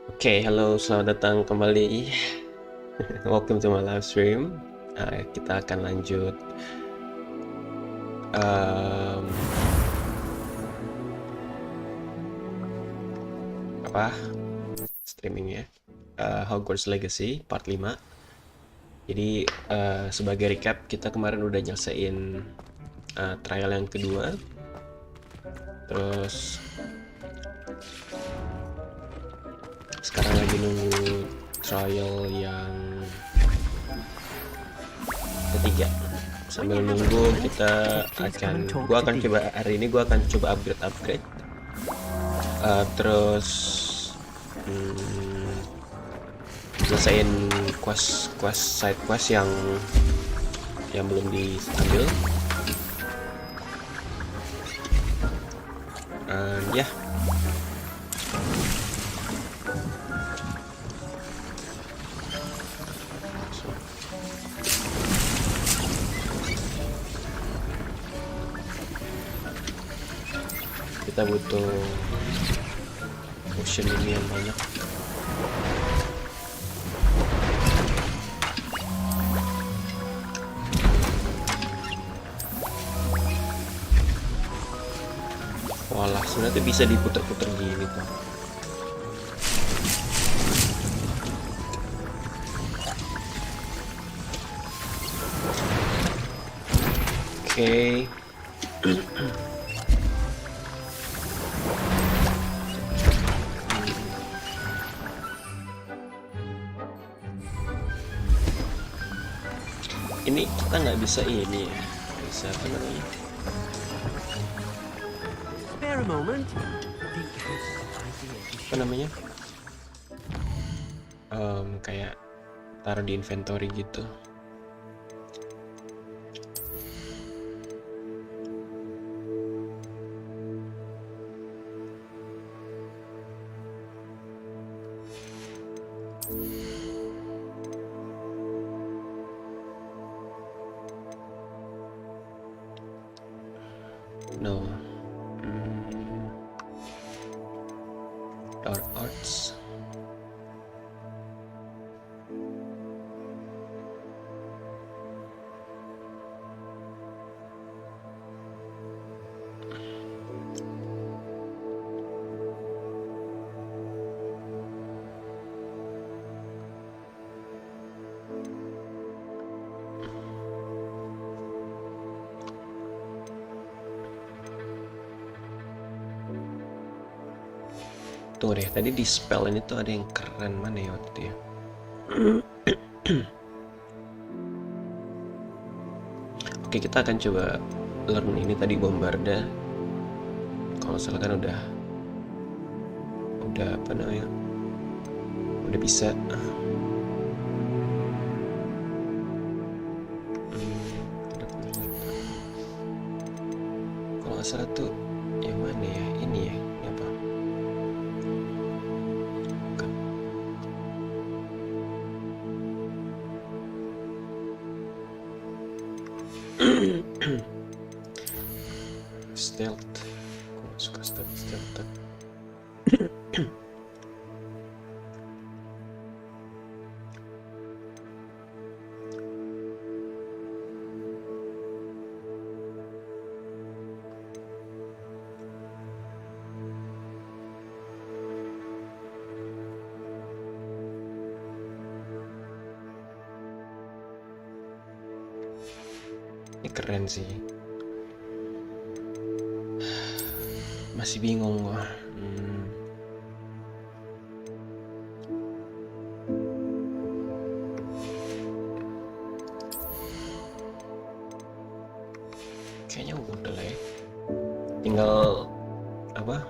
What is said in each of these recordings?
Oke, halo, selamat datang kembali. Welcome to my live stream. Kita akan lanjut em, apa streaming ya, Hogwarts Legacy part 5. Jadi sebagai recap, kita kemarin udah nyelesain trial yang kedua. Terus sekarang lagi nunggu trial yang ketiga. Sambil nunggu gua akan coba hari ini upgrade. Terus selesaiin side quest yang belum diambil. Ya, kita butuh potion ini yang banyak. Walah, sebenarnya bisa diputer-puter gini tuh. Oke. Ini kita nggak bisa ini ya, bisa apa namanya? Apa namanya? Kayak taruh di inventory gitu. No. Dark arts. Tuh deh, tadi di spell ini tuh ada yang keren, mana ya waktu itu ya? Oke, kita akan coba learn ini tadi, bombarda. Kalau salah kan udah apa namanya? Udah bisa. Kalau nggak salah tuh yang mana ya? Ini ya, ini apa? Stealth. Aku suka stealth. Ini keren sih. Masih bingung gua. Kayaknya udah lah ya. Tinggal apa?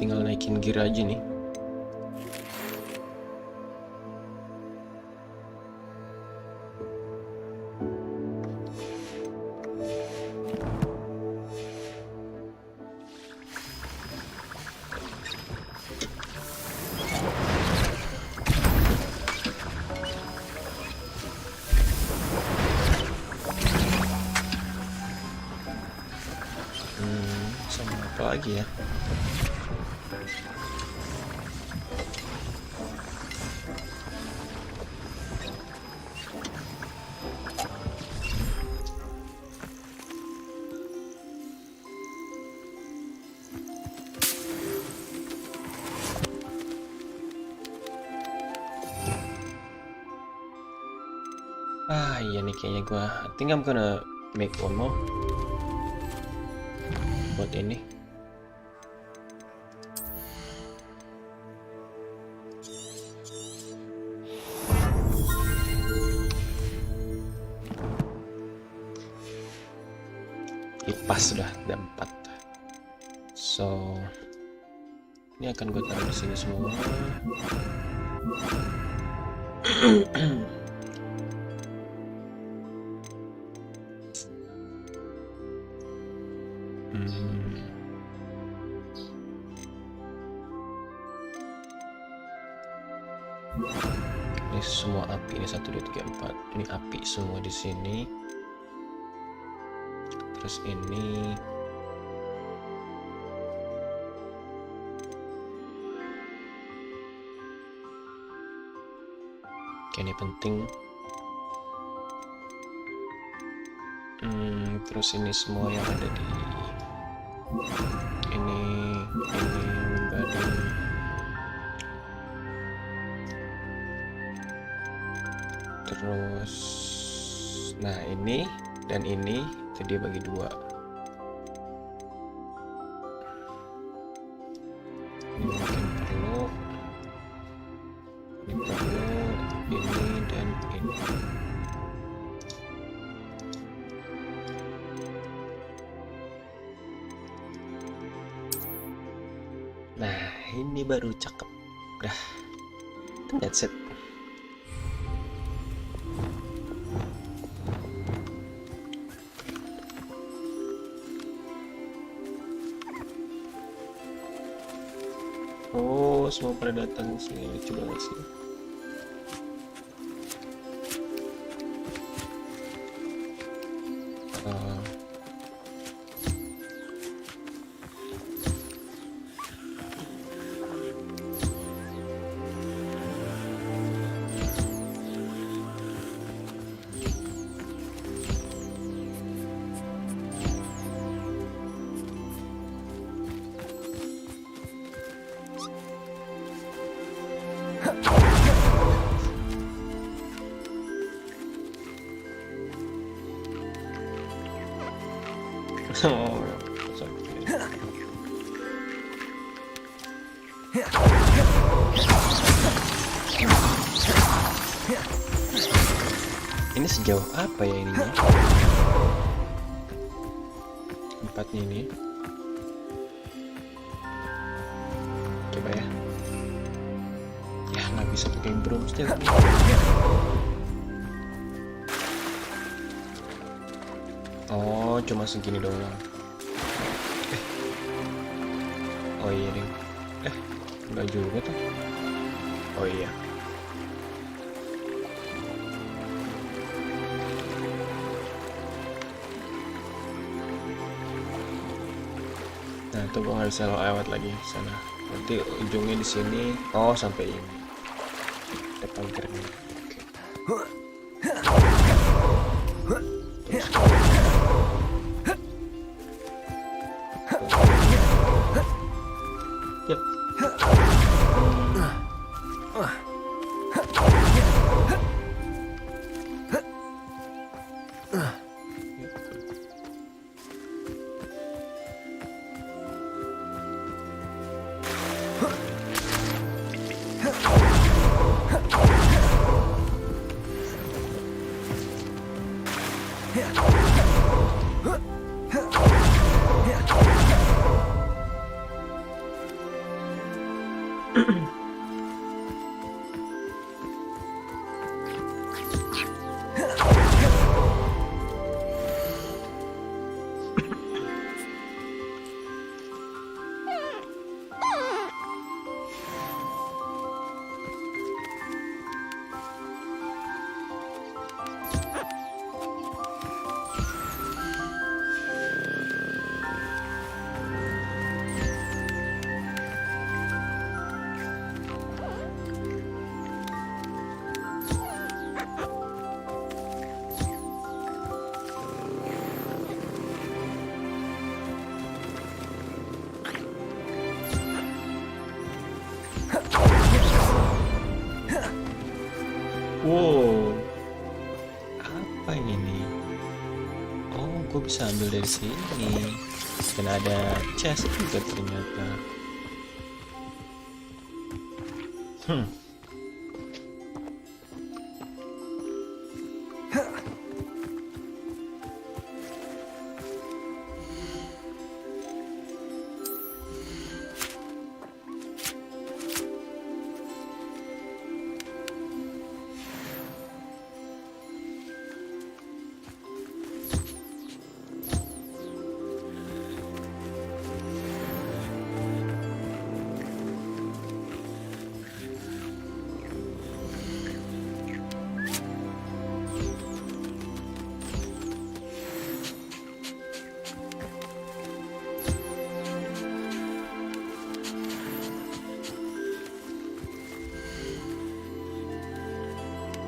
Tinggal naikin gear aja nih. sama apa lagi ya? Iya nih kayaknya I think I'm gonna make one more buat ini. Pas sudah ada 4. So ini akan gue taruh di sini semua. Ini semua api, ini 1 2 3 4. Ini api semua di sini. Terus ini ini penting. Terus ini semua yang ada di ini body. Terus nah ini dan ini itu dia bagi 2. Ini mungkin perlu, ini perlu, ini dan ini. Nah ini baru cakep. Dah, that's it. Oh, semua pada datang sini, lucu banget sih. Oh, ini sejauh apa ya ininya? Tempatnya ini. Coba ya. Ya nggak bisa pakai broomstick. Oh, cuma segini doang. Oh iya ding. Enggak juga tuh. Oh iya. Nah, itu gua nggak bisa lewat lagi sana. Nanti ujungnya di sini. Oh, sampai ini. Depan keren. Oke. Yep. gue bisa ambil dari sini. Dan ada chest juga ternyata.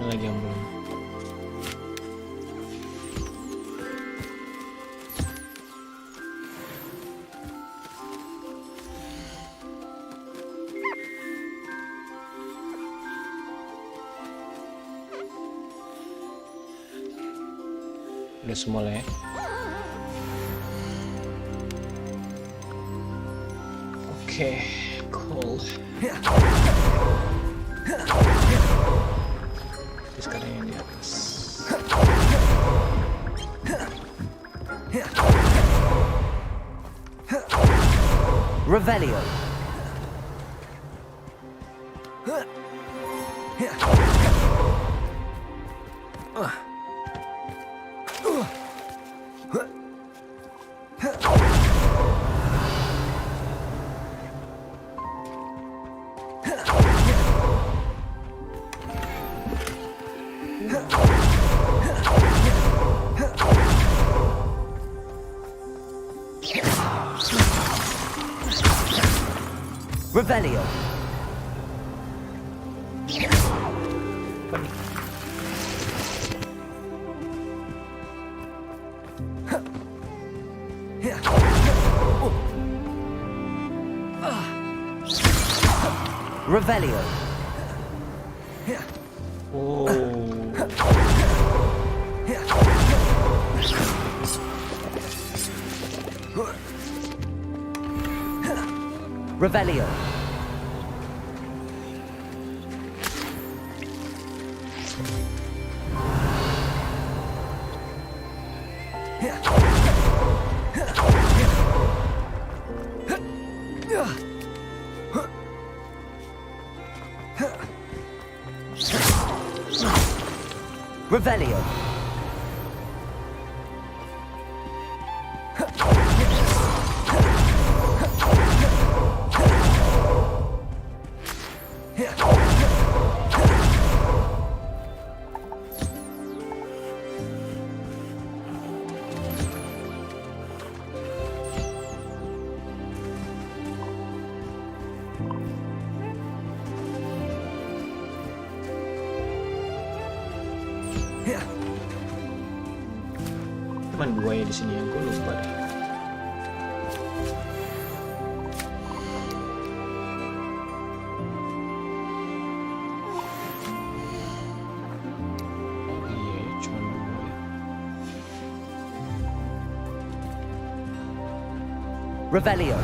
Ini lagi yang belum. Udah semua lah ya. Oke, cool. Sekarang yang di atas. Revelio. Revelio. Revelio. Oh. Revelio. Revelio. Cuman dua ya di sini yang gue lupa deh. Iya, cuman dua ya. Revelio.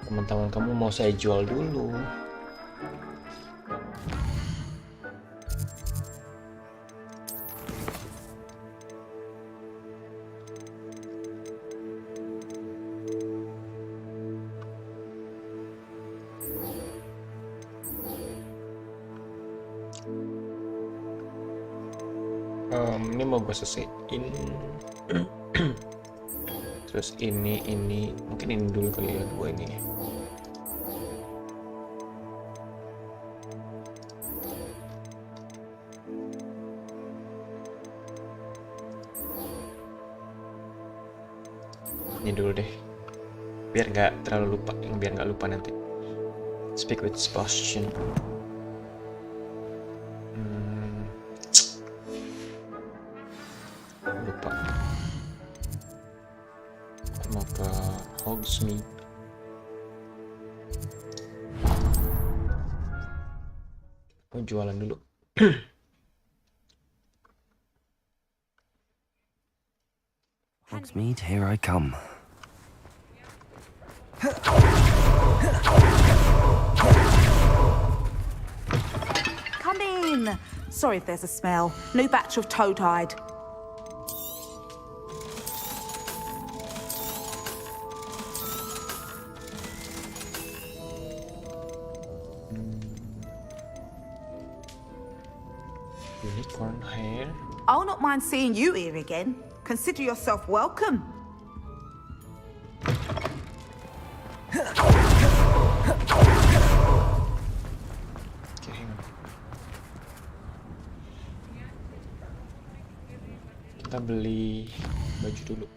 Teman-teman kamu mau saya jual dulu. Ini mau gue selesaiin. Terus ini mungkin ini dulu kali ya, dua ini. Ini dulu deh, biar nggak terlalu lupa, biar nggak lupa nanti. Speak with potion. Hogsmeade. Oh, jualan dulu. Hogsmeade, here I come. Come in. Sorry if there's a smell. New batch of toad-hide. Unicorn hair. I'll not mind seeing you here again. Consider yourself welcome. Oke, hang on. Kita beli baju dulu.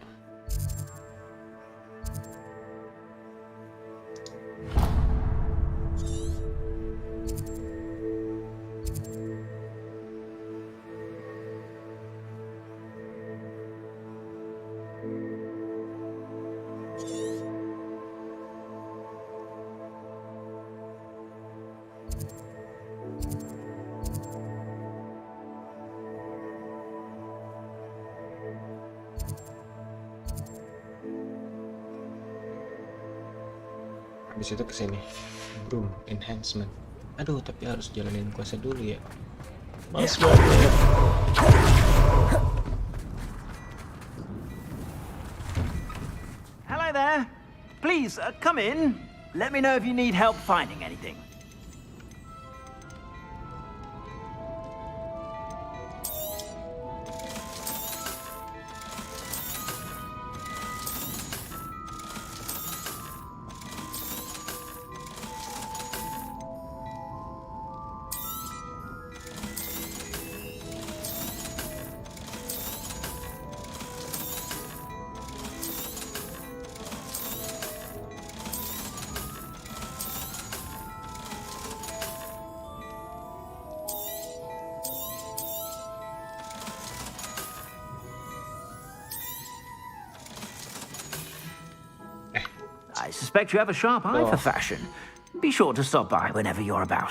Habis itu kesini. Broom enhancement. Aduh, tapi harus jalanin kuasa dulu ya. Males banget. Hello there. Please, come in. Let me know if you need help finding anything. I suspect you have a sharp eye for fashion. Be sure to stop by whenever you're about.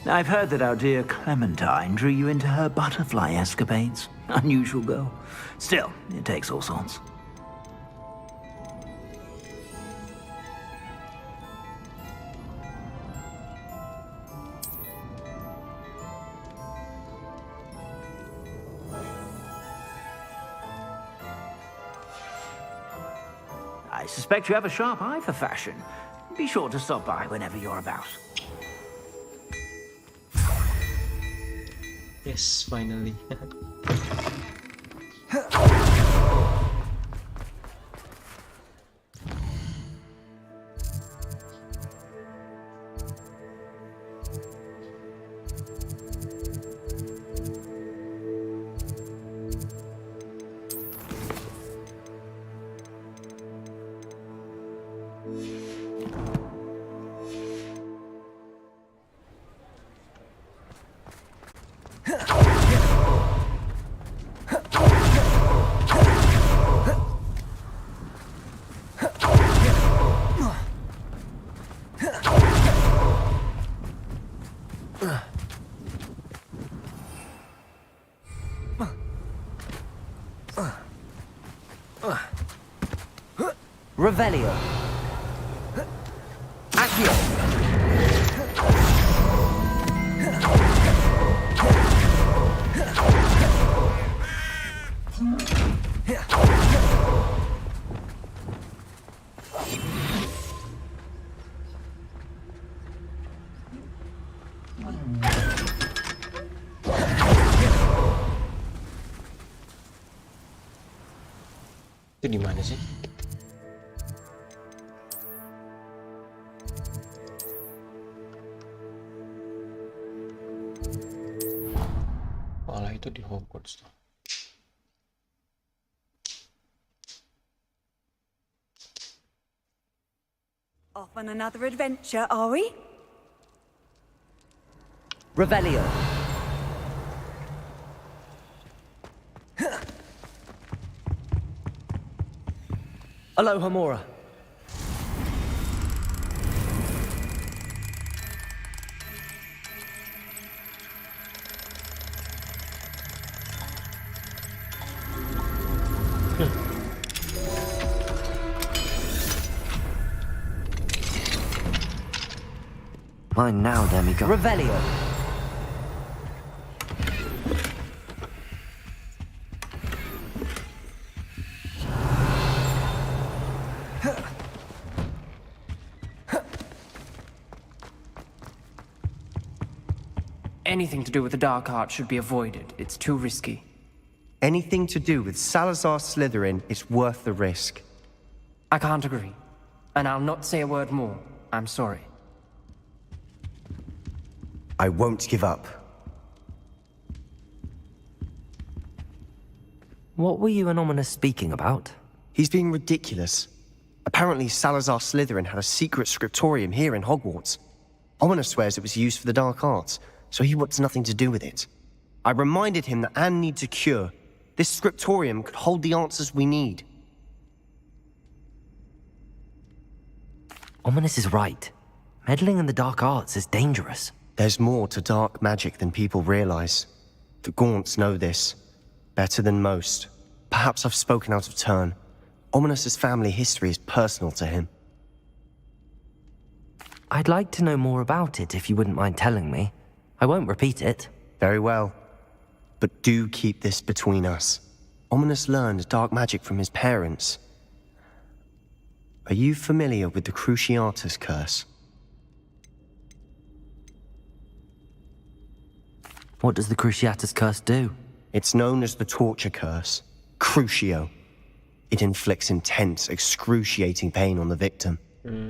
I've heard that our dear Clementine drew you into her butterfly escapades. Unusual girl. Still, it takes all sorts. I suspect you have a sharp eye for fashion. Be sure to stop by whenever you're about. Yes, finally. Revelio. Accio. Itu di mana sih? Malah itu di Hogwarts tuh. on another adventure, are we? Revelio. Aloha Mora. Mine now, demigod. Revelio. Anything to do with the dark art should be avoided. It's too risky. Anything to do with Salazar Slytherin is worth the risk. I can't agree. And I'll not say a word more. I'm sorry. I won't give up. What were you and Ominous speaking about? He's being ridiculous. Apparently Salazar Slytherin had a secret scriptorium here in Hogwarts. Ominous swears it was used for the dark arts, so he wants nothing to do with it. I reminded him that Anne needs a cure. This scriptorium could hold the answers we need. Ominous is right. Meddling in the dark arts is dangerous. There's more to dark magic than people realize. The Gaunts know this. Better than most. Perhaps I've spoken out of turn. Ominous's family history is personal to him. I'd like to know more about it if you wouldn't mind telling me. I won't repeat it. Very well. But do keep this between us. Ominous learned dark magic from his parents. Are you familiar with the Cruciatus curse? What does the Cruciatus curse do? It's known as the torture curse. Crucio. It inflicts intense, excruciating pain on the victim.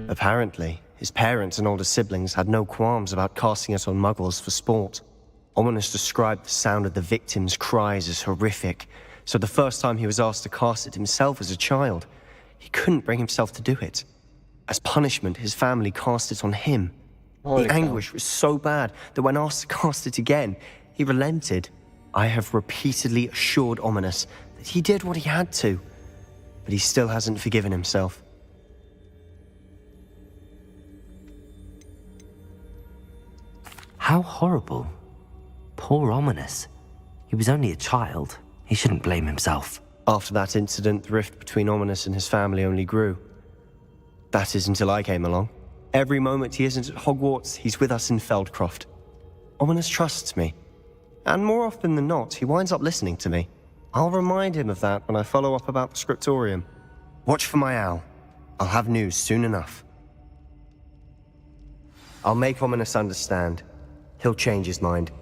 Apparently, his parents and older siblings had no qualms about casting it on muggles for sport. Ominous described the sound of the victim's cries as horrific, so the first time he was asked to cast it himself as a child, he couldn't bring himself to do it. As punishment, his family cast it on him. Holy The cow. anguish was so bad that when asked to cast it again, he relented. I have repeatedly assured Ominous that he did what he had to, but he still hasn't forgiven himself. How horrible. Poor Ominous. He was only a child. He shouldn't blame himself. After that incident, the rift between Ominous and his family only grew. That is until I came along. Every moment he isn't at Hogwarts, he's with us in Feldcroft. Ominous trusts me. And more often than not, he winds up listening to me. I'll remind him of that when I follow up about the scriptorium. Watch for my owl. I'll have news soon enough. I'll make Ominous understand. He'll change his mind.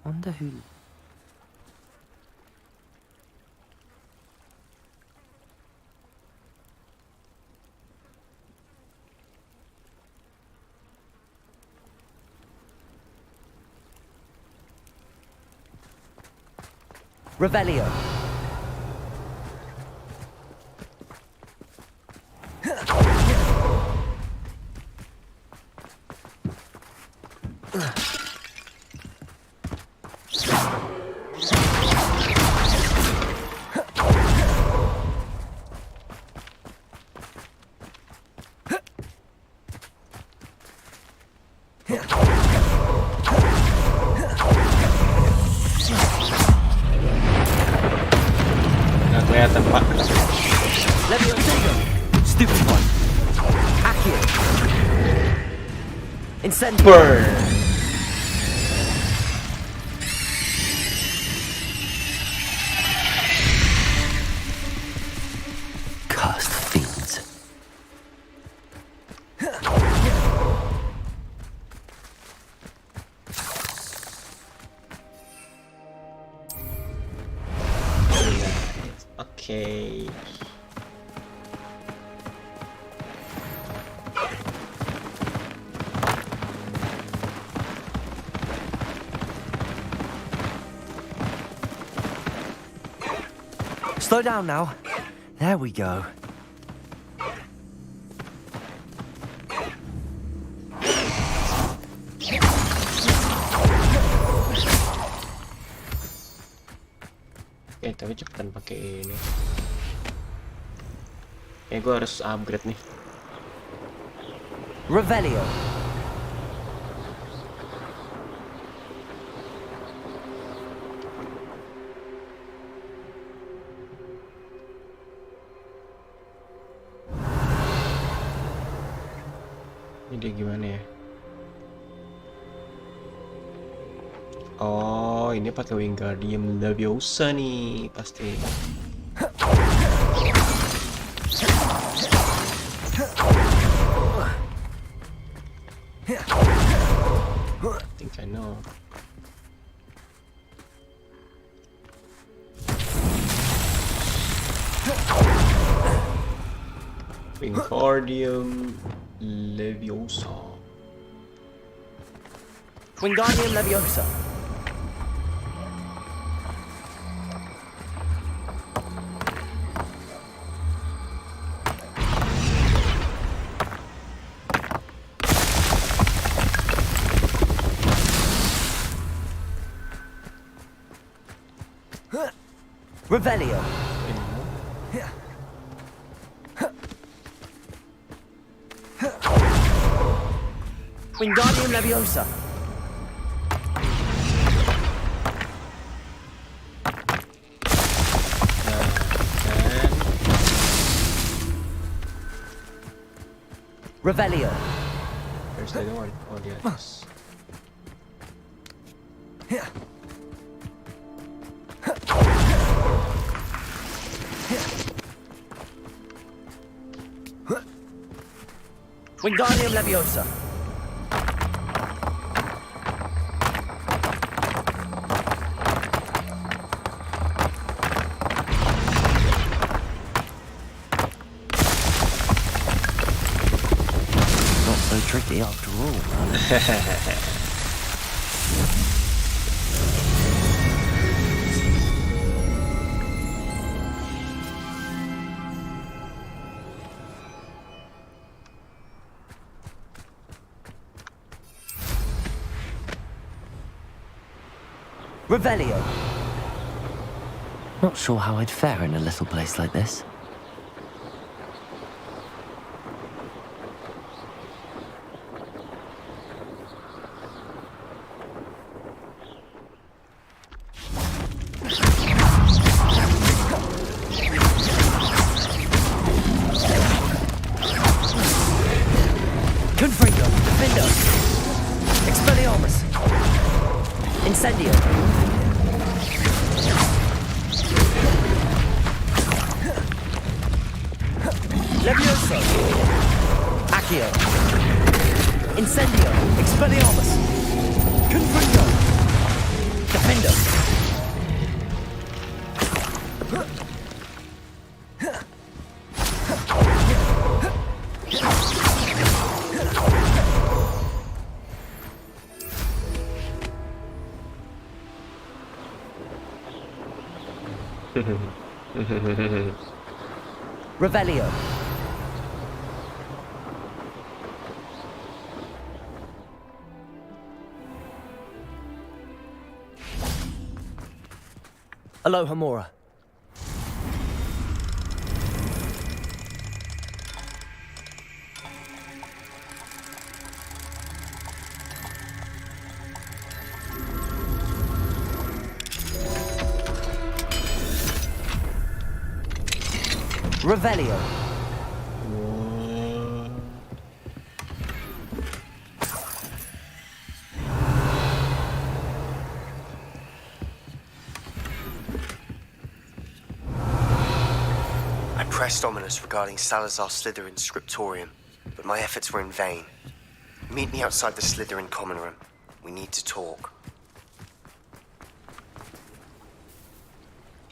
Wonder who... Revelio. Nggak kelihatan, Pak. Levio Digo. Stupid one. Accio. Incendio. Burn. Accursed fiends. Oke. Slow down now. There we go. Oke, tapi cepetan pakai ini. Gue harus upgrade nih. Revelio. Ini dia gimana ya? Oh, ini pakai Wingardium Leviosa nih pasti. I think I know. Wingardium Leviosa. Wingardium Leviosa. Revelio. Wingardium Leviosa. Revelio. Where's the other one? Oh, the others. Wingardium Leviosa. Not so tricky after all. Revelio. Not sure how I'd fare in a little place like this. Confringo, Defendo, Expelliarmus, Incendio. Levioso, Accio, Incendio, Expelliarmus, Confringo, Defendo. Revelio. Alohomora. Revelio. pressed ominous regarding Salazar Slytherin's scriptorium, but my efforts were in vain. Meet me outside the Slytherin common room. We need to talk.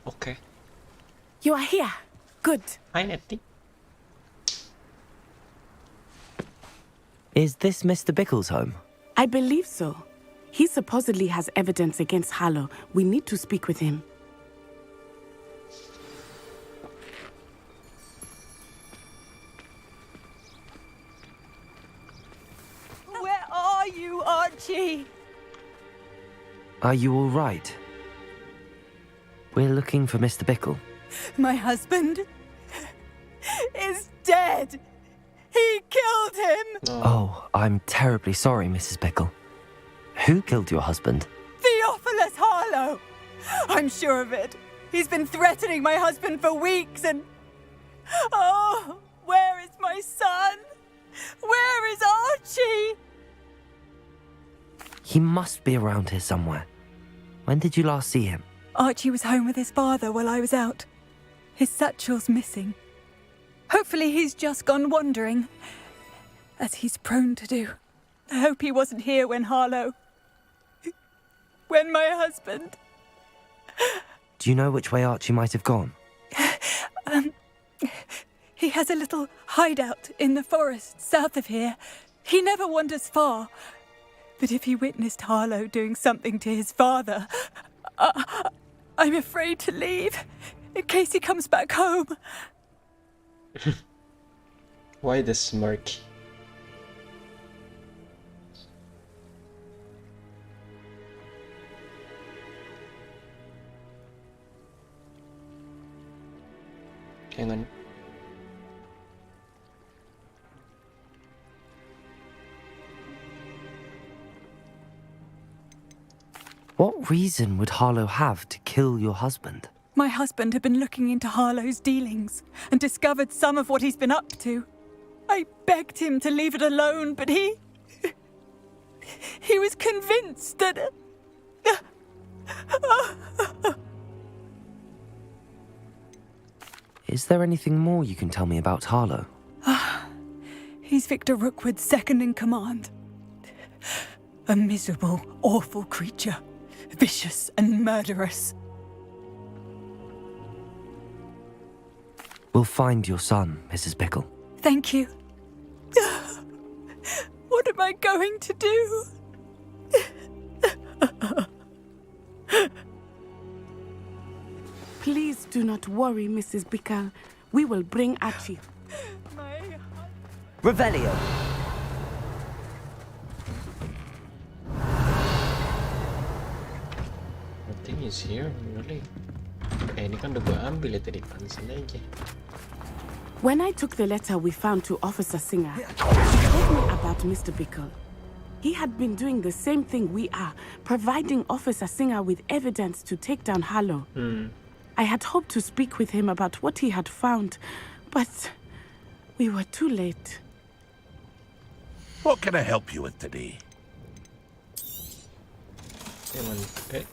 Oke. You are here. Good. Hai Nettie. Is this Mr. Bickle's home? I believe so. He supposedly has evidence against Harlow. We need to speak with him. Where are you, Archie? Are you all right? We're looking for Mr. Bickle. My husband is dead. He killed him. Oh, I'm terribly sorry, Mrs. Bickle. Who killed your husband? Theophilus Harlow. I'm sure of it. He's been threatening my husband for weeks and... Oh, where is my son? Where is Archie? He must be around here somewhere. When did you last see him? Archie was home with his father while I was out. His satchel's missing. Hopefully he's just gone wandering, as he's prone to do. I hope he wasn't here when when my husband... Do you know which way Archie might have gone? He has a little hideout in the forest south of here. He never wanders far. But if he witnessed Harlow doing something to his father, I'm afraid to leave, in case he comes back home. Why the smirk? Hang on. What reason would Harlow have to kill your husband? My husband had been looking into Harlow's dealings and discovered some of what he's been up to. I begged him to leave it alone, but he was convinced that... Is there anything more you can tell me about Harlow? He's Victor Rookwood's second in command. A miserable, awful creature. Vicious and murderous. We'll find your son, Mrs. Bickle. Thank you. What am I going to do? Please do not worry, Mrs. Bickle. We will bring Archie. Revelio! Nothing is here, really. Ini kan udah gue ambil ya tadi, pansin aja. When I took the letter we found to Officer Singer, she told me about Mr. Bickle. He had been doing the same thing we are, providing Officer Singer with evidence to take down Harlow. I had hoped to speak with him about what he had found, but we were too late. What can I help you with today? Hang on. Okay.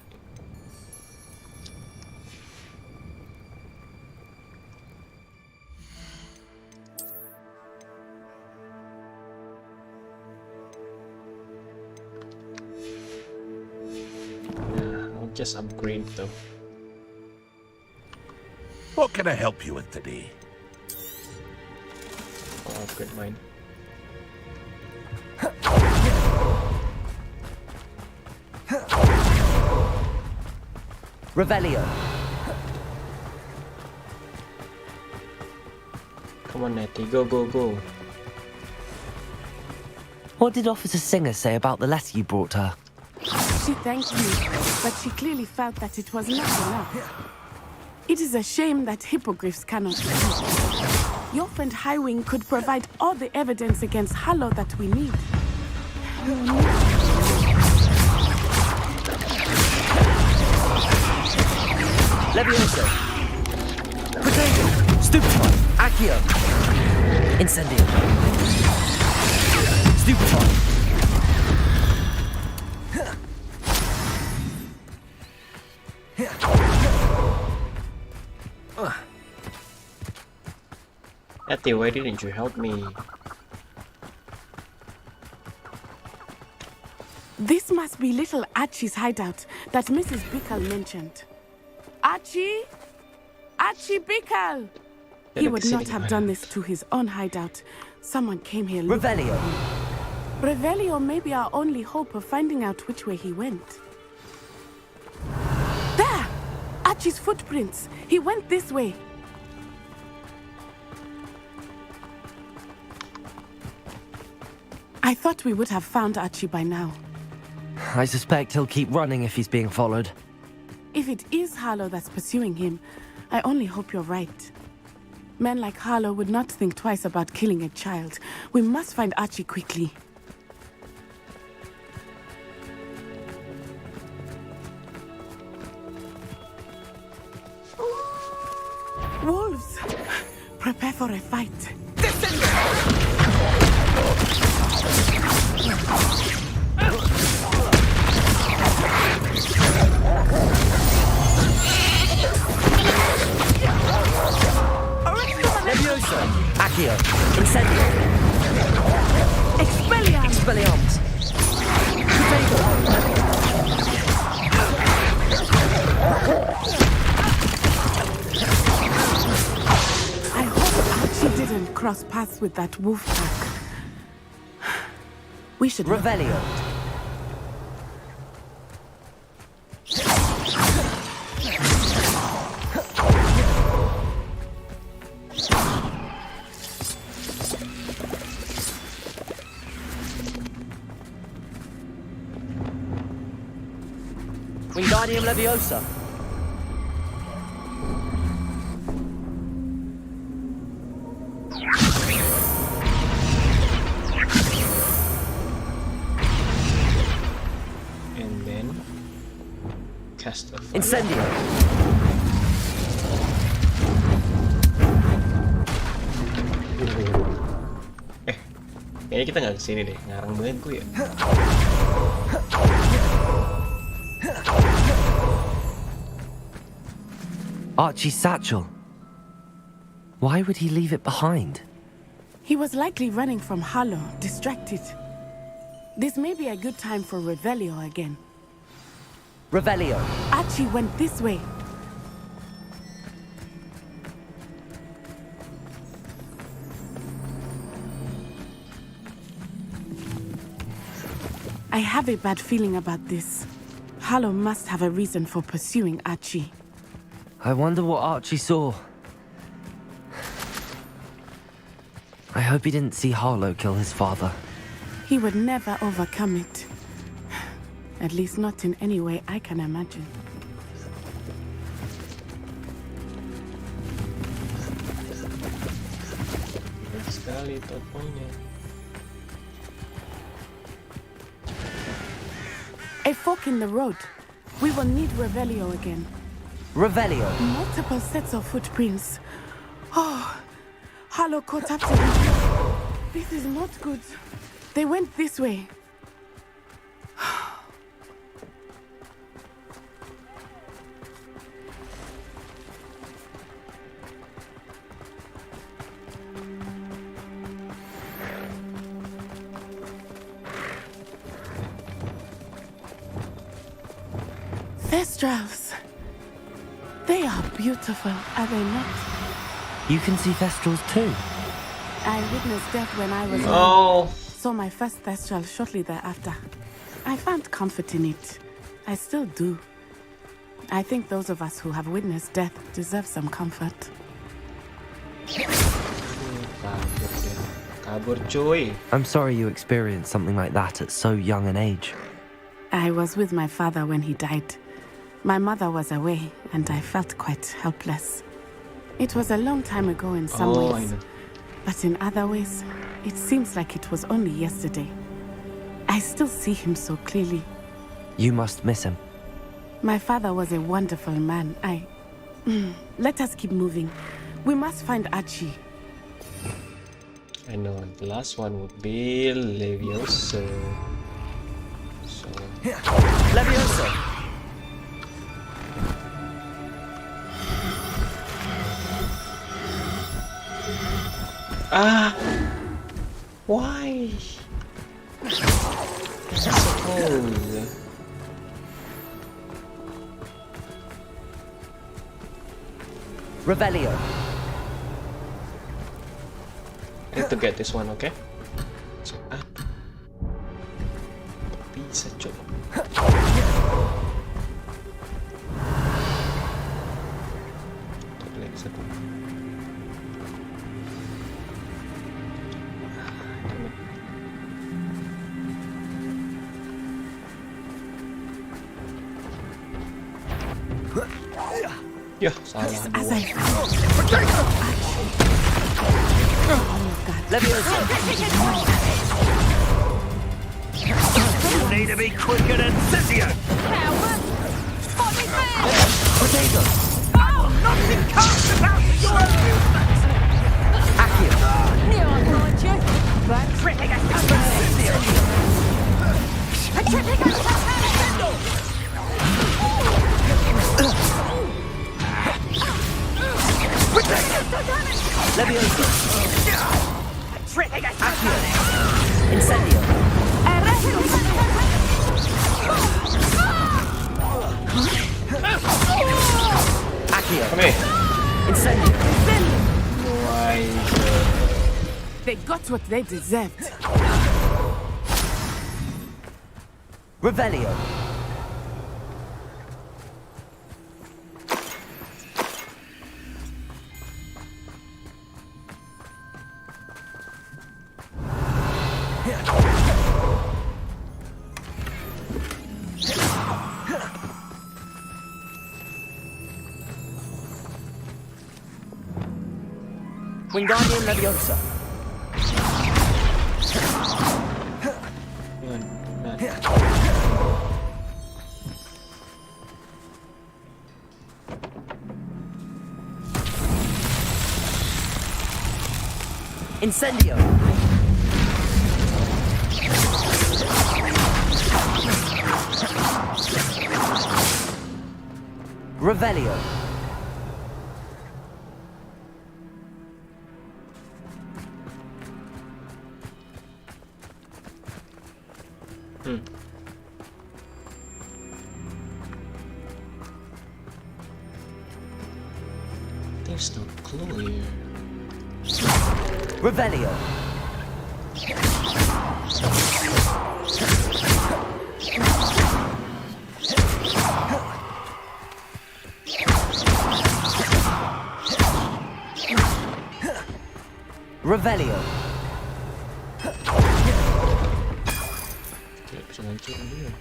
I'll just upgrade though. What can I help you with today? I'll upgrade mine. Revelio! Come on, Nettie, go, go, go. What did Officer Singer say about the letter you brought her? She thanked me, but she clearly felt that it was not enough. It is a shame that hippogriffs cannot speak. Your friend Highwing could provide all the evidence against Harlow that we need. Levioso! Potato! Stupefy! Accio! Incendio! Stupefy! Ate, why didn't you help me? This must be little Archie's hideout that Mrs. Bickle mentioned. Archie? Archie Bickle! He would not have done this to his own hideout. Someone came here looking. Revelio. Revelio may be our only hope of finding out which way he went. There! Archie's footprints. He went this way. I thought we would have found Archie by now. I suspect he'll keep running if he's being followed. If it is Harlow that's pursuing him, I only hope you're right. Men like Harlow would not think twice about killing a child. We must find Archie quickly. Wolves! Prepare for a fight. Levioso. Accio. Incendio. Expelliarmus! Expelliarmus. I hope Archie didn't cross paths with that wolf pack. We should look. Revelio. Wingardium Leviosa. And then cast a fire. Incendio. Kayaknya kita nggak kesini deh, ngarang banget gue ya. Archie's satchel. Why would he leave it behind? He was likely running from Harlow, distracted. This may be a good time for Revelio again. Revelio. Archie went this way. I have a bad feeling about this. Harlow must have a reason for pursuing Archie. I wonder what Archie saw. I hope he didn't see Harlow kill his father. He would never overcome it. At least not in any way I can imagine. Banyak sekali tokonya. A fork in the road. We will need Revelio again. Revelio. Multiple sets of footprints. Oh, Harlow caught up to him. This is not good. They went this way. Thestrals. They are beautiful, are they not? You can see Thestrals too. I witnessed death when I was young. Oh, Saw my first Thestral shortly thereafter. I found comfort in it. I still do. I think those of us who have witnessed death deserve some comfort. kabur dia. Kabur cuy. I'm sorry you experienced something like that at so young an age. I was with my father when he died. My mother was away, and I felt quite helpless. It was a long time ago in some Oh, I ways, know. but in other ways, it seems like it was only yesterday. I still see him so clearly. You must miss him. My father was a wonderful man. Let us keep moving. We must find Archie. I know, the last one would be Levioso. So, Levioso. Ah! Why? I suppose. Revelio. I need to get this one, okay? So, bisa coba. Lagi satu. Ya, salah As dua. I Leviosa. You need to be quicker than Sissio. Potato. Nothing comes about your amusement. Accio. Leviosa. Accio. Incendio. Accio. Come here. Incendio. Why? They got what they deserved. Revelio. Wingardium Leviosa. Yun, man. Incendio. Revelio. There's no clue here. Revelio. Revelio. Tidak bisa ngancurin dia.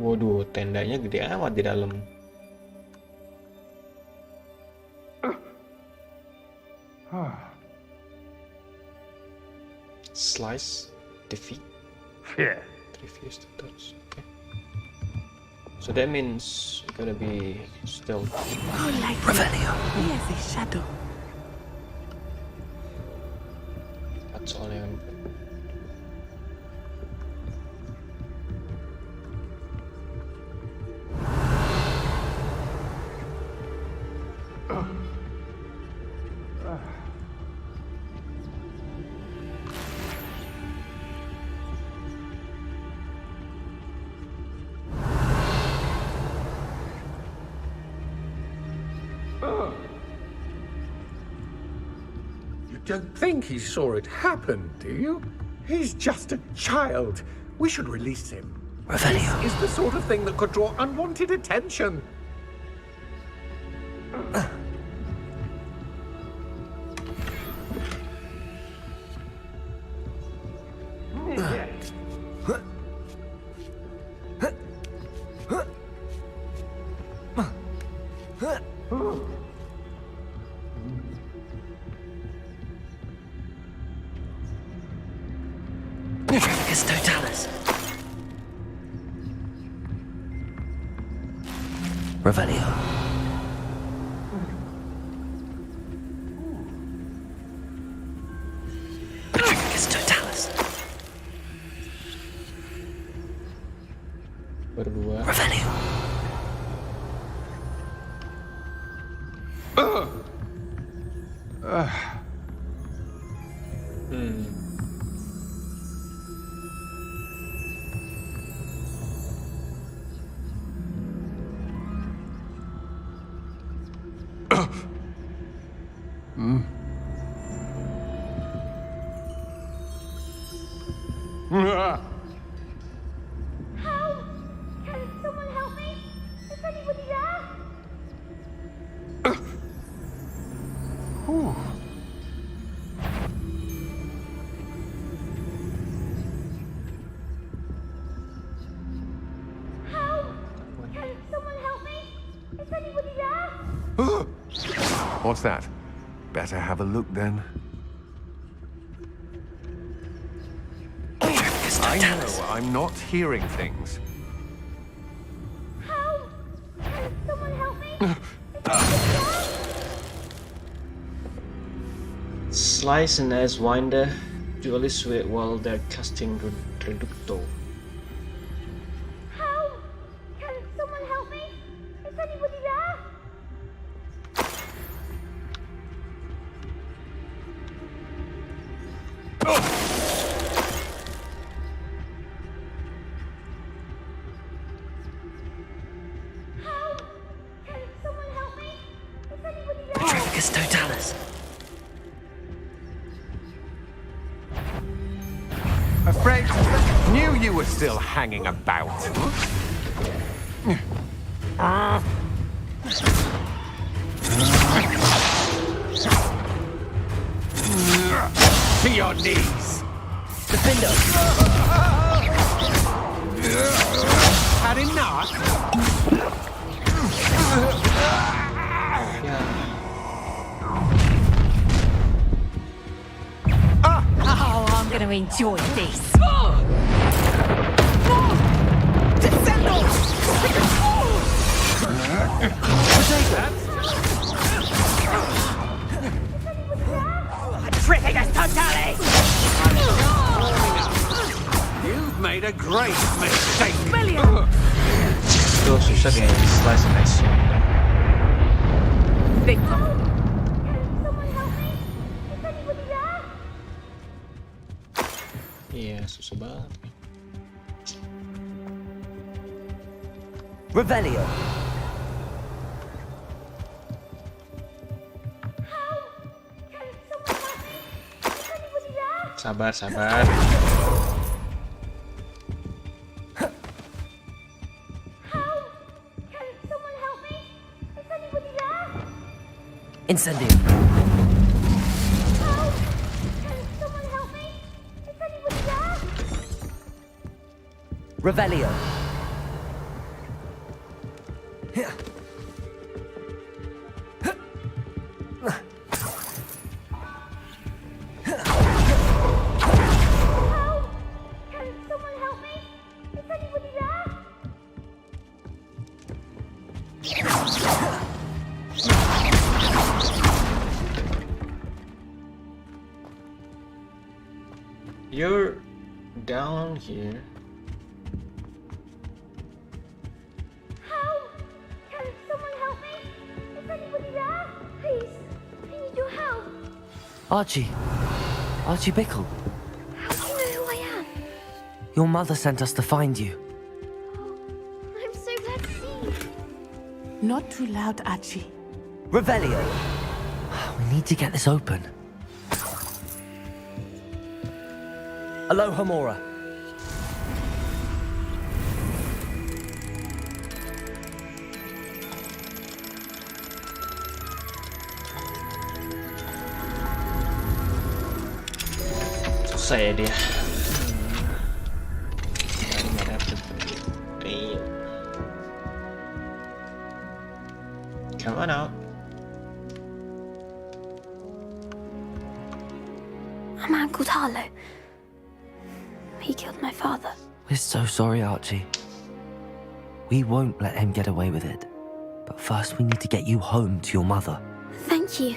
Waduh, tendanya gede amat di dalam. Slice, defeat, Yeah. refuse to touch. Okay. So that means it's gonna be still. Oh, like Revelio. Yes, a shadow. That's all yang. You don't think he saw it happen, do you? He's just a child. We should release him. Revelio. This is the sort of thing that could draw unwanted attention. Nutricus totalis. Revelio. Baru 2. Revelio. Help! Can someone help me? Is anybody there? Help! Can someone help me? Is anybody there? What's that? Better have a look then. I know, I'm not hearing things. Help! Can someone help me? Is anybody there? Slice and Ice Winder duelist while they're casting Reducto. Help! Can someone help me? Is anybody there? Help! Can someone help me? Is anybody there? Trafficus Totalis. Afraid knew you were still hanging about. To your knees. Defendo. Had enough? Oh, I'm going to enjoy this. Trifficus Totalis! You've made a great mistake. Itu susah kayak Slice and Ice Winder. Can someone help me? Is anybody there? Iya, susah banget. Revelio. Help! Can someone help me? Is anybody there? Sabar, sabar. Help! Can someone help me? Is anybody there? Incendio. Help! Can someone help me? Is anybody there? Revelio. Help! Can someone help me? Is anybody there? You're down here. Help! Can someone help me? Is anybody there? Please, I need your help. Archie. Archie Bickle. How do you know who I am? Your mother sent us to find you. I'm so glad to see you. Not too loud, Archie. Revelio. We need to get this open. Aloha Mora. Susah ya dia. Nggak dapet. Damn. Come on out. A man called Harlow. He killed my father. We're so sorry, Archie. We won't let him get away with it. But first we need to get you home to your mother. Thank you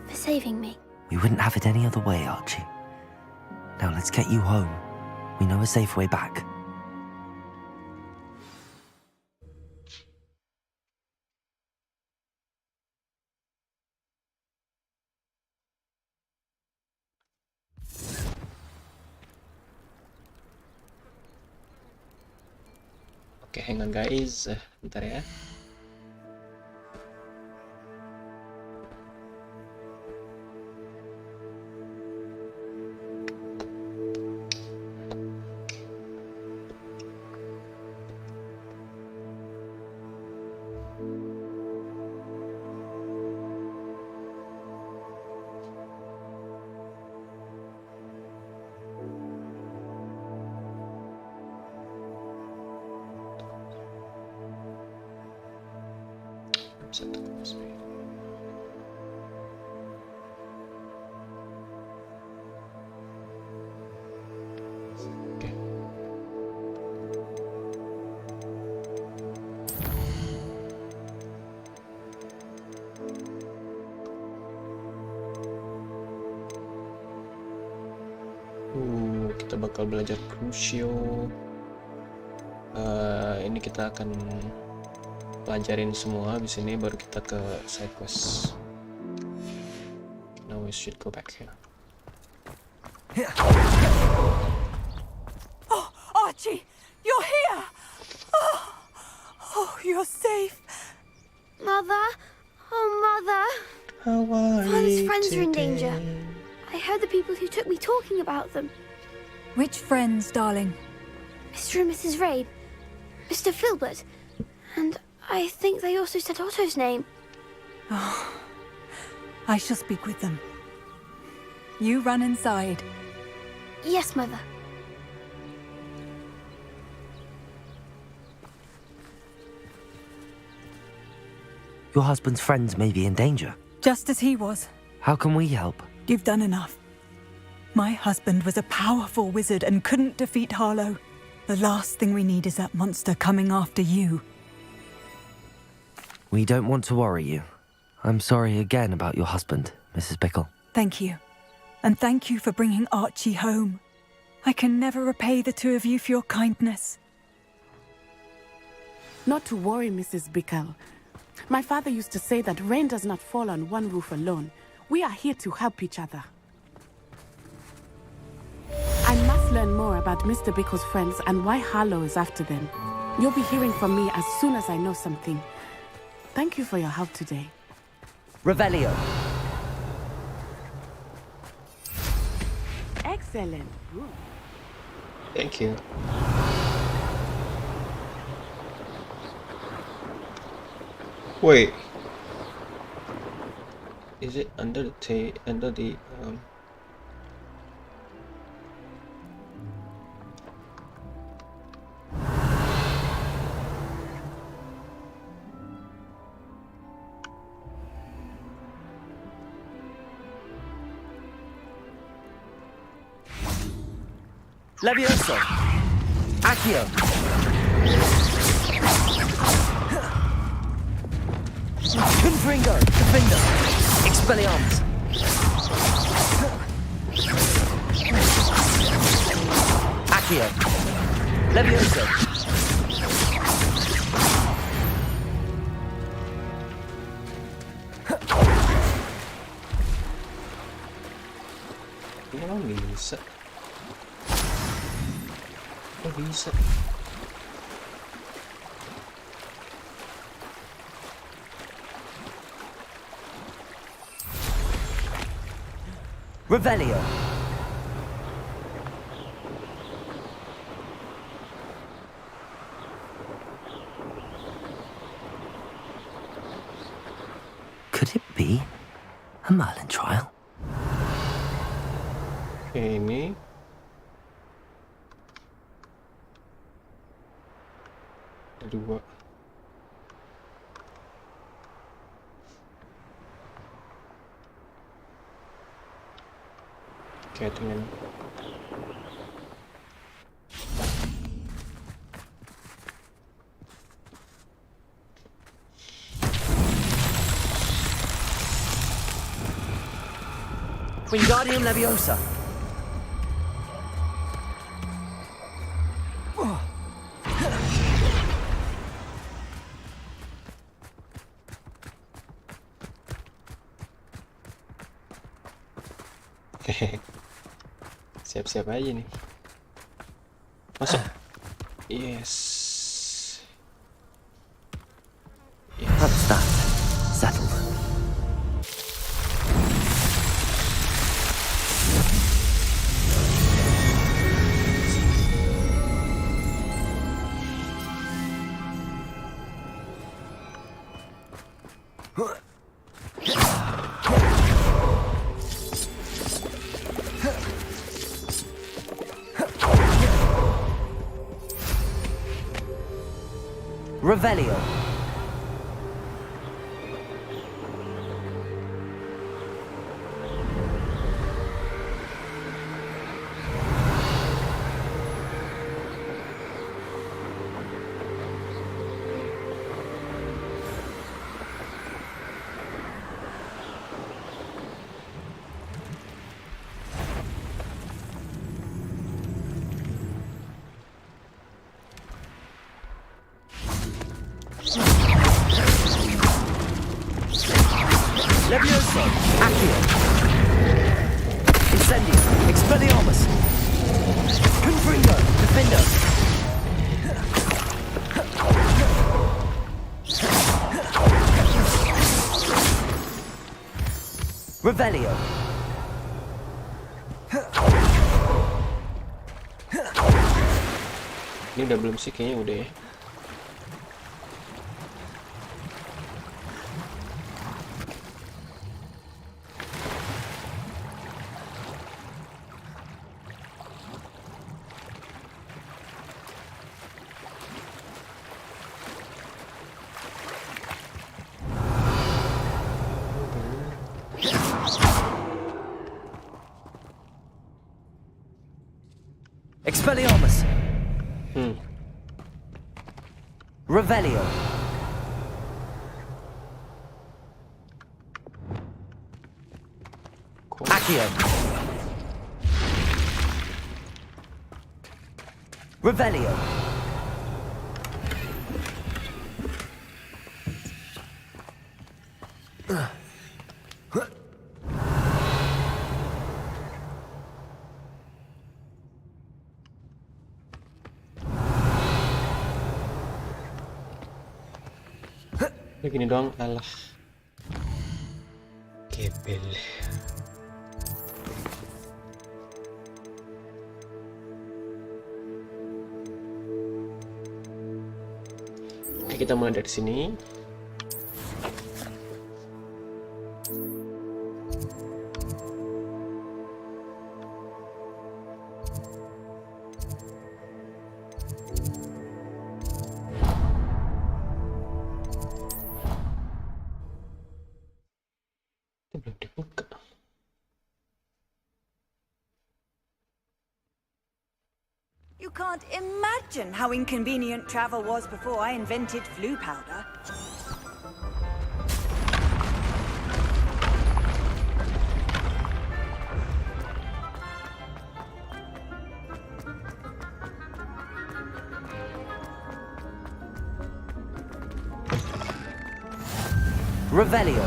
for saving me. We wouldn't have it any other way, Archie. Now let's get you home. We know a safe way back. Oke, hang on guys. Bentar ya. Satu. Oke. Kita bakal belajar Crucio. Ini kita akan pelajarin semua habis ini baru kita ke side quest. Now we should go back here. Oh, Archie, you're here! Oh, you're safe. Mother? Oh, Mother. How are Father's you friends are in today? danger. I heard the people who took me talking about them. Which friends, darling? Mr. and Mrs. Rabe, Mr. Filbert, and I think they also said Otto's name. I shall speak with them. You run inside. Yes, Mother. Your husband's friends may be in danger. Just as he was. How can we help? You've done enough. My husband was a powerful wizard and couldn't defeat Harlow. The last thing we need is that monster coming after you. We don't want to worry you. I'm sorry again about your husband, Mrs. Bickle. Thank you. And thank you for bringing Archie home. I can never repay the two of you for your kindness. Not to worry, Mrs. Bickle. My father used to say that rain does not fall on one roof alone. We are here to help each other. I must learn more about Mr. Bickle's friends and why Harlow is after them. You'll be hearing from me as soon as I know something. Thank you for your help today. Revelio. Excellent. Good. Thank you. Wait. Is it under the Levioso. Accio. Confringo. Defender. Expelliarmus. Accio. Levioso. ini emang bisa? Kok bisa? Revelio. Could it be a Merlin trial? Ini ada dua. Oke, dengan Wingardium Leviosa. siap-siap aja nih. Masuk. Yes. That's that. Settled. Revelio. Levioso. Accio. Incendio. Expelliarmus. Confringo. Defender. Revelio. Ini udah belum sih? Kayaknya udah ya. Expelliarmus. Revelio. Accio. Revelio. Ya gini doang, alah. Gebel. Oke, kita mulai dari sini. Belum dibuka. You can't imagine how inconvenient travel was before I invented flu powder. Revelio.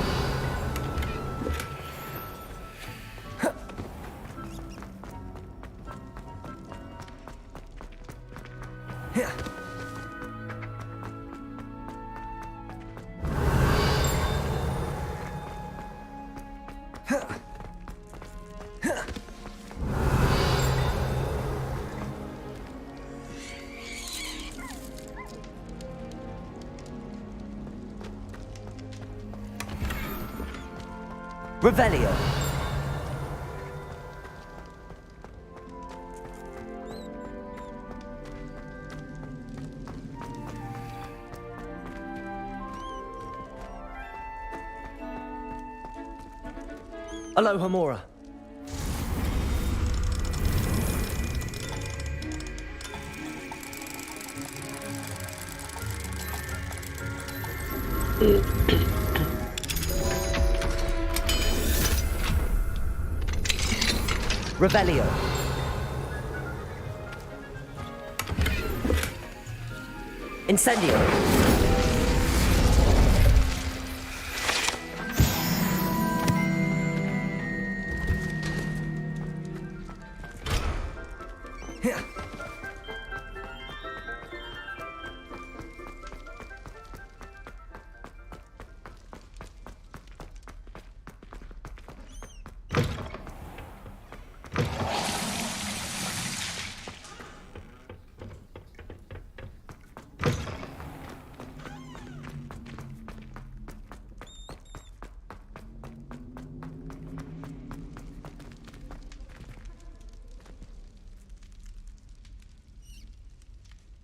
Revelio. Aloha Mora. Revelio. Incendio.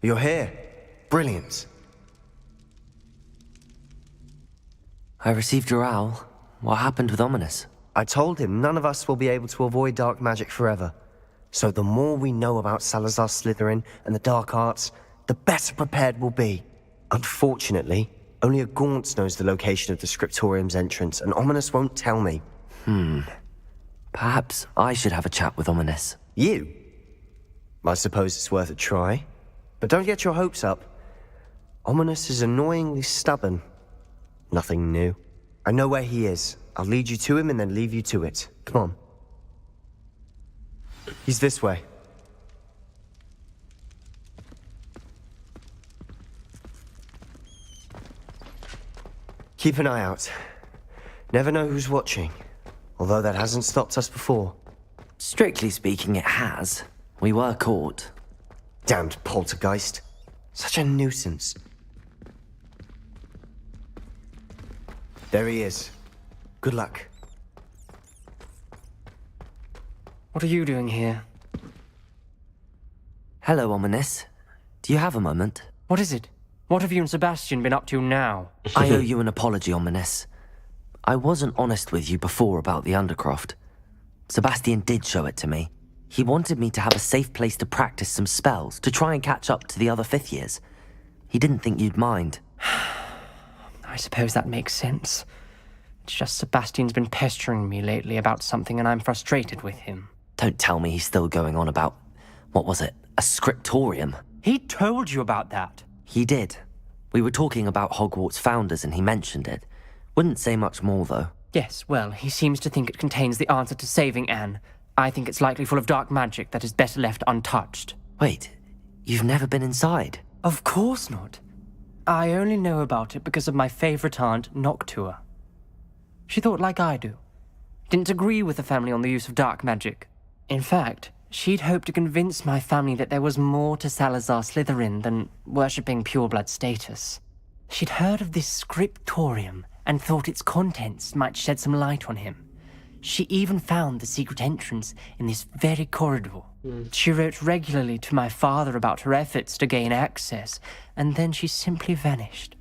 You're here. Brilliant. I received your owl. What happened with Ominous? I told him none of us will be able to avoid dark magic forever. So the more we know about Salazar Slytherin and the dark arts, the better prepared we'll be. Unfortunately, only a Gaunt knows the location of the Scriptorium's entrance, and Ominous won't tell me. Perhaps I should have a chat with Ominous. You? I suppose it's worth a try. But don't get your hopes up. Ominous is annoyingly stubborn. Nothing new. I know where he is. I'll lead you to him and then leave you to it. Come on. He's this way. Keep an eye out. Never know who's watching. Although that hasn't stopped us before. Strictly speaking, it has. We were caught. Damned poltergeist. Such a nuisance. There he is. Good luck. What are you doing here? Hello, Ominous. Do you have a moment? What is it? What have you and Sebastian been up to now? I owe you an apology, Ominous. I wasn't honest with you before about the Undercroft. Sebastian did show it to me. He wanted me to have a safe place to practice some spells, to try and catch up to the other fifth years. He didn't think you'd mind. I suppose that makes sense. It's just Sebastian's been pestering me lately about something and I'm frustrated with him. Don't tell me he's still going on about, what was it, a scriptorium? He told you about that. He did. We were talking about Hogwarts founders and he mentioned it. Wouldn't say much more, though. Yes, well, he seems to think it contains the answer to saving Anne. I think it's likely full of dark magic that is better left untouched. Wait, you've never been inside? Of course not. I only know about it because of my favorite aunt, Noctua. She thought like I do. Didn't agree with the family on the use of dark magic. In fact, she'd hoped to convince my family that there was more to Salazar Slytherin than worshipping pureblood status. She'd heard of this scriptorium and thought its contents might shed some light on him. She even found the secret entrance in this very corridor. She wrote regularly to my father about her efforts to gain access, and then she simply vanished.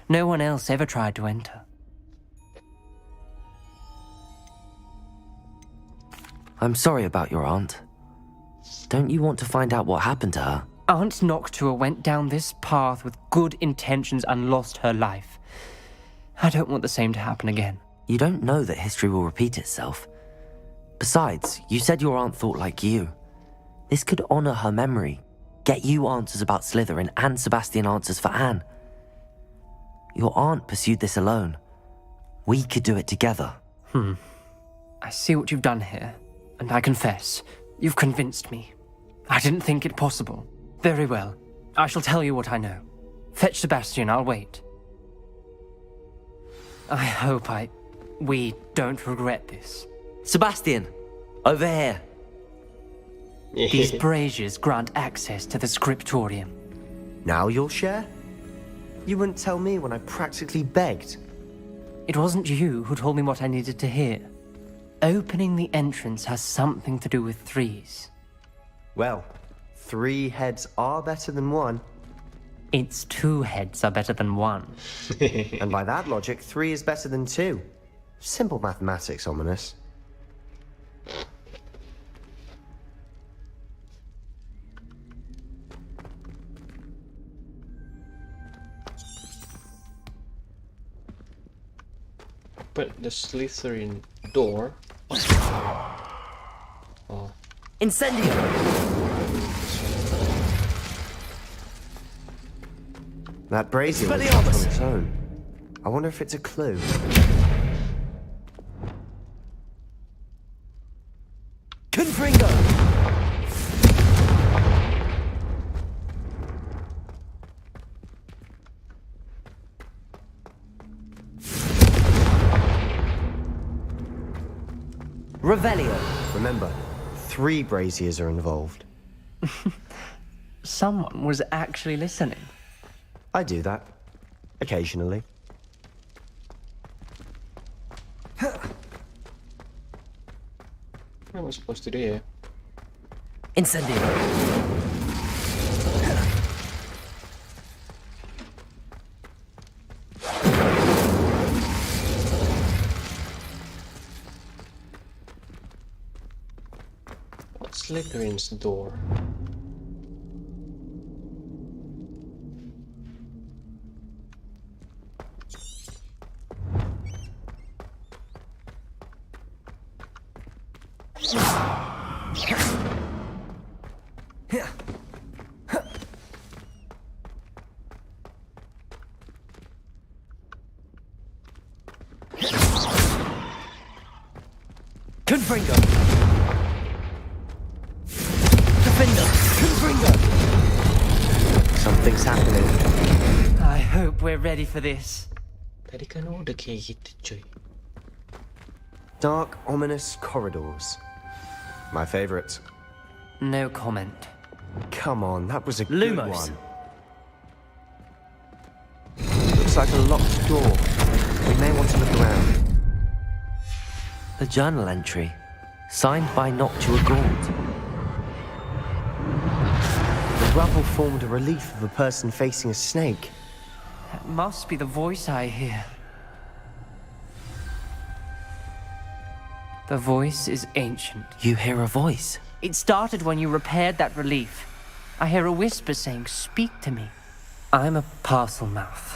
No one else ever tried to enter. I'm sorry about your aunt. Don't you want to find out what happened to her? Aunt Noctua went down this path with good intentions and lost her life. I don't want the same to happen again. You don't know that history will repeat itself. Besides, you said your aunt thought like you. This could honor her memory, get you answers about Slytherin and Sebastian answers for Anne. Your aunt pursued this alone. We could do it together. I see what you've done here, and I confess, you've convinced me. I didn't think it possible. Very well, I shall tell you what I know. Fetch Sebastian, I'll wait. I hope we don't regret this. Sebastian, over here. These braziers grant access to the scriptorium. Now you'll share? You wouldn't tell me when I practically begged. It wasn't you who told me what I needed to hear. Opening the entrance has something to do with threes. Well, 3 heads are better than 1. Its 2 heads are better than 1. And by that logic, 3 is better than 2. Simple mathematics, Ominous. But the Slytherin door. Oh. Incendio! That brazier was up on its own. I wonder if it's a clue. Confringo! Revelio. Remember, 3 braziers are involved. Someone was actually listening. I do that. Occasionally. What am I supposed to do here? Incendio. Slytherin's door. Confringo! Defender! Confringo! Something's happening. I hope we're ready for this. Tadi kan udah kayak gitu, cuy. Dark, ominous corridors. My favorite. No comment. Come on, that was a good Lumos. one. Looks like a locked door. We may want to look around. A journal entry, signed by Noctua Gaunt. The rubble formed a relief of a person facing a snake. That must be the voice I hear. The voice is ancient. You hear a voice. It started when you repaired that relief. I hear a whisper saying, "Speak to me." I'm a parcel mouth.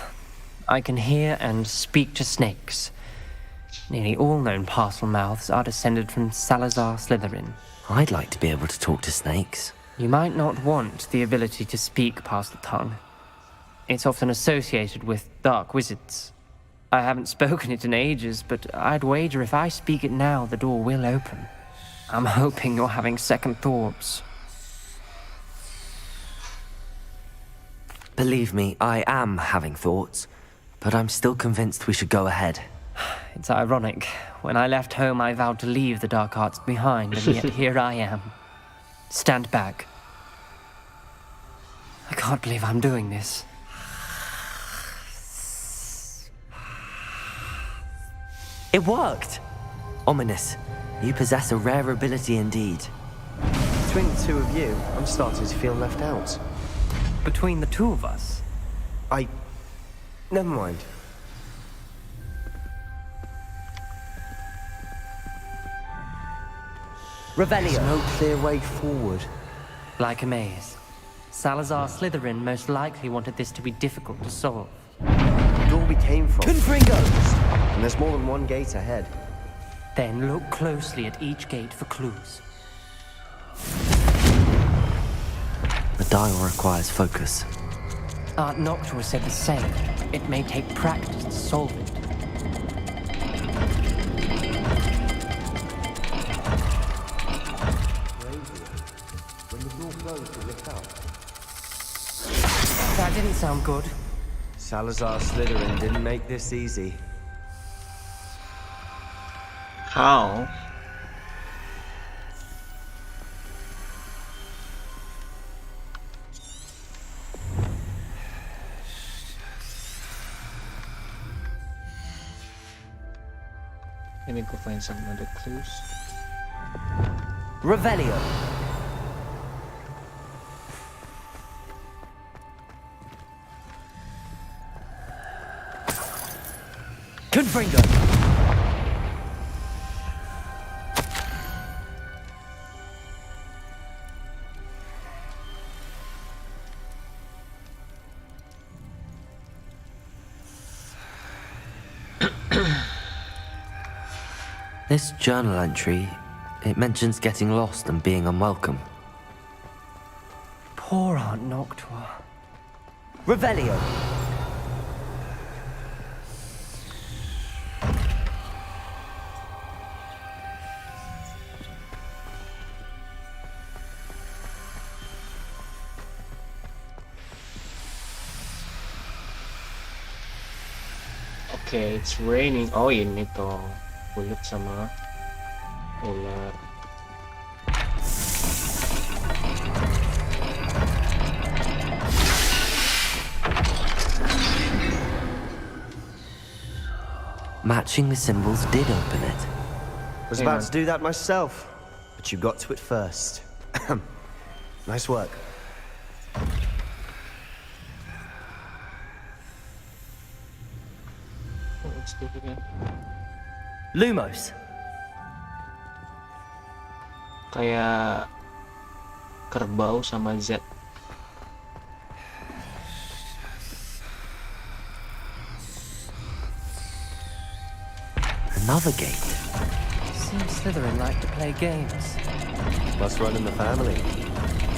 I can hear and speak to snakes. Nearly all known parcel mouths are descended from Salazar Slytherin. I'd like to be able to talk to snakes. You might not want the ability to speak parcel tongue. It's often associated with dark wizards. I haven't spoken it in ages, but I'd wager if I speak it now, the door will open. I'm hoping you're having second thoughts. Believe me, I am having thoughts, but I'm still convinced we should go ahead. It's ironic. When I left home, I vowed to leave the dark arts behind, and yet here I am. Stand back. I can't believe I'm doing this. It worked! Ominous, you possess a rare ability indeed. Between the two of you, I'm starting to feel left out. Between the two of us? Never mind. Revelio! There's no clear way forward. Like a maze. Salazar Slytherin most likely wanted this to be difficult to solve. The door we came from. Confringo! And there's more than one gate ahead. Then look closely at each gate for clues. The dial requires focus. Aunt Noctua said the same. It may take practice to solve it. When the door closed, it lit up. That didn't sound good. Salazar Slytherin didn't make this easy. How? Let me go find some other clues. Revelio! Confringo! This journal entry, it mentions getting lost and being unwelcome. Poor Aunt Noctua. Revelio! Okay, it's raining. Oh, ini toh kulit sama ular. Matching the symbols did open it. Was about to do that myself, but you got to it first. Nice work. Oh, let's do it again. Lumos! Kayak kerbau sama Z. Another gate. Seems Slytherin like to play games. Must run in the family.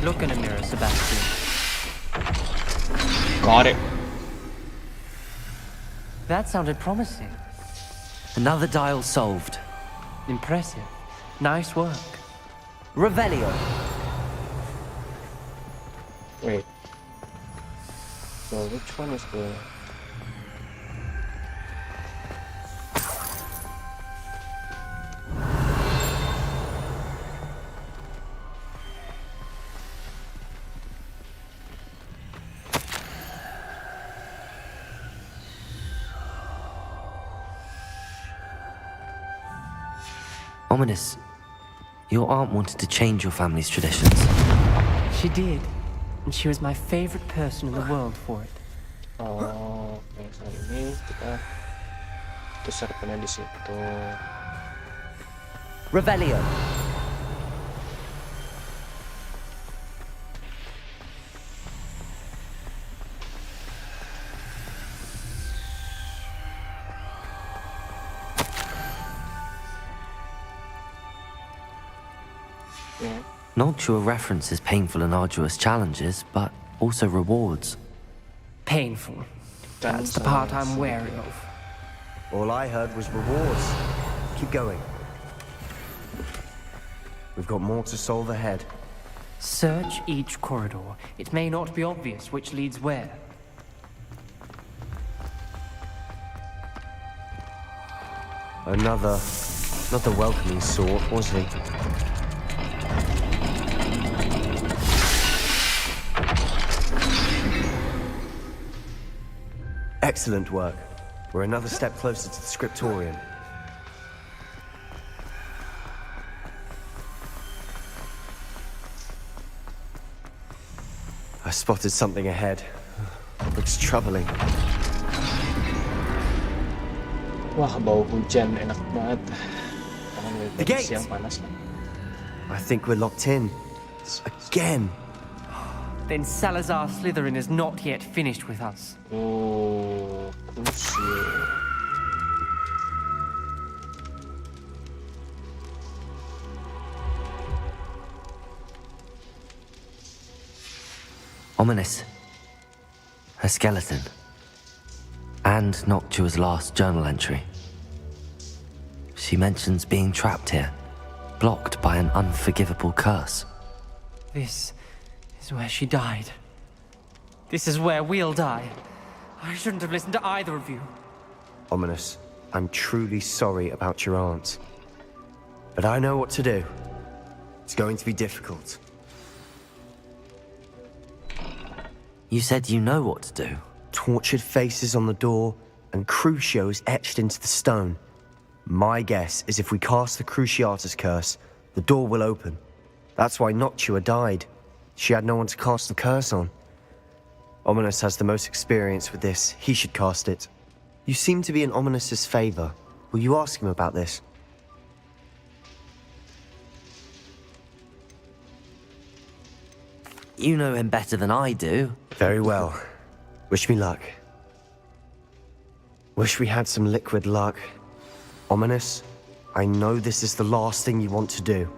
Look in a mirror, Sebastian. Got it. That sounded promising. Another dial solved. Impressive. Nice work. Revelio. Wait. So which one is the... Ominous. Your aunt wanted to change your family's traditions. She did. And she was my favorite person in the world for it. Oh, oke. Soal ini kita itu serpennya di situ. Revelio. Ya. Noctua references painful and arduous challenges, but also rewards. Painful. That's the part I'm wary of. All I heard was rewards. Keep going. We've got more to solve ahead. Search each corridor. It may not be obvious which leads where. Another, not the welcoming sort, was he? Excellent work. We're another step closer to the scriptorium. I spotted something ahead. Looks troubling. Wah, bau hujan enak banget. The gate! Siang panas lah. I think we're locked in. Again. Then Salazar Slytherin is not yet finished with us. Oh, crucial. Ominous. A skeleton. And Noctua's last journal entry. She mentions being trapped here, blocked by an unforgivable curse. This is where she died. This is where we'll die. I shouldn't have listened to either of you. Ominous, I'm truly sorry about your aunt. But I know what to do. It's going to be difficult. You said you know what to do. Tortured faces on the door, and Crucios etched into the stone. My guess is if we cast the Cruciatus curse, the door will open. That's why Noctua died. She had no one to cast the curse on. Ominous has the most experience with this. He should cast it. You seem to be in Ominous's favor. Will you ask him about this? You know him better than I do. Very well. Wish me luck. Wish we had some liquid luck. Ominous, I know this is the last thing you want to do.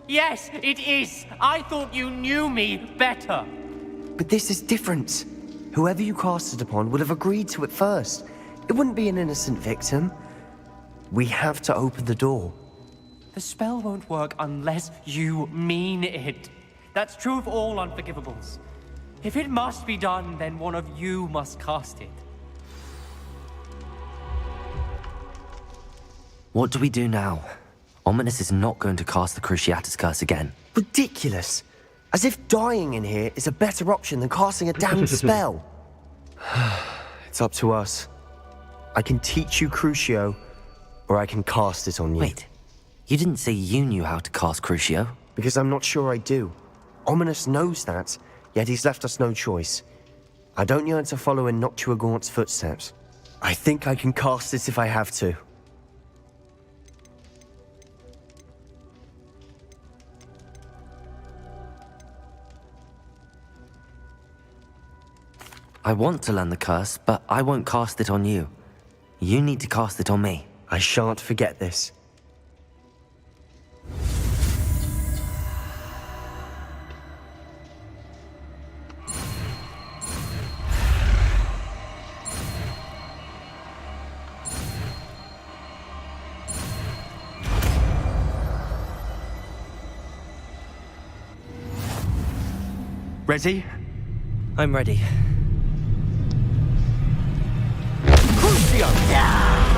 Yes, it is. I thought you knew me better. But this is different. Whoever you cast it upon would have agreed to it first. It wouldn't be an innocent victim. We have to open the door. The spell won't work unless you mean it. That's true of all unforgivables. If it must be done, then one of you must cast it. What do we do now? Ominous is not going to cast the Cruciatus curse again. Ridiculous. As if dying in here is a better option than casting a damned spell. It's up to us. I can teach you Crucio, or I can cast it on you. Wait, you didn't say you knew how to cast Crucio? Because I'm not sure I do. Ominous knows that, yet he's left us no choice. I don't yearn to follow in Noctua Gaunt's footsteps. I think I can cast it if I have to. I want to learn the curse, but I won't cast it on you. You need to cast it on me. I shan't forget this. Ready? I'm ready.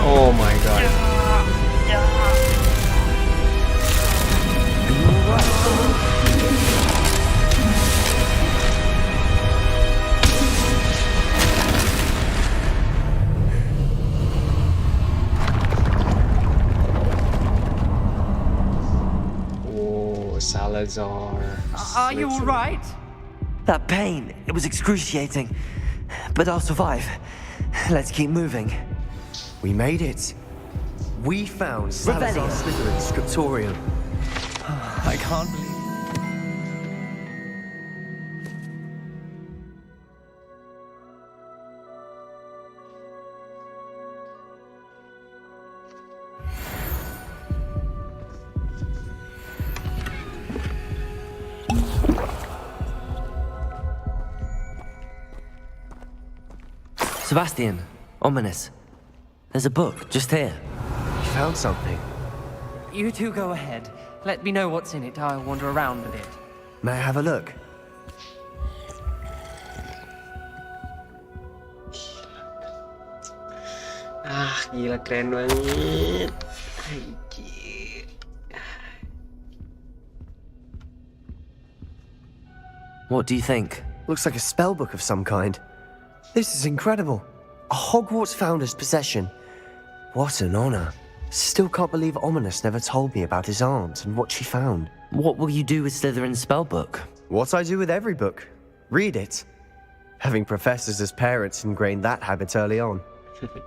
Oh my god. Oh, Salazar. Are you all right? That pain, it was excruciating. But I'll survive. Let's keep moving. We made it. We found Salazar Slytherin's scriptorium. I can't believe it. Sebastian, ominous. There's a book just here. We found something. You two go ahead. Let me know what's in it. I'll wander around a bit. May I have a look? Ah, gila keren banget. Anjir. What do you think? Looks like a spell book of some kind. This is incredible. A Hogwarts founder's possession. What an honor. Still can't believe Ominous never told me about his aunt and what she found. What will you do with Slytherin's spellbook? What I do with every book. Read it. Having professors as parents ingrained that habit early on.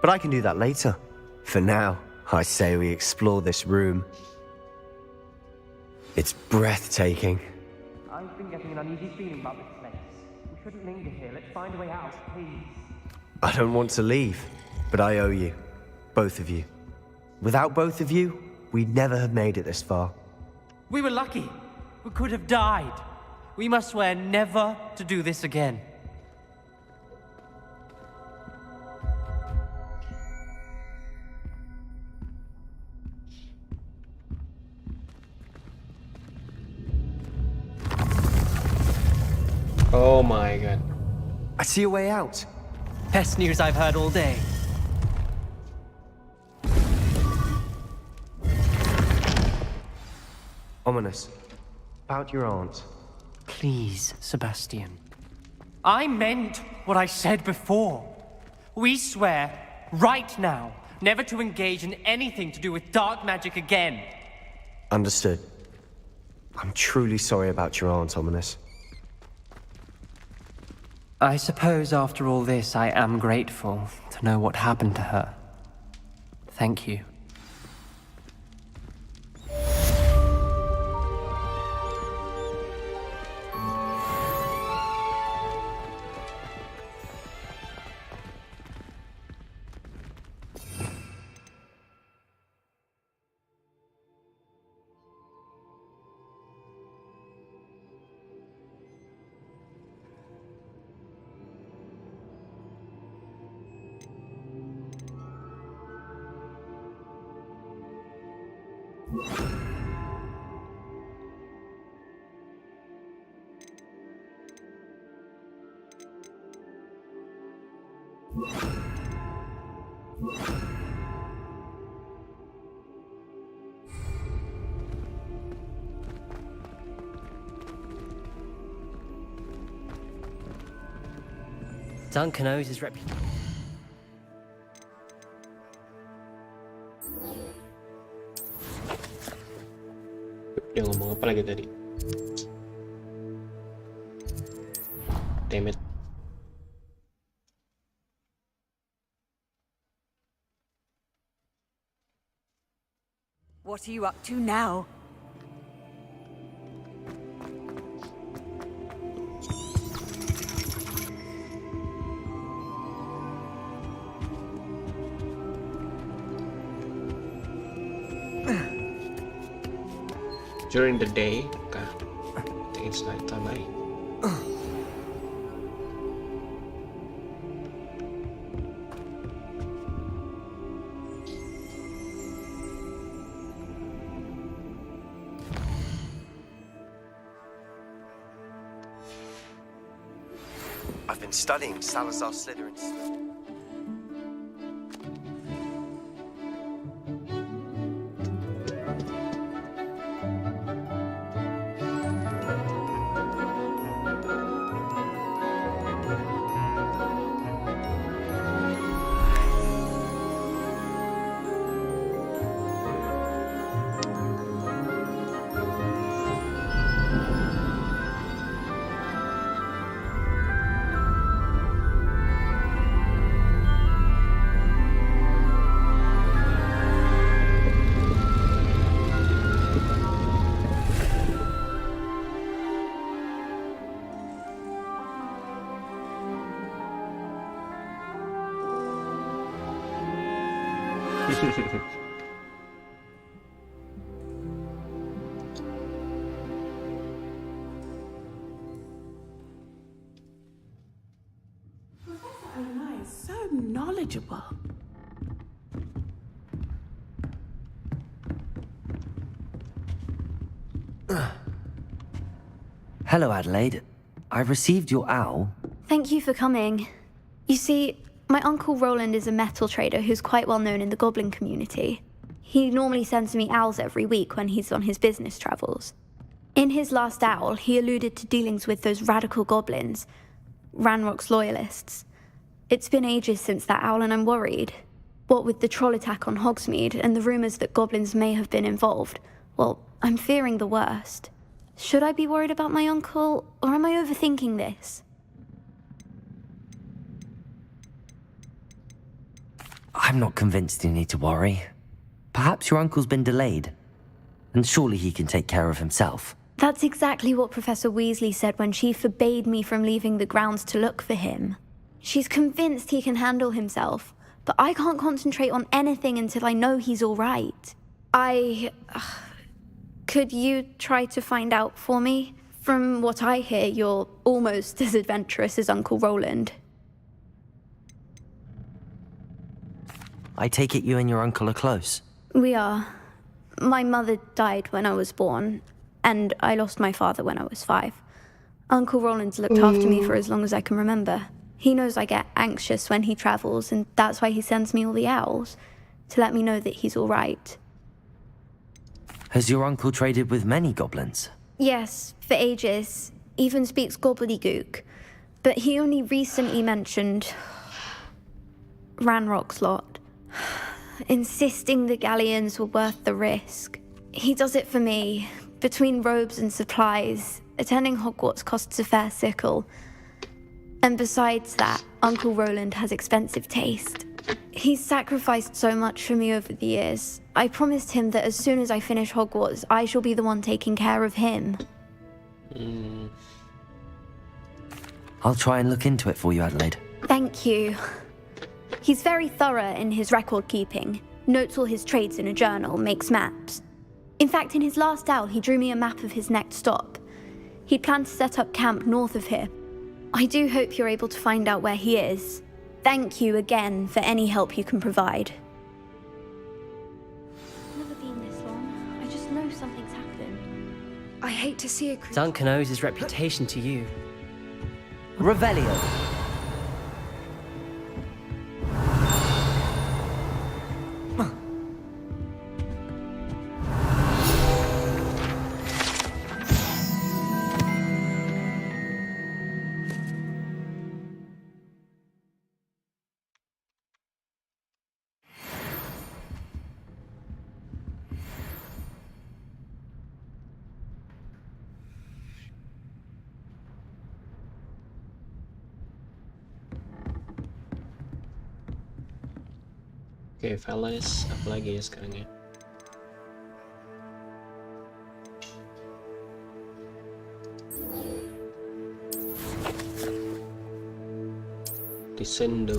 But I can do that later. For now, I say we explore this room. It's breathtaking. I've been getting an uneasy feeling about this place. We shouldn't linger here. Let's find a way out, please. I don't want to leave, but I owe you. Both of you. Without both of you, we'd never have made it this far. We were lucky. We could have died. We must swear never to do this again. Oh my god. I see a way out. Best news I've heard all day. Ominous. About your aunt. Please, Sebastian. I meant what I said before. We swear, right now, never to engage in anything to do with dark magic again. Understood. I'm truly sorry about your aunt, Ominous. I suppose after all this, I am grateful to know what happened to her. Thank you. Duncan owes his reputation. Dia ngomong apa lagi tadi? Damn it. What are you up to now? during the day. Okay. I think it's nighttime, eh? I've been studying Salazar Slytherin's... Professor O'Neill is so knowledgeable. Hello, Adelaide. I received your owl. Thank you for coming. You see, my uncle Roland is a metal trader who's quite well known in the goblin community. He normally sends me owls every week when he's on his business travels. In his last owl, he alluded to dealings with those radical goblins, Ranrock's loyalists. It's been ages since that owl and I'm worried. What with the troll attack on Hogsmeade and the rumours that goblins may have been involved, well, I'm fearing the worst. Should I be worried about my uncle, or am I overthinking this? I'm not convinced you need to worry. Perhaps your uncle's been delayed, and surely he can take care of himself. That's exactly what Professor Weasley said when she forbade me from leaving the grounds to look for him. She's convinced he can handle himself, but I can't concentrate on anything until I know he's all right. Could you try to find out for me? From what I hear, you're almost as adventurous as Uncle Roland. I take it you and your uncle are close. We are. My mother died when I was born, and I lost my father when I was 5. Uncle Roland's looked after me for as long as I can remember. He knows I get anxious when he travels, and that's why he sends me all the owls, to let me know that he's all right. Has your uncle traded with many goblins? Yes, for ages. Even speaks gobbledygook. But he only recently mentioned Ranrock's lot, insisting the galleons were worth the risk. He does it for me. Between robes and supplies, attending Hogwarts costs a fair sickle. And besides that, Uncle Roland has expensive taste. He's sacrificed so much for me over the years. I promised him that as soon as I finish Hogwarts, I shall be the one taking care of him. I'll try and look into it for you, Adelaide. Thank you. He's very thorough in his record keeping, notes all his trades in a journal, makes maps. In fact, in his last owl, he drew me a map of his next stop. He'd planned to set up camp north of here. I do hope you're able to find out where he is. Thank you again for any help you can provide. Never been this long. I just know something's happened. I hate to see a creature. Duncan owes his reputation to you. Revelio. Oke, Veles, apa lagi ya sekarang ya? Descendo.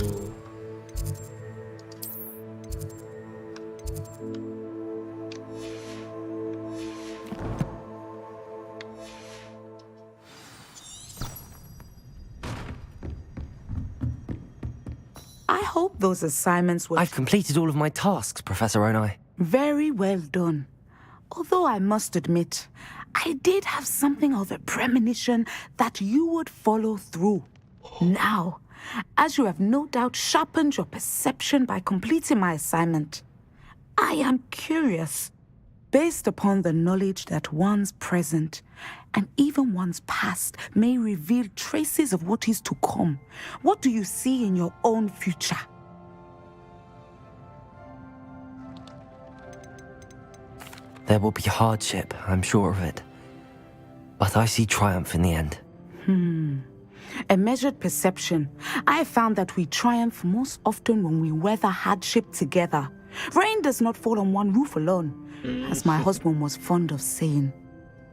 hope those assignments were I've completed all of my tasks, Professor Onai. very well done. Although I must admit, I did have something of a premonition that you would follow through. Now, as you have no doubt sharpened your perception by completing my assignment, I am curious, based upon the knowledge that one's present and even one's past may reveal traces of what is to come. What do you see in your own future? There will be hardship, I'm sure of it. But I see triumph in the end. A measured perception. I have found that we triumph most often when we weather hardship together. Rain does not fall on one roof alone, as my husband was fond of saying.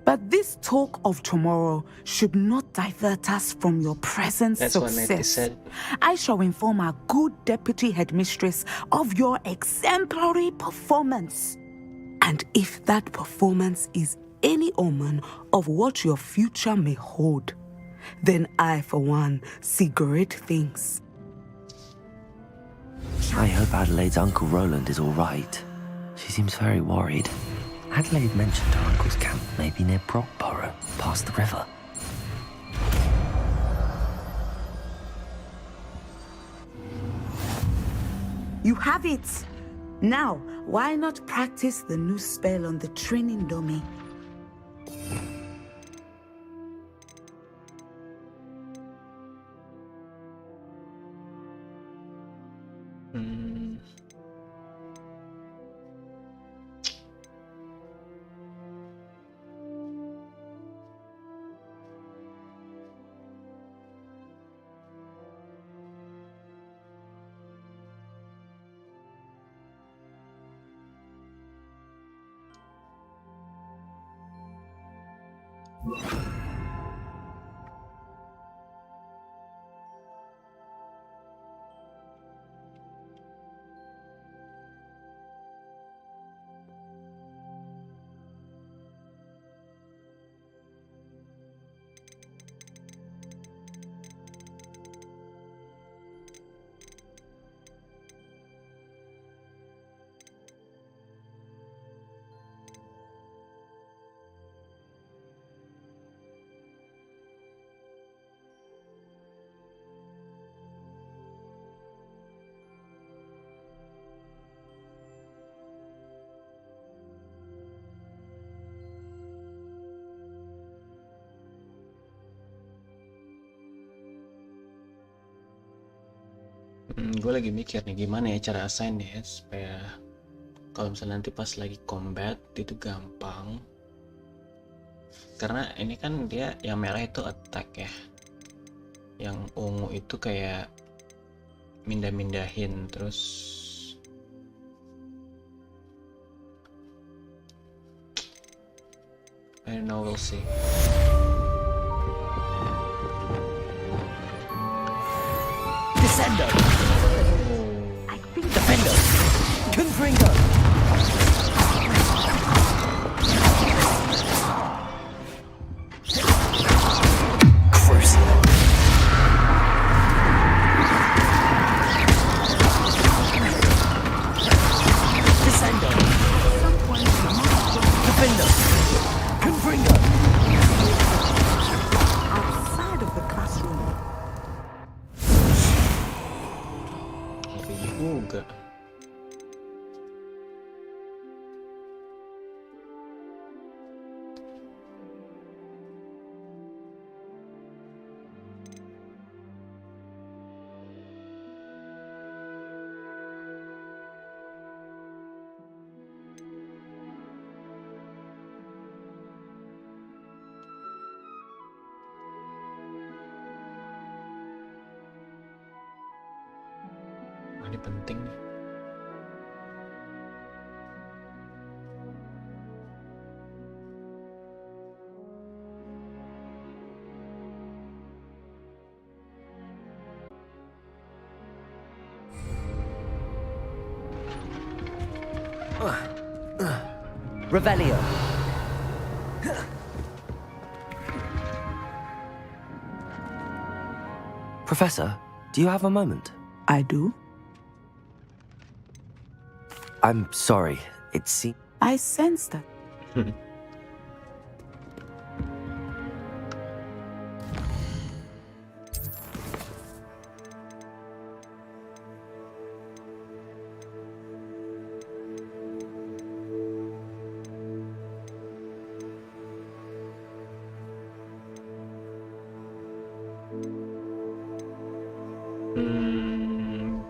But this talk of tomorrow should not divert us from your present That's what Nettie success. said. I shall inform our good deputy headmistress of your exemplary performance. And if that performance is any omen of what your future may hold, then I, for one, see great things. I hope Adelaide's Uncle Roland is all right. She seems very worried. Adelaide mentioned her uncle's camp may be near Brockborough, past the river. You have it! Now, why not practice the new spell on the training dummy? Gue lagi mikir nih gimana ya cara assign ya supaya kalau misalnya nanti pas lagi combat itu gampang. Karena ini kan dia yang merah itu attack ya. Yang ungu itu kayak mindah-mindahin terus I don't know, we'll see. Descendo! Defendo! Confringo! Crucible! Descendo! Defendo! Confringo! Outside of the classroom. Tapi juga. Ini penting nih. Revelio. Professor, do you have a moment? I do. I'm sorry. It seems... I sense that.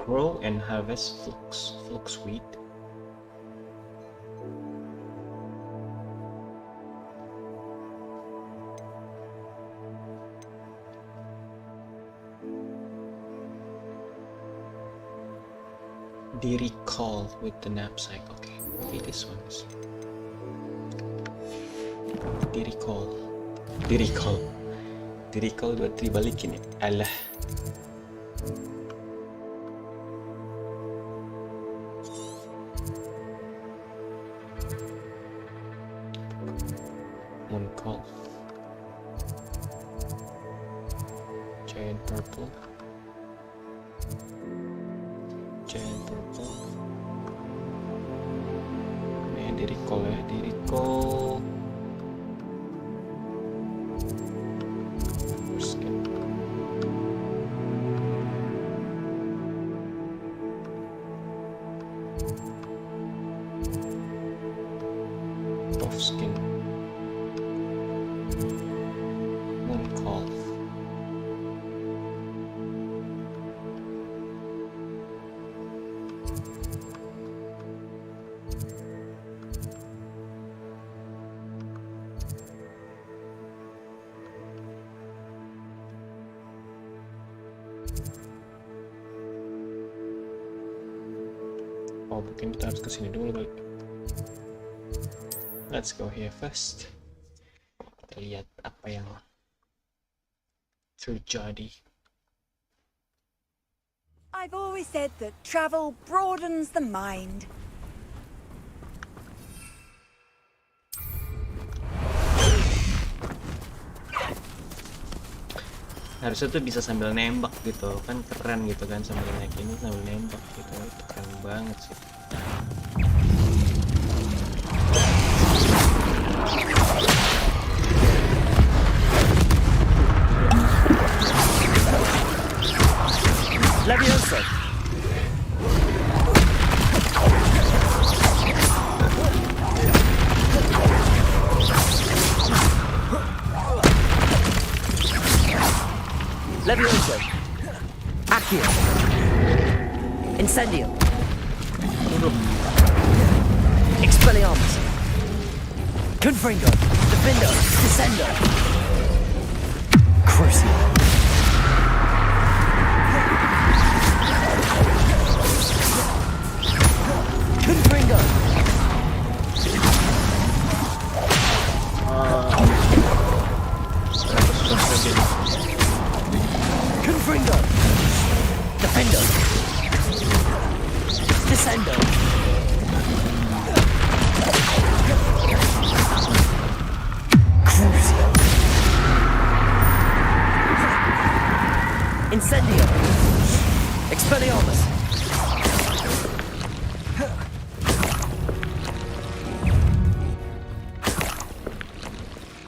Grow and harvest flux wheat. Recall with the knapsack. Okay, maybe this one's. Recall buat dibalikin ya. Alah. Mooncall. Giant purple. Ini di recall ya, di recall. Skin. Off skin. Mooncall. Oh, mungkin kita harus kesini dulu balik. Let's go here first. Kita lihat apa yang terjadi. I've always said that travel broadens the mind. Harusnya tuh bisa sambil nembak gitu kan, keren gitu kan, sambil naik ini sambil nembak gitu, itu keren banget sih. Levioso! Levioso! Accio! Incendio! Expelliarmus! Confringo! Defendo! Descendo! Crucio! Confringo! Confringo! Defendo! Descendo! Crucio! Incendio! Expelliarmus!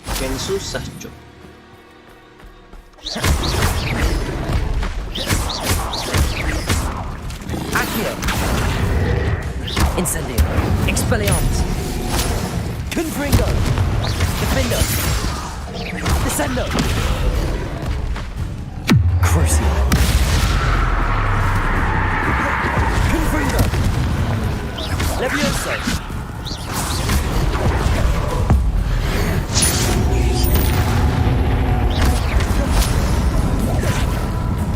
Makin susah cok. Accio! Incendio! Expelliarmus! Confringo! Defendo! Descendo! Crucio! Confringo! Levioso!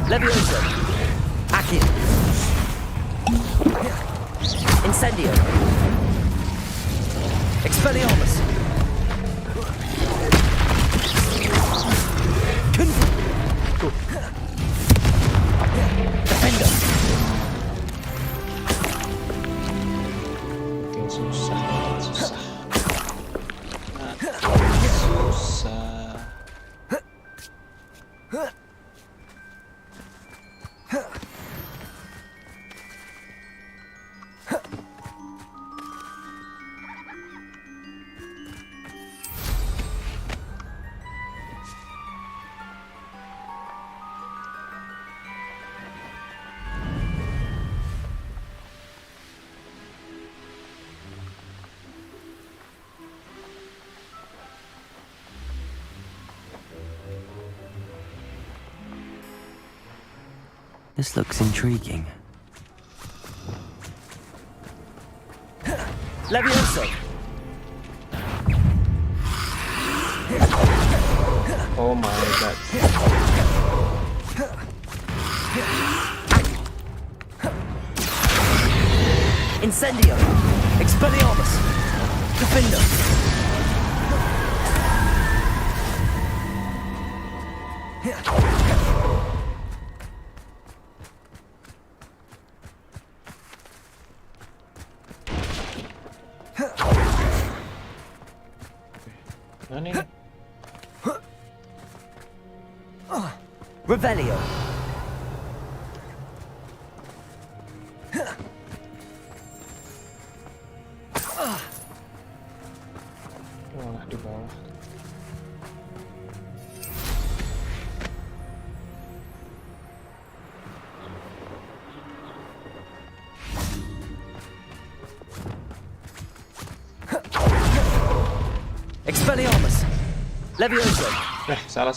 Levioso! Accio! Incendio! Expelliarmus! Defendo! Makin susah, makin susah. Makin susah. This looks intriguing. Levioso! Oh my god. Incendio! Expelliarmus! Defender! Mana ini? Revelio! Malah di bawah. Expelliarmus! Levioso! Salah.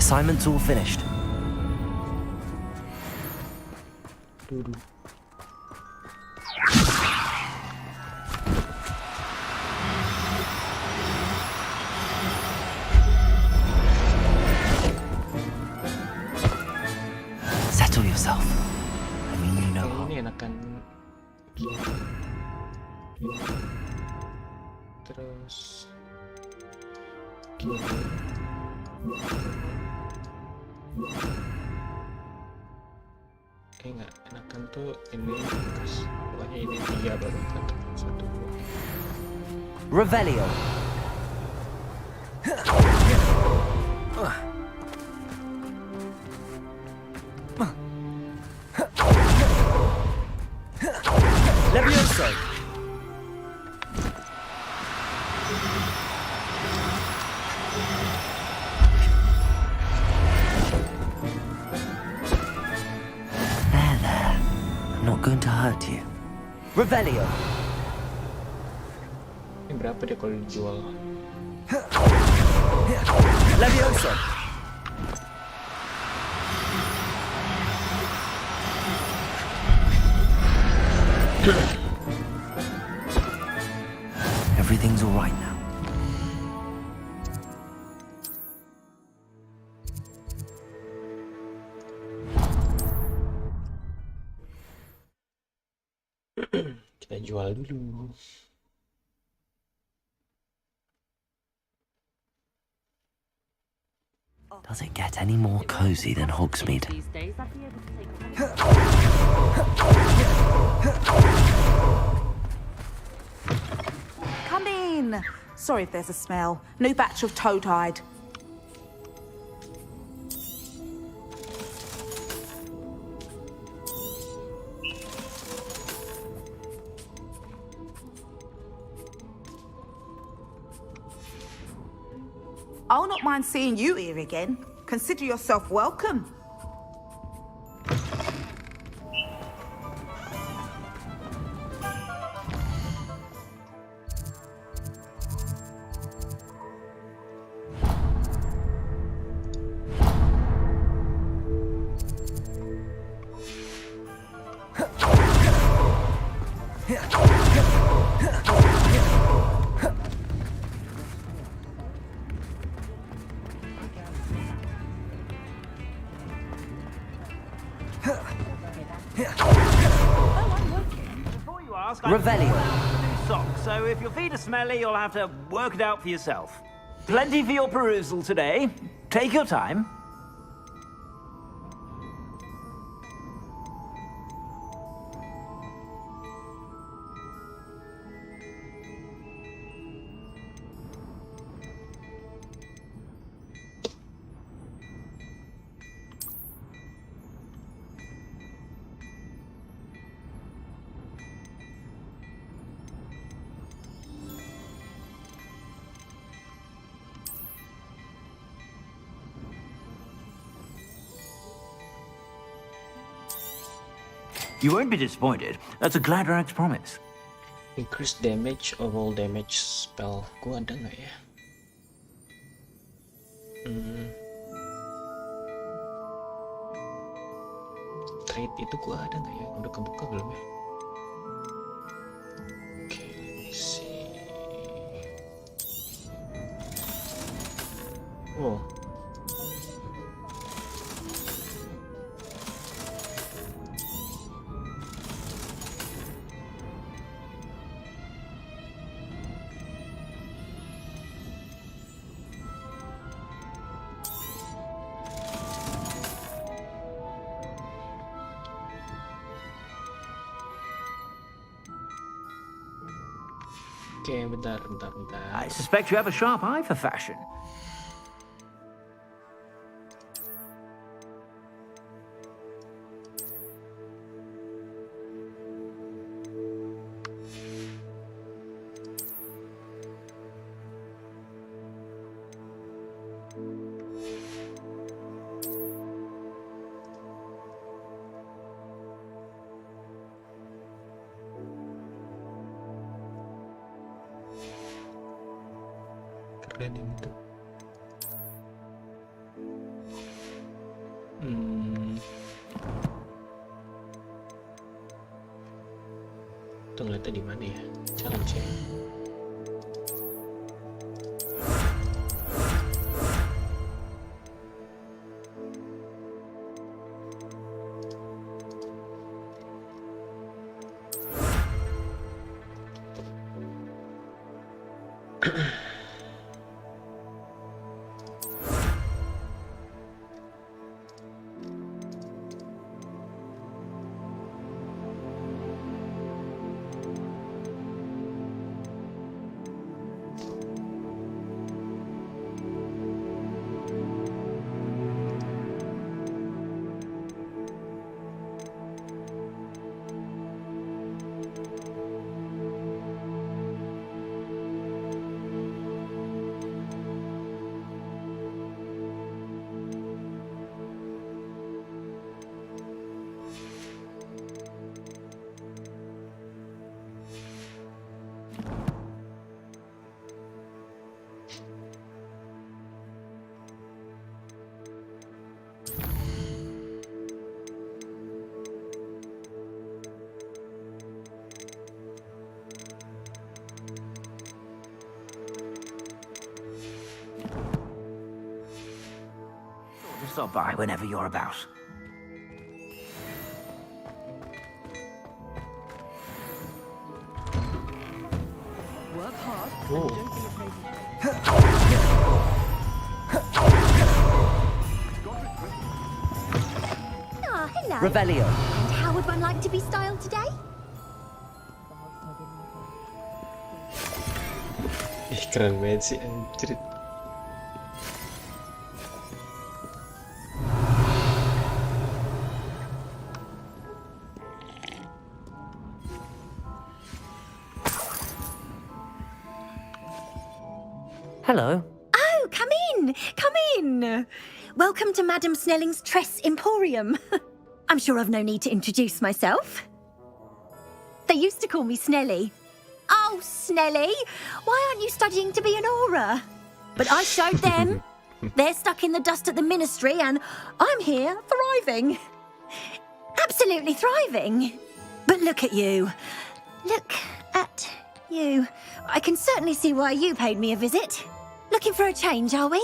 Assignment's all finished. Settle yourself. I mean, you know. Ini enakan. Terus. Nggak enakan tuh ini. Terus pokoknya ini 3 baru kan. 1, 2. Revelio! Levioso! There. I'm not going to hurt you. Revelio! Ini berapa dia kalau dijual? Levioso! Everything's all right now. Kita jual dulu. Does it get any more cozy than Hogsmeade? Come in. Sorry if there's a smell. New batch of toad-hide. I'll not mind seeing you here again. Consider yourself welcome. Revelio! Socks, so if your feet are smelly, you'll have to work it out for yourself. Plenty for your perusal today. Take your time. You won't be disappointed. That's a Gladrax promise. Increase damage of all damage spell. Gua ada nggak ya? Trade itu gua ada nggak ya? Udah kebuka belum ya? Oke, let me see. Oh. Oke, bentar. I suspect you have a sharp eye for fashion. Keren ini tuh. Tuh ngeliatnya di mana ya? Challenge ya. Stop by whenever you're about. Work hard. Oh. Ah, hello. Revelio. And how would one like to be styled today? Ih, keren banget sih anjir. Hello. Oh, come in. Come in. Welcome to Madame Snelling's Tress Emporium. I'm sure I've no need to introduce myself. They used to call me Snelly. Oh, Snelly, why aren't you studying to be an aura? But I showed them. They're stuck in the dust at the ministry, and I'm here thriving. Absolutely thriving. But look at you. Look at you. I can certainly see why you paid me a visit. Looking for a change, are we?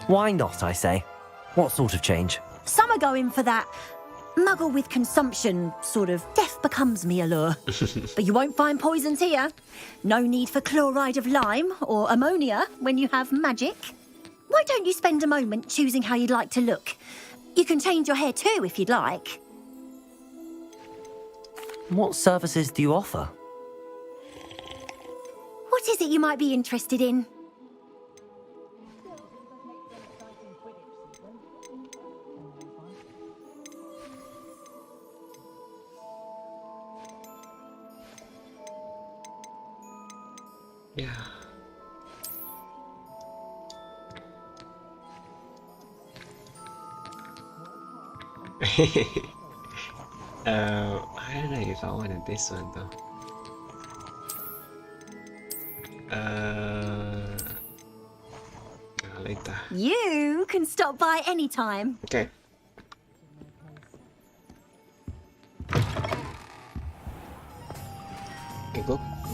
Why not, I say? What sort of change? Some are going for that muggle with consumption, sort of death becomes me allure. But you won't find poisons here. No need for chloride of lime or ammonia when you have magic. Why don't you spend a moment choosing how you'd like to look? You can change your hair too if you'd like. What services do you offer? What is it you might be interested in? Ya. I don't know if I wanted this one though. Later. You can stop by anytime. Okay.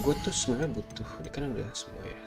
Gue tuh sebenarnya butuh, ini kan udah semua ya.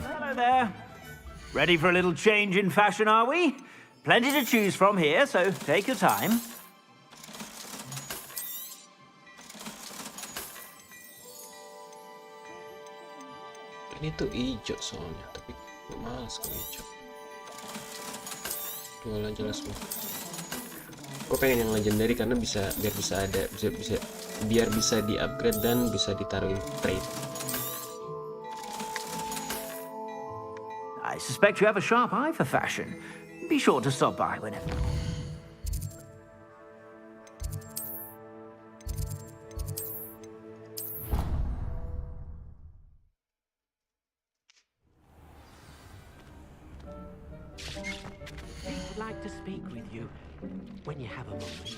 Hello there. Ready for a little change in fashion, are we? Plenty to choose from here, so take your time. Ini tuh hijau soalnya, tapi gue males kalau hijau. Jualan jelas semua. Gue pengen yang legendary karena biar bisa di upgrade dan bisa ditaruhin trade. I suspect you have a sharp eye for fashion. Be sure to stop by whenever. We'd like to speak with you when you have a moment.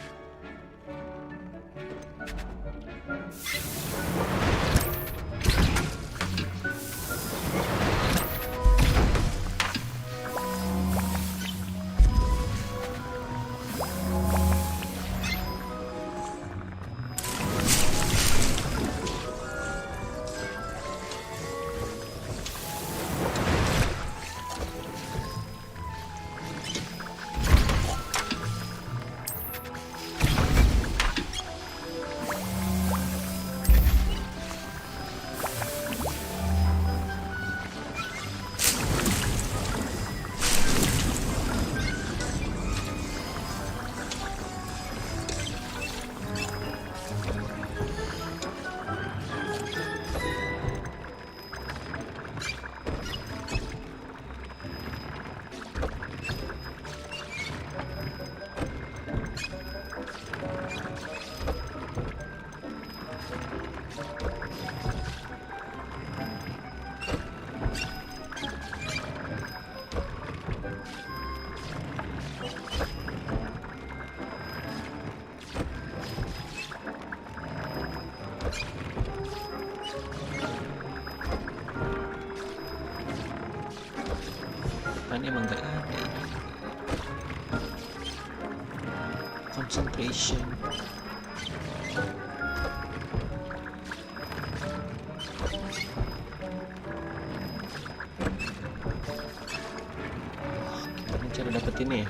Kan emang gak ada concentration. Gimana cara dapetinnya ya?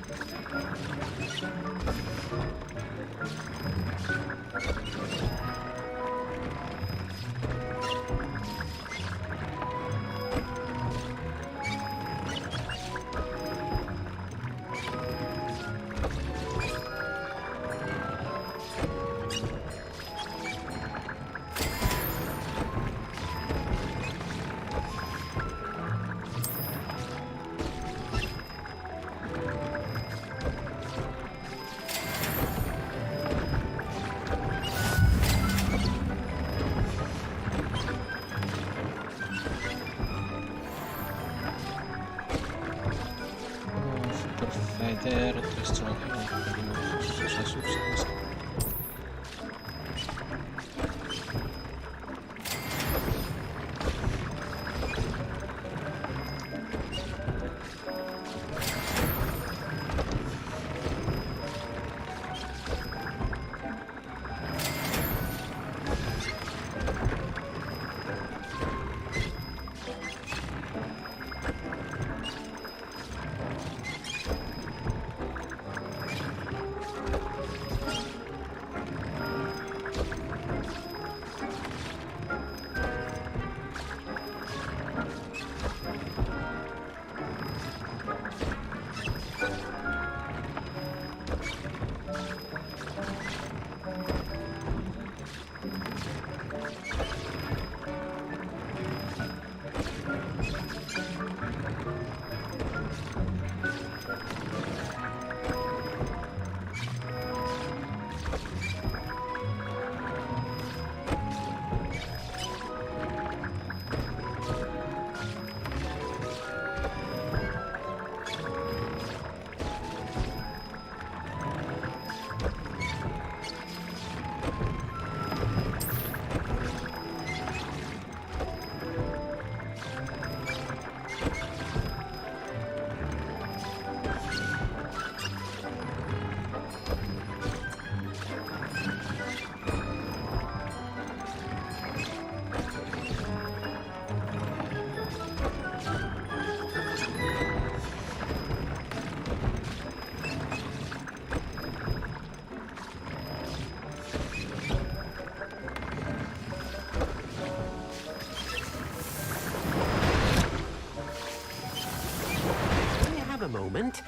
moment,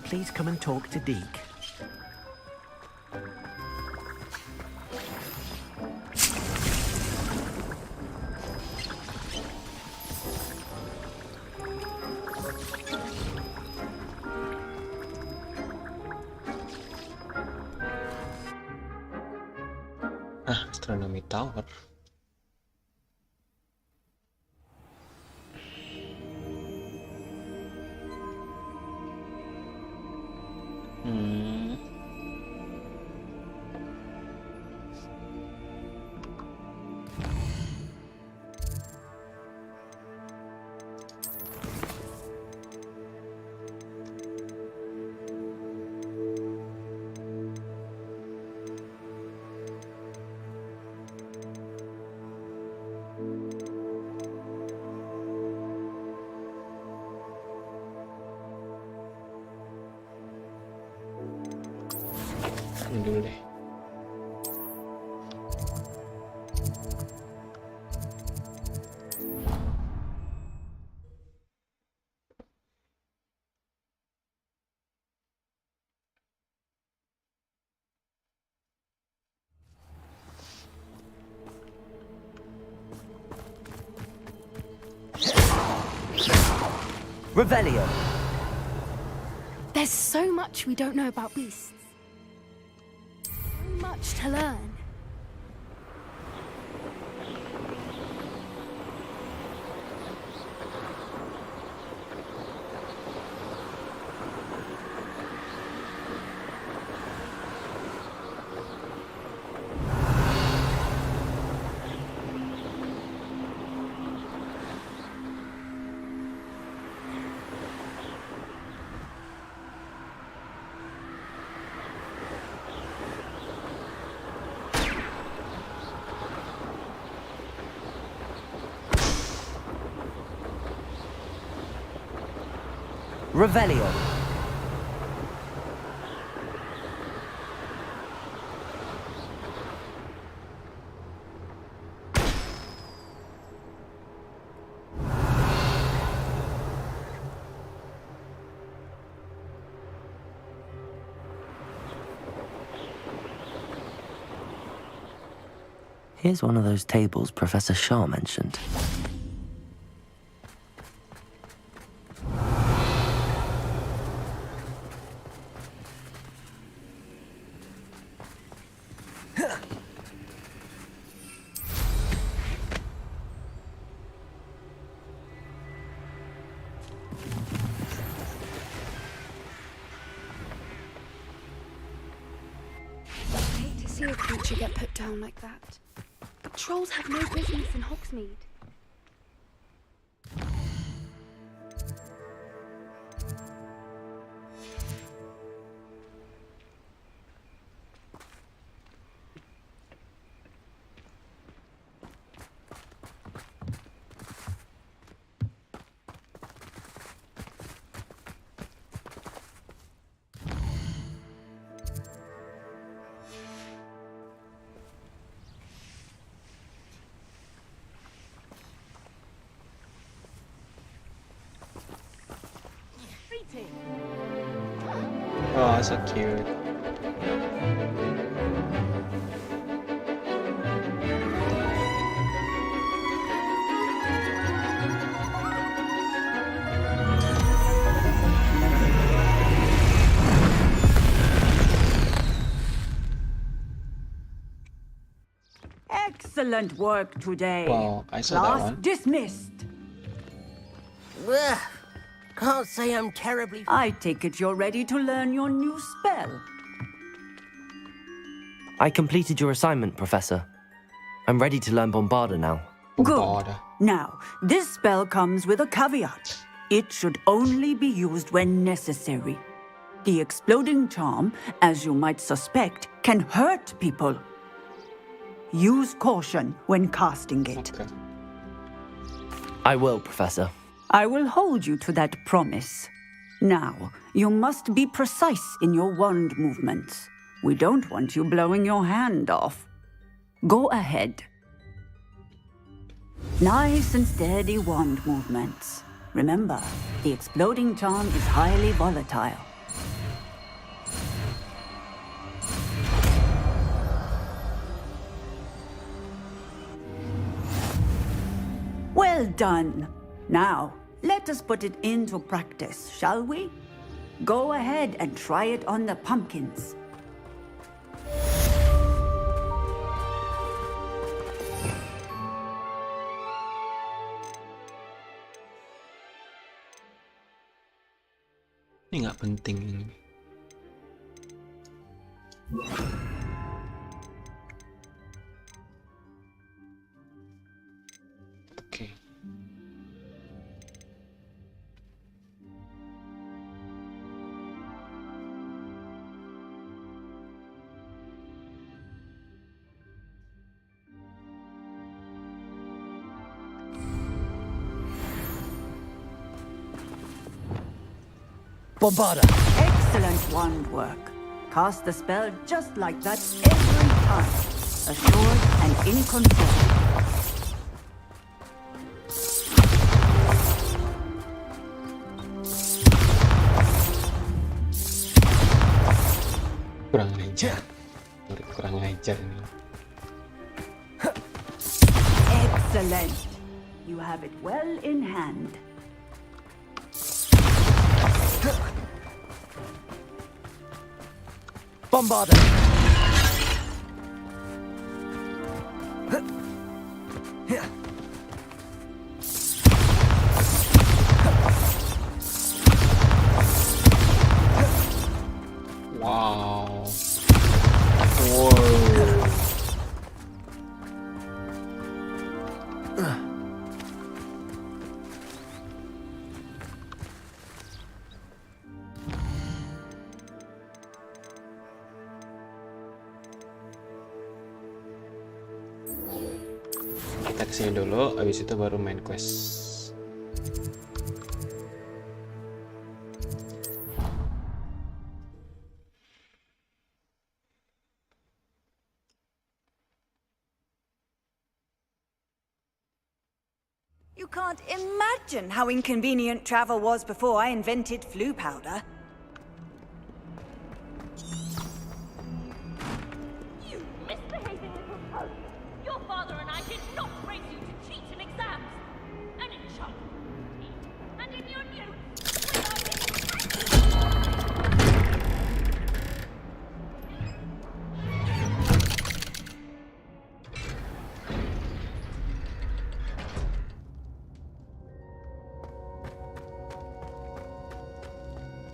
please come and talk to Deke. Astronomy Tower. Ini dulu deh. Revelio. There's so much we don't know about beasts. So much to learn. Revelio. Here's one of those tables Professor Shaw mentioned. See a creature get put down like that. But trolls have no business in Hogsmeade. Oh, so cute. Excellent work today. Wow, I saw that Class one. dismissed. Ugh, can't say I'm terribly... I take it you're ready to learn your new spell. I completed your assignment, Professor. I'm ready to learn Bombarda now. Good. Now, this spell comes with a caveat. It should only be used when necessary. The exploding charm, as you might suspect, can hurt people. Use caution when casting it. Okay. I will, Professor. I will hold you to that promise. Now, you must be precise in your wand movements. We don't want you blowing your hand off. Go ahead. Nice and steady wand movements. Remember, the exploding charm is highly volatile. Well done. Now, let us put it into practice, shall we? Go ahead and try it on the pumpkins. Ini nggak penting ini. Oke. Bombarda! Excellent wand work. Cast the spell just like that every time. Assured and in control. Kurang ajar. Kurang ajar nih. Excellent. You have it well in hand. Bombarda! Wow. Whoa. Kita kesini dulu, habis itu baru main quest. You can't imagine how inconvenient travel was before I invented flu powder. You misbehaving little pug! Your father and I did not raise you to cheat in exams! And in childhood, and in your youth,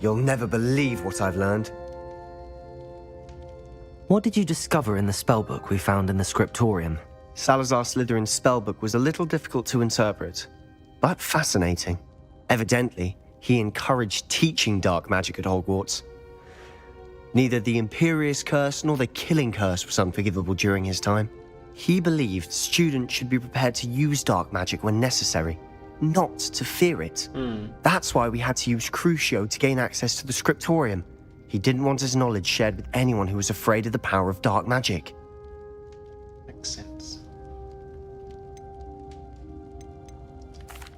You'll never believe what I've learned. What did you discover in the spellbook we found in the scriptorium? Salazar Slytherin's spellbook was a little difficult to interpret, but fascinating. Evidently, he encouraged teaching dark magic at Hogwarts. Neither the Imperious Curse nor the Killing Curse was unforgivable during his time. He believed students should be prepared to use dark magic when necessary, not to fear it. That's why we had to use Crucio to gain access to the scriptorium. He didn't want his knowledge shared with anyone who was afraid of the power of dark magic. Makes sense.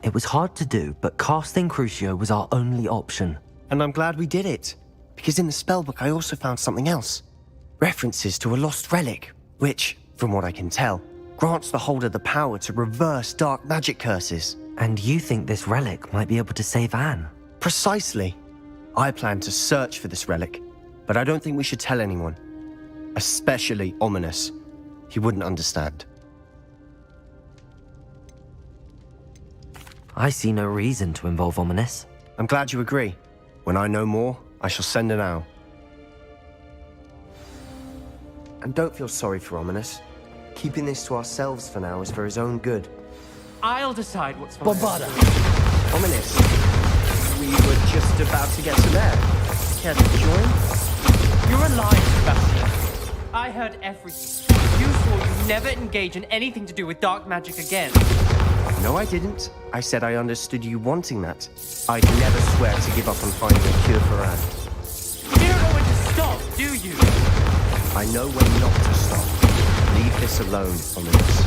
It was hard to do, but casting Crucio was our only option. And I'm glad we did it, because in the spellbook I also found something else. References to a lost relic, which, from what I can tell, grants the holder the power to reverse dark magic curses. And you think this relic might be able to save Anne? Precisely. I plan to search for this relic, but I don't think we should tell anyone. Especially Ominous. He wouldn't understand. I see no reason to involve Ominous. I'm glad you agree. When I know more, I shall send an owl. And don't feel sorry for Ominous. Keeping this to ourselves for now is for his own good. I'll decide what's for Bombarda! Ominous, we were just about to get some air. Care to join? You're a liar, Sebastian. I heard everything. You swore you'd never engage in anything to do with dark magic again. No, I didn't. I said I understood you wanting that. I'd never swear to give up on finding a cure for Anne. You don't know when to stop, do you? I know when not to stop. Leave this alone, Ominous.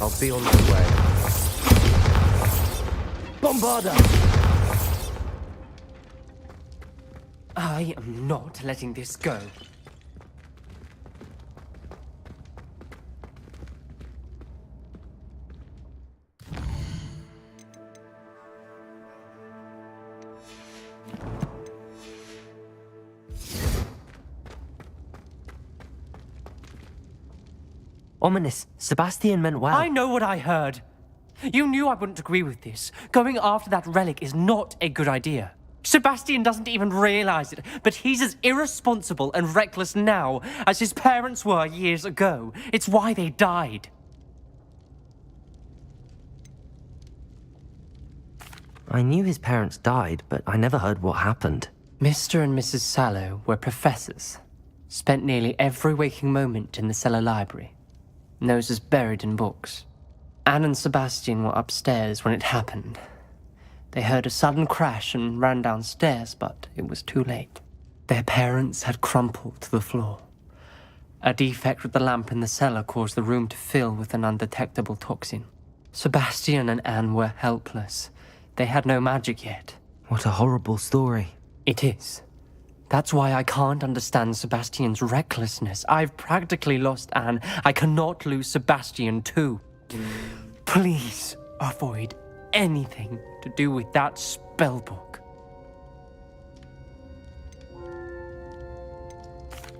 I'll be on my way. Bombarda! I am not letting this go. Ominous. Sebastian meant well. I know what I heard. You knew I wouldn't agree with this. Going after that relic is not a good idea. Sebastian doesn't even realize it, but he's as irresponsible and reckless now as his parents were years ago. It's why they died. I knew his parents died, but I never heard what happened. Mr. and Mrs. Sallow were professors. Spent nearly every waking moment in the cellar library. Noses buried in books. Anne and Sebastian were upstairs when it happened. They heard a sudden crash and ran downstairs, but it was too late. Their parents had crumpled to the floor. A defect with the lamp in the cellar caused the room to fill with an undetectable toxin. Sebastian and Anne were helpless. They had no magic yet. What a horrible story. It is. That's why I can't understand Sebastian's recklessness. I've practically lost Anne. I cannot lose Sebastian too. Please avoid anything to do with that spellbook.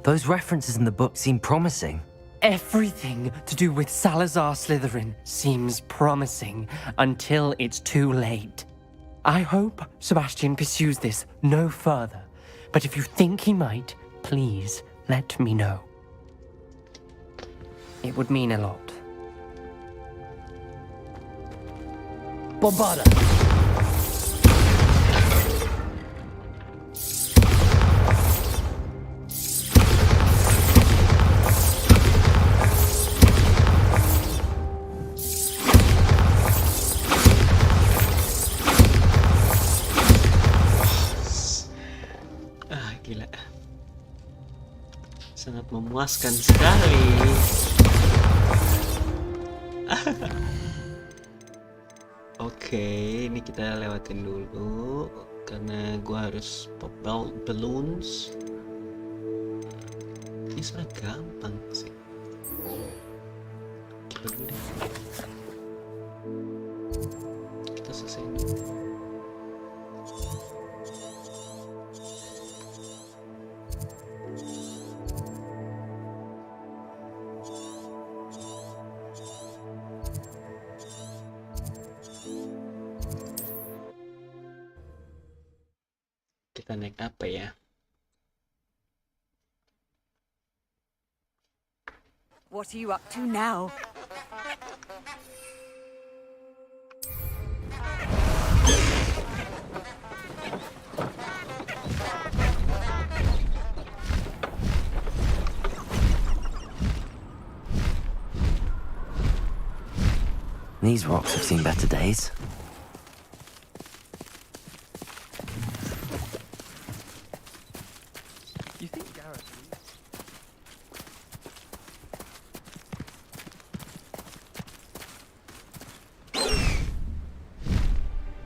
Those references in the book seem promising. Everything to do with Salazar Slytherin seems promising until it's too late. I hope Sebastian pursues this no further. But if you think he might, please let me know. It would mean a lot. Bombarda! Gila. Sangat memuaskan sekali. Oke, ini kita lewatin dulu karena gua harus pop balloons. Ini sebenarnya gampang sih. Coba dulu deh. Kita selesaiin dulu. Kita naik apa ya? What are you up to now? These rocks have seen better days.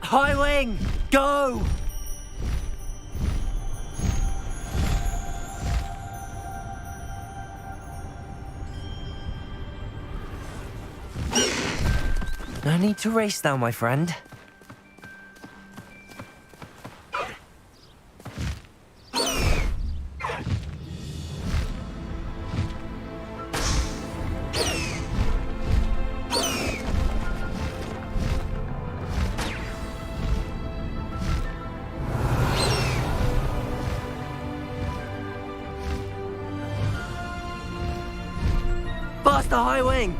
High wing, go! No need to race now, my friend. Faster, high wing!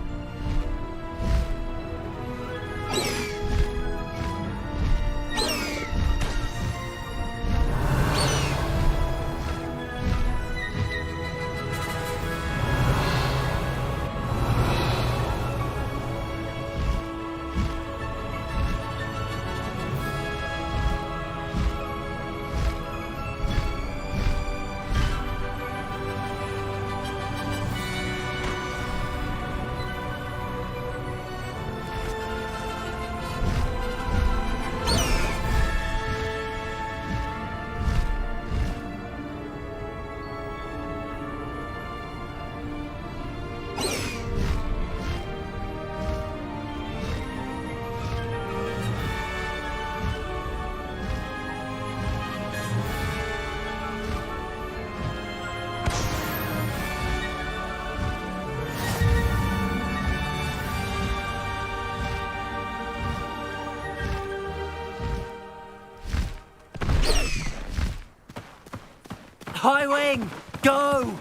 High wing! Go!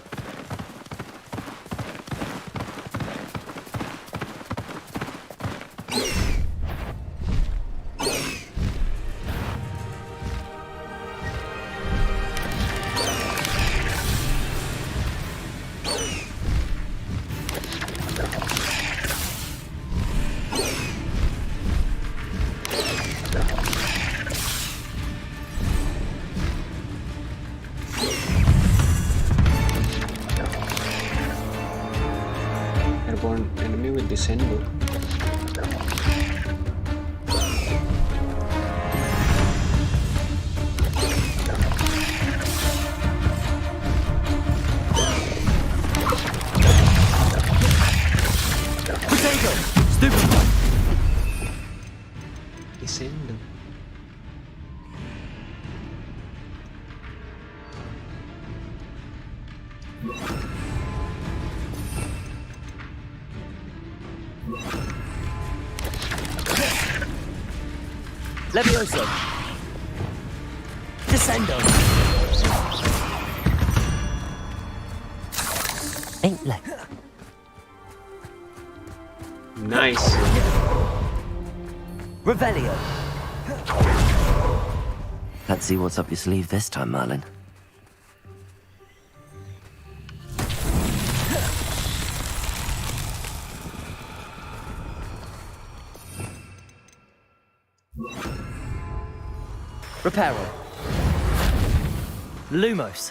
Airborne enemy with Descendo. Potato! Stupid! Descendo. Levioso! Descendo! Ain't like. Nice. Revelio! Let's see what's up your sleeve this time, Merlin. Reparo. Lumos.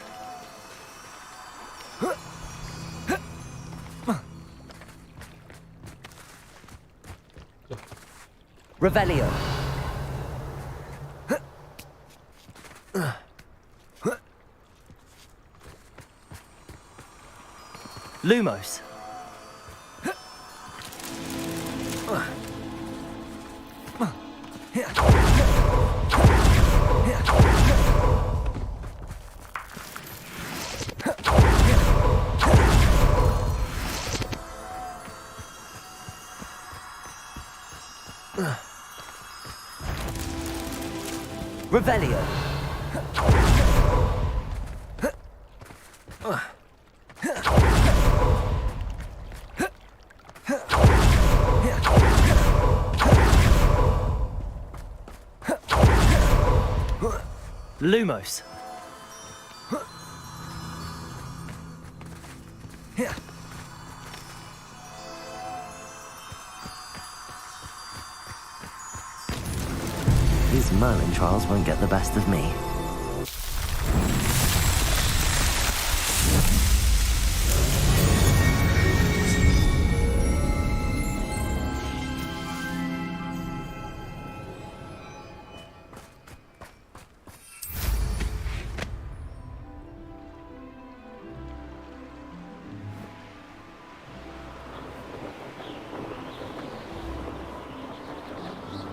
Revelio. Lumos. Revelio. Lumos. These Merlin trials won't get the best of me.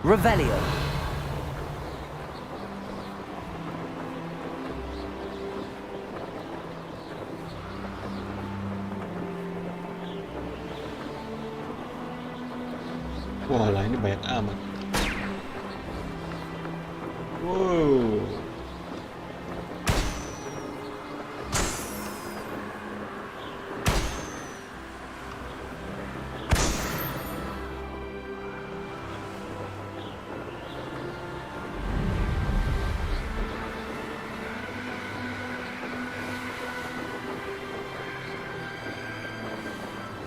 Revelio. Wah lah ini banyak amat. Wow.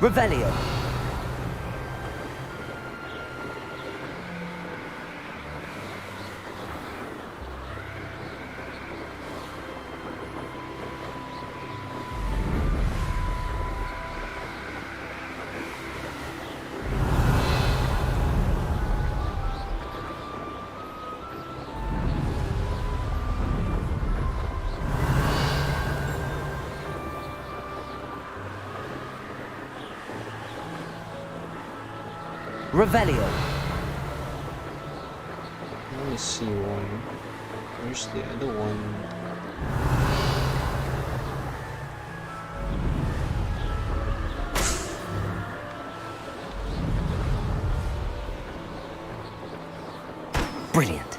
Revelio. Revelio. Let me see one. Where's the other one? Brilliant.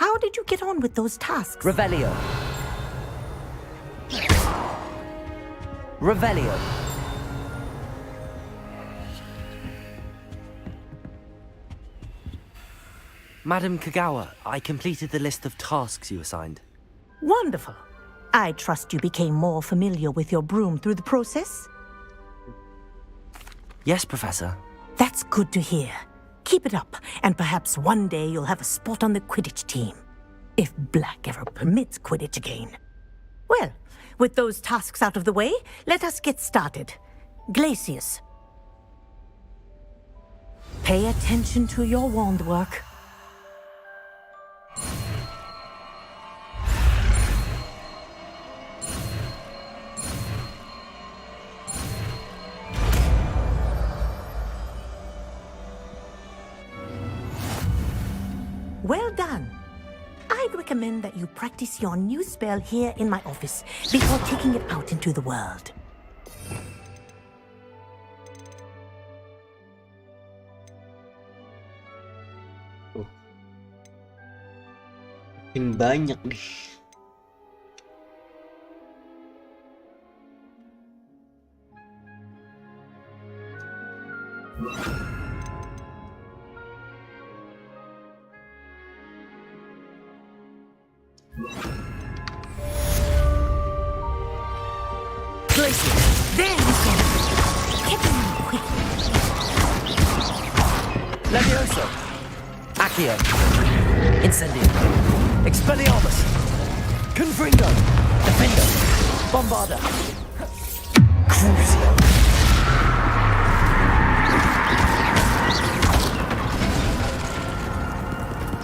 How did you get on with those tasks? Revelio. Revelio. Madam Kagawa, I completed the list of tasks you assigned. Wonderful. I trust you became more familiar with your broom through the process? Yes, Professor. That's good to hear. Keep it up, and perhaps one day you'll have a spot on the Quidditch team. If Black ever permits Quidditch again. Well, with those tasks out of the way, let us get started. Glacius. Pay attention to your wand work. Well done. I'd recommend that you practice your new spell here in my office before taking it out into the world. Makin banyak nih. There you go. Get them quick. Levioso. Accio. Incendio. Expelliarmus. Confringo. Defendo. Bombarda. Crucio.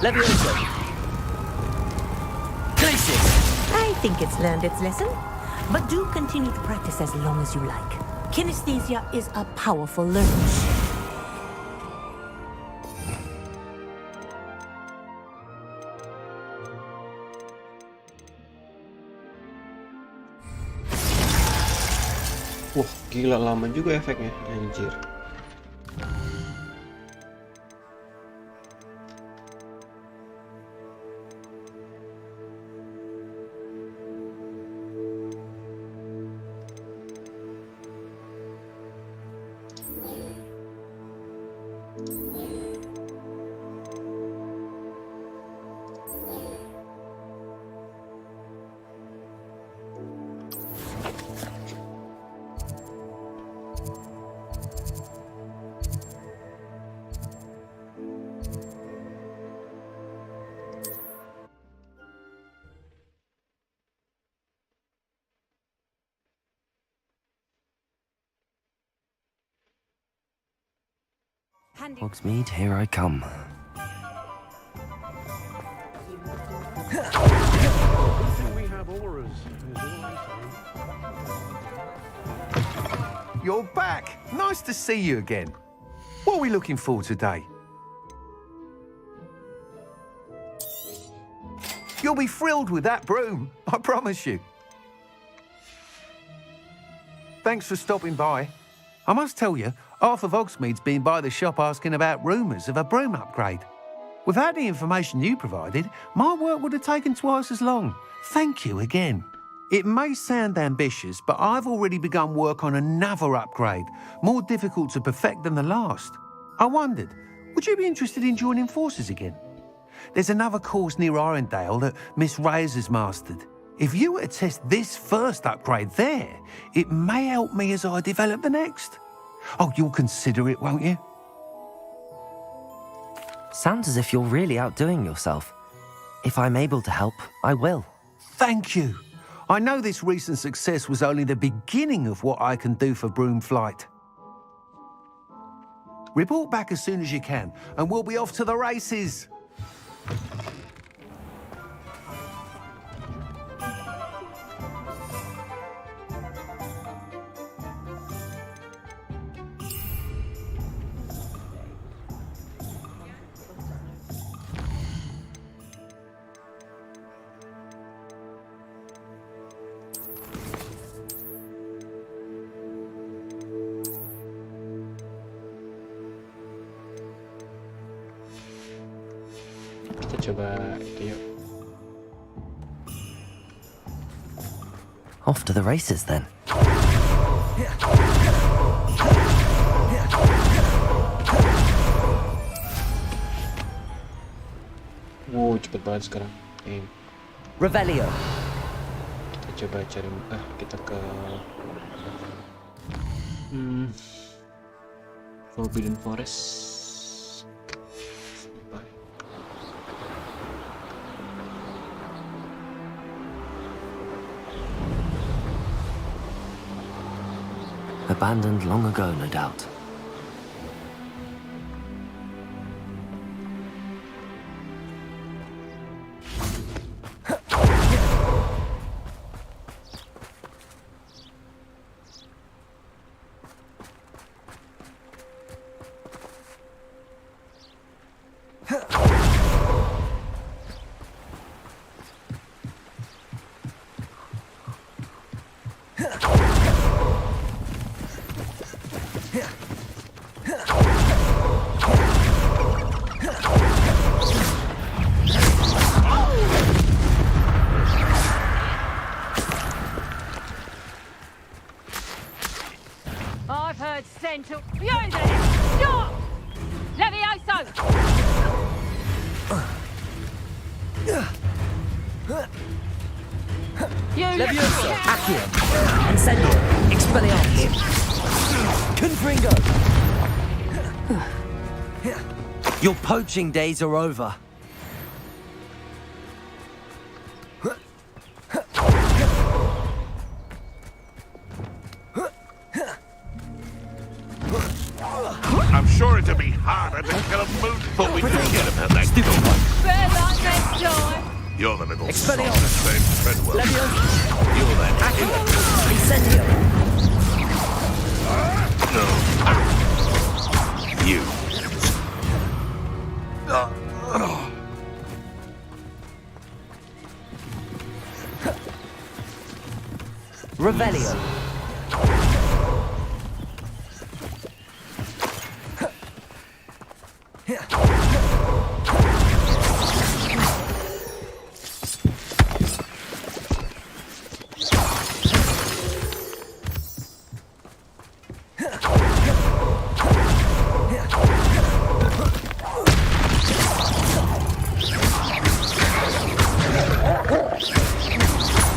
Levioso. Glacius. I think it's learned its lesson. But do continue to practice as long as you like. Kinesthesia is a powerful learning. Wah, gila lama juga efeknya, anjir. Hogsmeade, here I come. You're back. Nice to see you again. What are we looking for today? You'll be thrilled with that broom, I promise you. Thanks for stopping by. I must tell you, half of Hogsmeade's been by the shop asking about rumours of a broom upgrade. Without the information you provided, my work would have taken twice as long. Thank you again. It may sound ambitious, but I've already begun work on another upgrade, more difficult to perfect than the last. I wondered, would you be interested in joining forces again? There's another course near Arendelle that Miss Reyes has mastered. If you were to test this first upgrade there, it may help me as I develop the next. Oh, you'll consider it, won't you? Sounds as if you're really outdoing yourself. If I'm able to help, I will. Thank you. I know this recent success was only the beginning of what I can do for Broom Flight. Report back as soon as you can, and we'll be off to the races. Kita coba itu yuk. Off to the races then. Wow, cepet banget sekarang. Revelio. Kita coba cari kita ke Forbidden Forest. Abandoned long ago, no doubt. I've heard Central. You there! Stop! Levioso! You Levioso, Accio, Incendio, Expelliarmus, Confringo. Your poaching days are over. I'm sure it'll be harder to kill a moon, but we can forget about that. Stupid one. better luck next time. You're the little Expelliarmus. soft named Treadwell. Levioso, You're that Accio, Incendio. No. You. Revelio.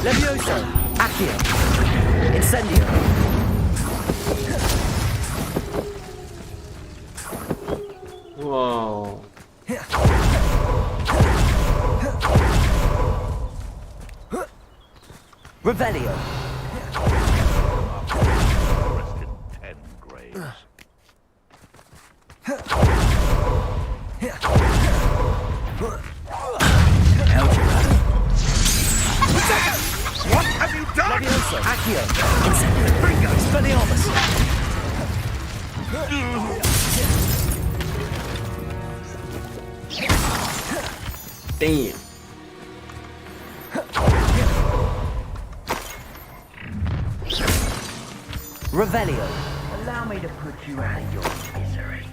Levioso, Accio, Incendio. Wow. Revelio. Rest in 10 graves. What have you done? Levioso, Accio, Incendio. Expelliarmus. Damn. Revelio. Allow me to put you out of your misery.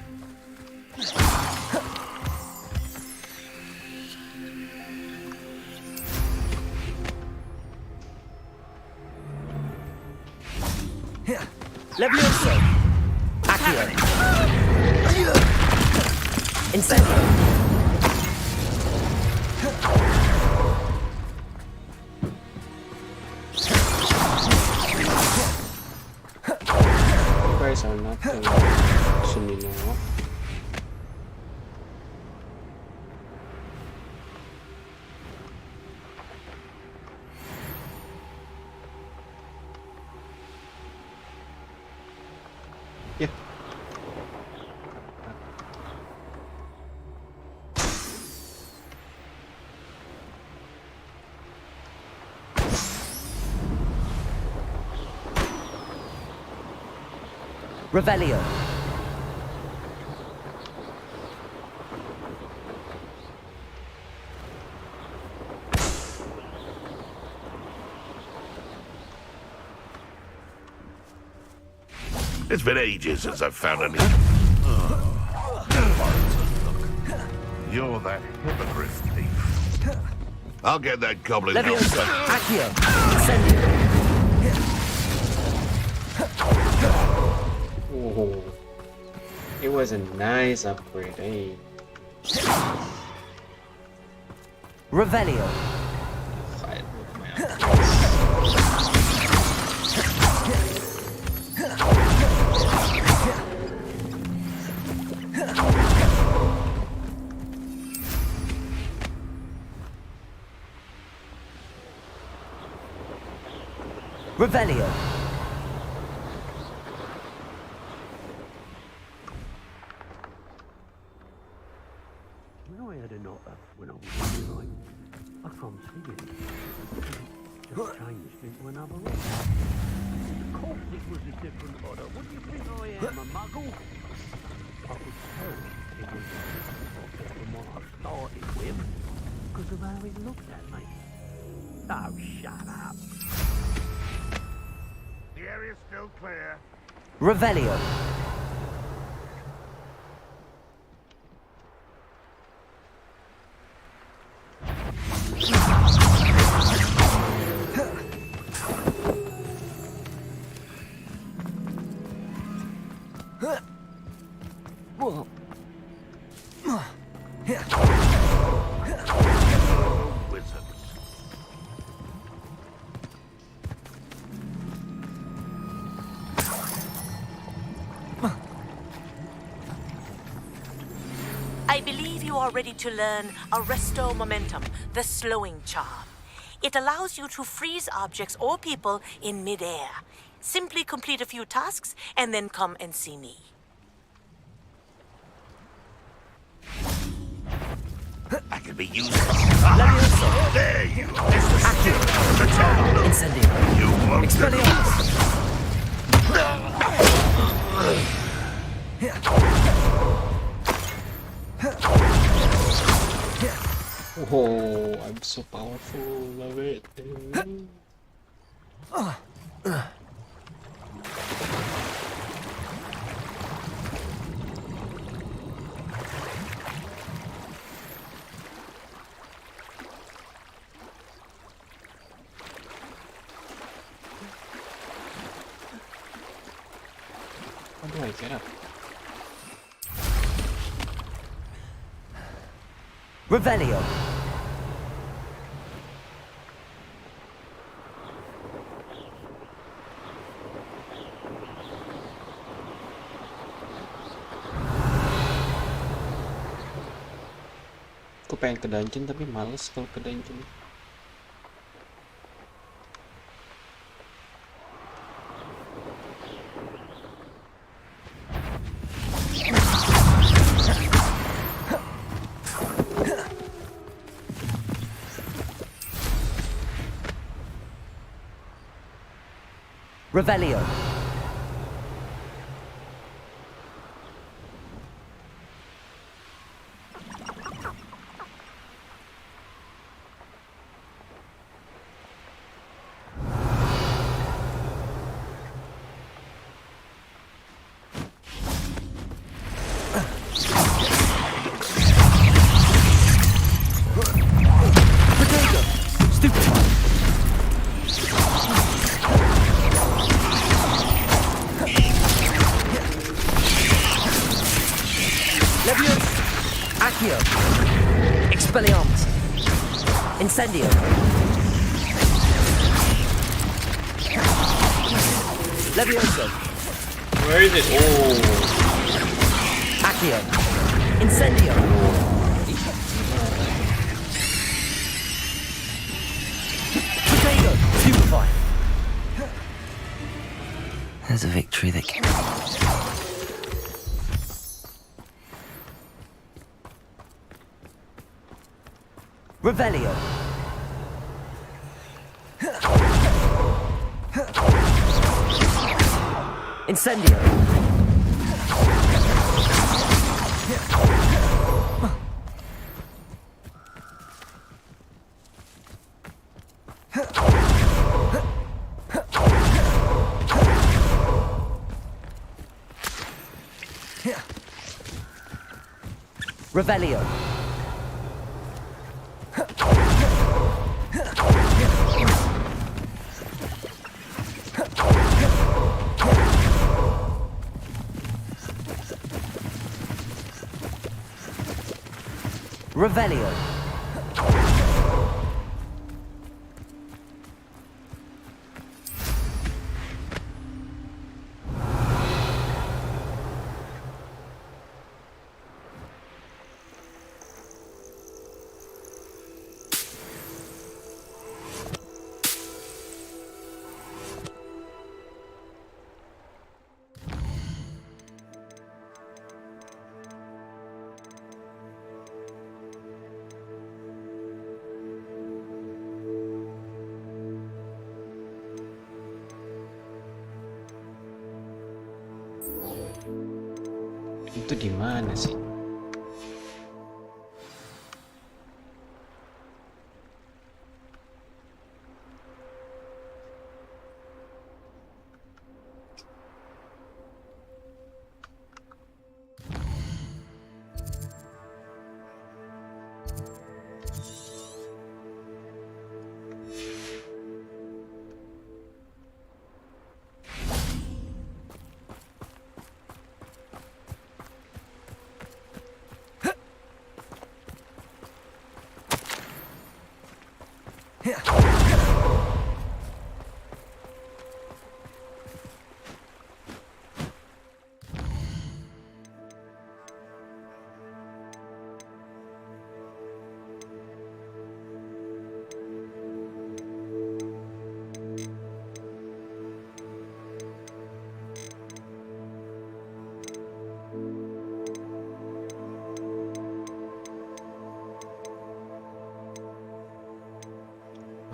Levioso, Accio, Incendio. You guys are not Sumino. Yeah. Revelio. It's been ages since I've found any. You're that hypocrite thief. I'll get that goblin help. Leviosa, Accio, Incendio. Oh, it was a nice upgrade, eh? Revelio. Fight with my upgrades. Revelio. When I had a knock up when I was young, like, I can't see it. Just changed into another one. Of course it was a different order. What do you think I am, a muggle? I could tell it was a different order from what I started with, because of how he looked at me. Oh, shut up. The area's still clear. Revelio. I believe you are ready to learn Arresto Momentum, the slowing charm. It allows you to freeze objects or people in midair. Simply complete a few tasks and then come and see me. I could be useful. Ah, there you are. It's the skill. The town. Incendio. You won't. Expelliarmus. Oh, I'm so powerful. Love it. How do I get up? Revelio. Aku pengen ke dungeon tapi males kalau ke dungeon. Revelio. Accio. Expelliarmus. Incendio. Levioso. Where is it? Oh. Accio. Incendio. Potato. Stupefy. There's a victory that can... Revelio. Incendio. Revelio. Revelio. Itu di mana sih?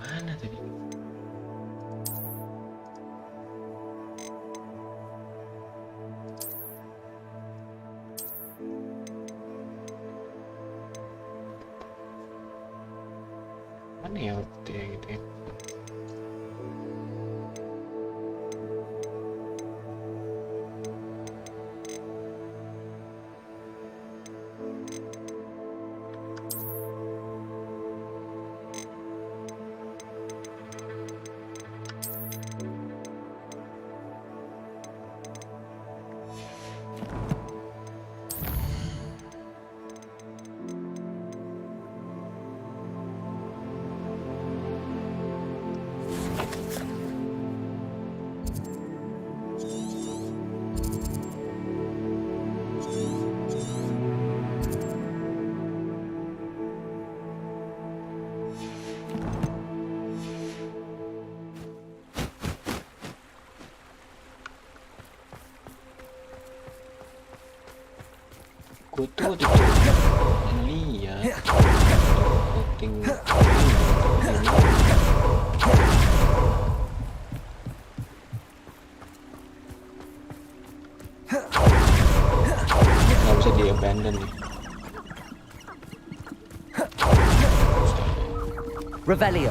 Mana tadi? Mana ya waktu ya gitu ya? Gue tuh waktu itu lihat voting nggak bisa di abandon nih. Revelio.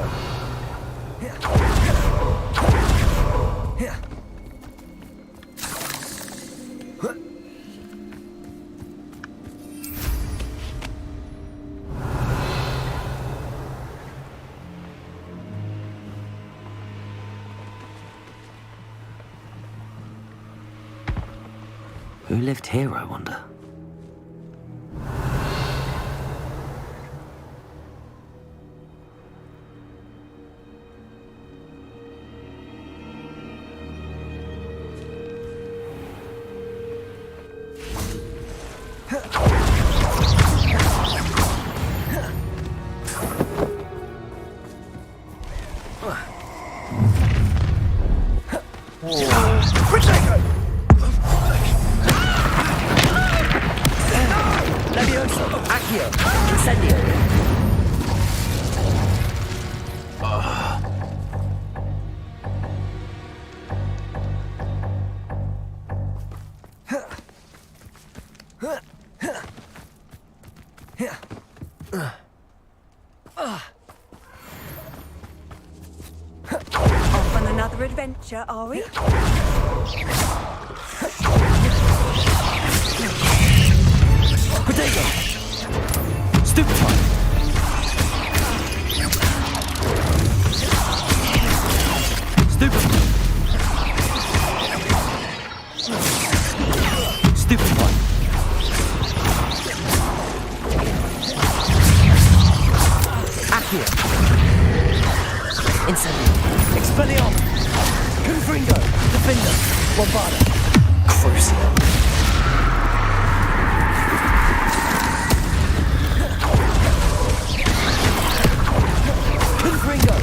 Who lived here, I wonder? Levioso, Accio, Incendio. Off on another adventure, are we? Potato! Stupefy! Stupefy! Stupefy! Accio. Incendio. Expelliarmus. Confringo. Defender. Bombarda. Crucio. Confringo.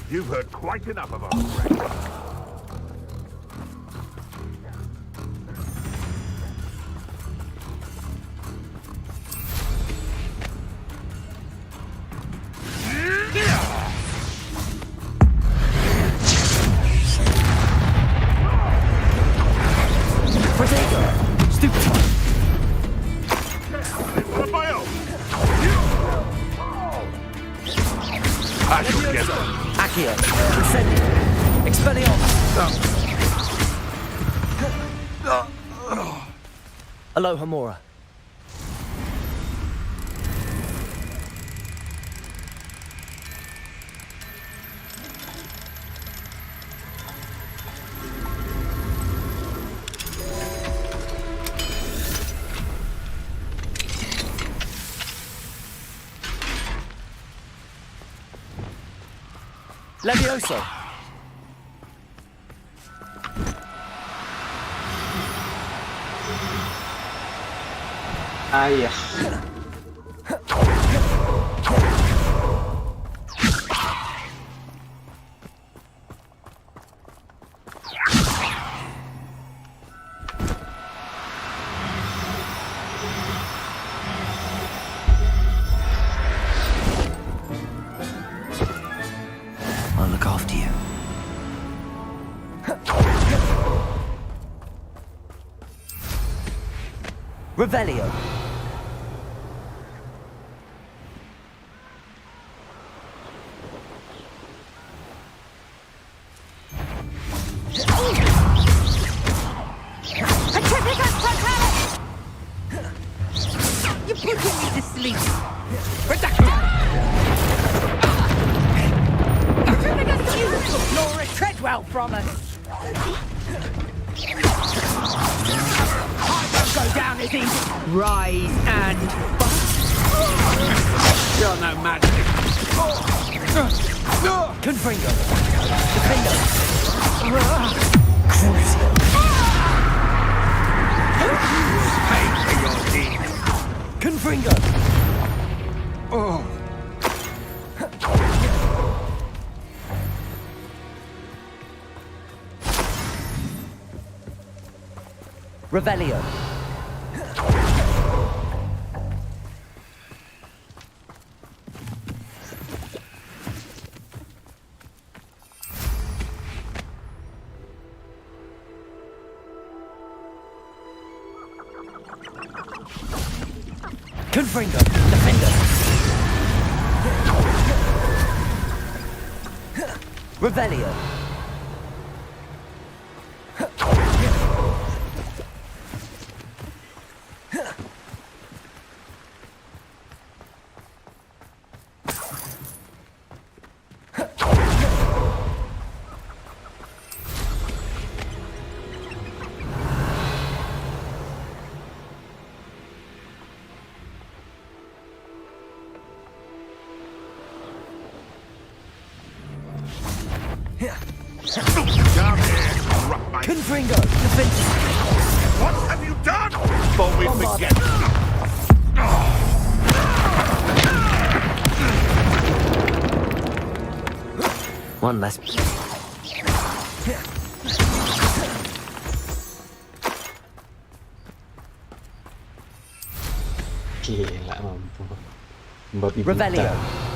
You've heard quite enough of our friend. Protego. Stupefy. I shall get them. Accio. Incendio. Expelliarmus. Aloha Mora. Levioso. Ah iya. I'll look after you. Revelio. You're putting me to sleep. Laura Treadwell from us. Go down as easy. Rise and You're no magic. Confringo. Defender. Pay for your deed. Confringo. Oh. Revelio. Confringo. Defender. Revelio. Down here, rough my... Confringo. Defender. What have you done? Before we forget. One less. Gila mampu. Babi Revelio. buta.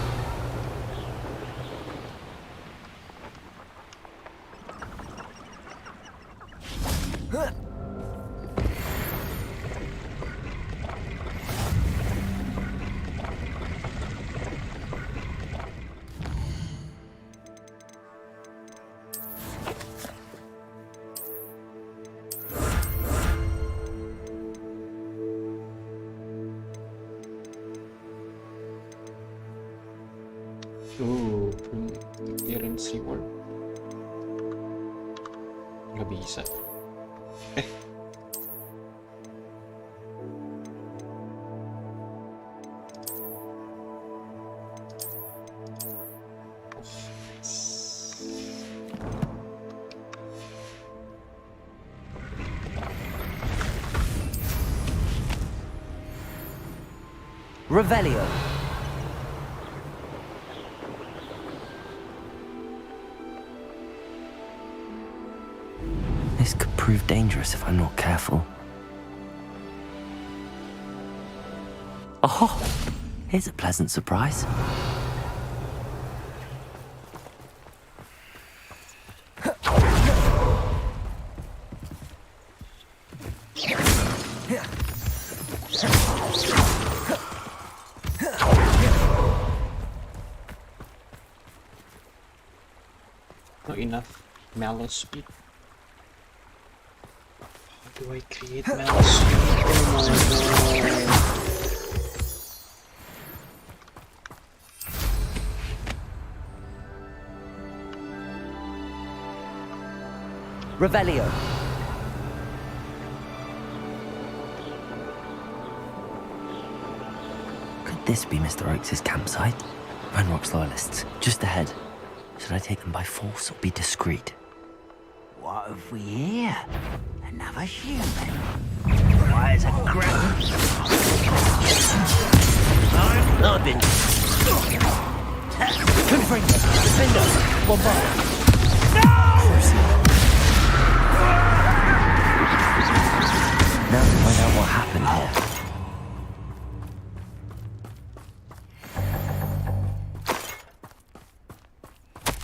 Appearance reward. Nggak bisa. Revelio. This could prove dangerous if I'm not careful. Oh, here's a pleasant surprise. Not enough mallow speed. How do I create mallow speed? Oh my god. Revelio. Could this be Mr. Oakes' campsite? Renrock's loyalists, just ahead. Should I take them by force or be discreet? What have we here? Another human? Why is a grab? I'm nothing. Confringo, defender, bombard. Now to find out what happened here.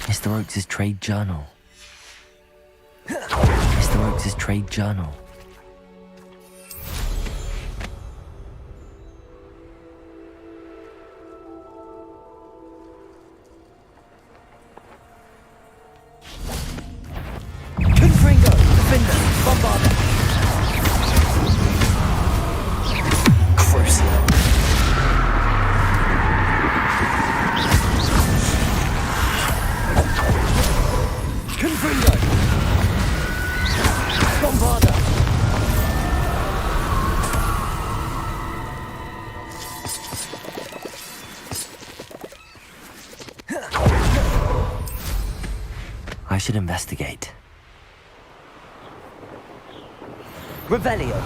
Mr. Oakes' trade journal. Mr. Oakes' trade journal. Confringo, defender, bombarder. Crucial. Confringo! Bombarder! I should investigate. Revelio!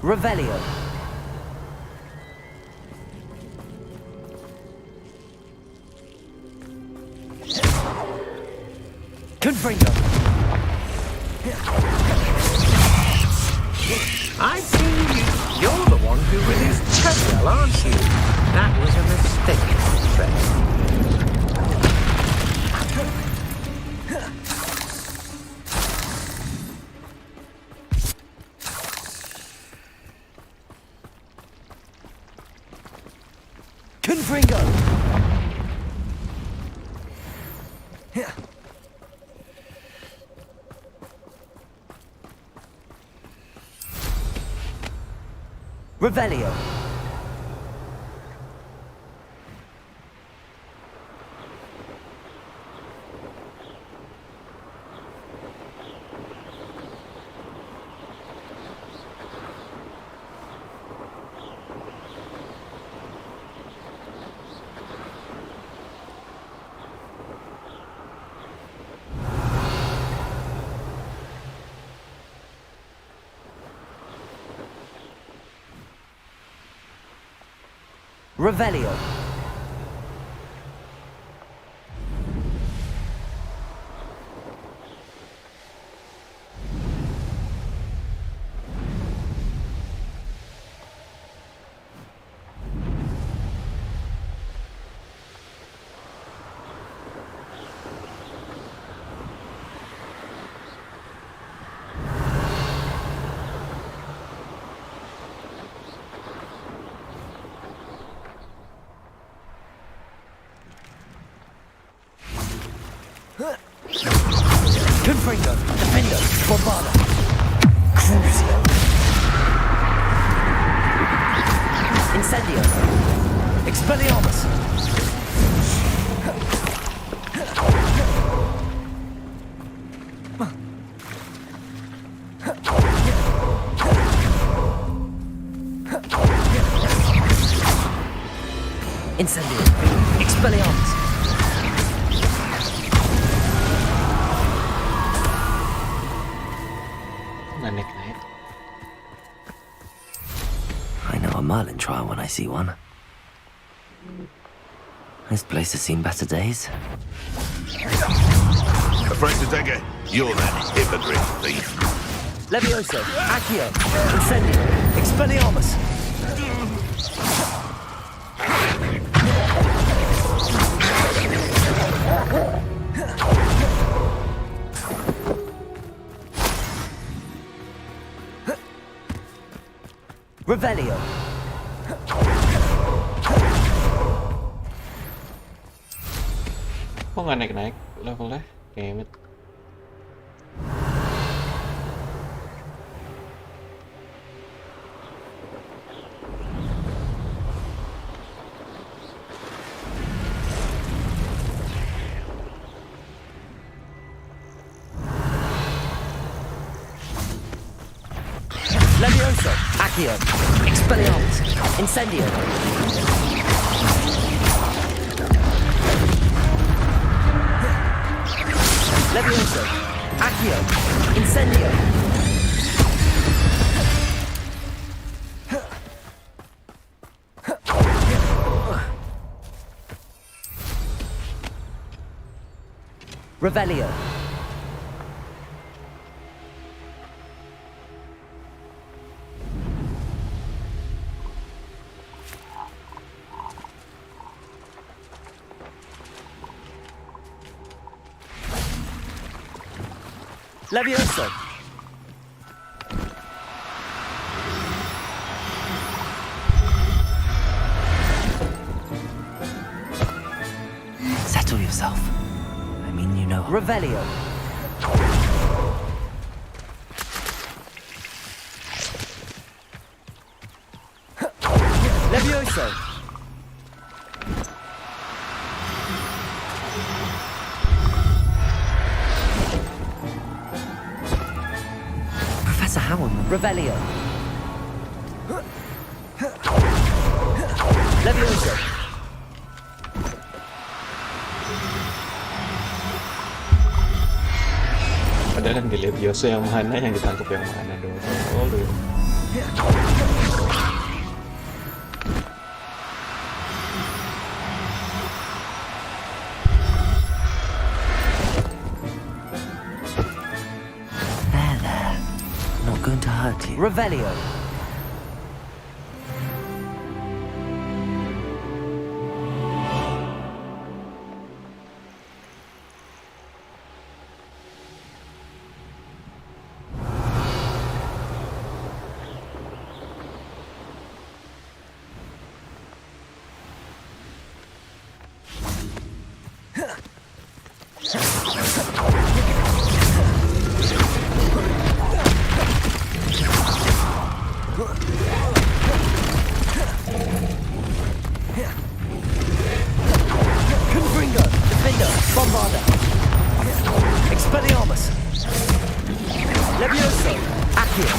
Revelio. Confringo. I've seen you. You're the one who released Treadwell, aren't you? That was a mistake, Treadwell. Confringo! Revelio. Revelio. Confringo, Defender, Bombarda, Crucio, Incendio, Expelliarmus. Incendio, Expelliarmus. Naik-naik. I know a Merlin trial when I see one. This place has seen better days. Afraid to take it? You're that hypocrite thief. Levioso, Accio, Incendio, Expelliarmus. Revelio. Kok nggak naik-naik levelnya? Damn it. Levioso, Accio, Expelliarmus, Incendio. Levioso, Accio, Incendio. Revelio. Levioso. Settle yourself. I mean, you know. Revelio. Levioso. Professor Howard. Revelio. Levioso. Padahal kan dilihat Yoso yang mana, yang ditangkap yang mana dong. Oh, lu. There. Not going to hurt you. Revelio. Confringo, Defender, Bombarda, Expelliarmus, Levioso, Accio,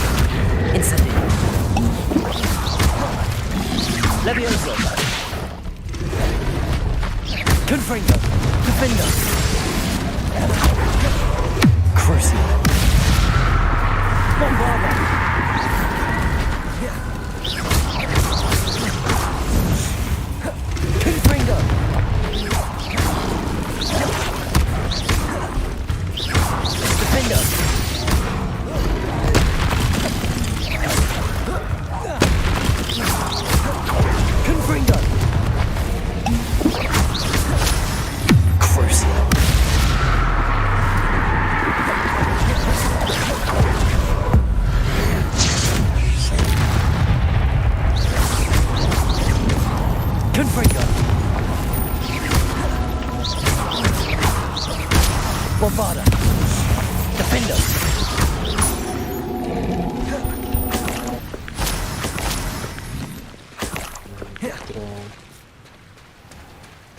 Incendio, Levioso, Confringo, Defender, Crucio, Bombarda. Confringo. Defender. Confringo. Crucio.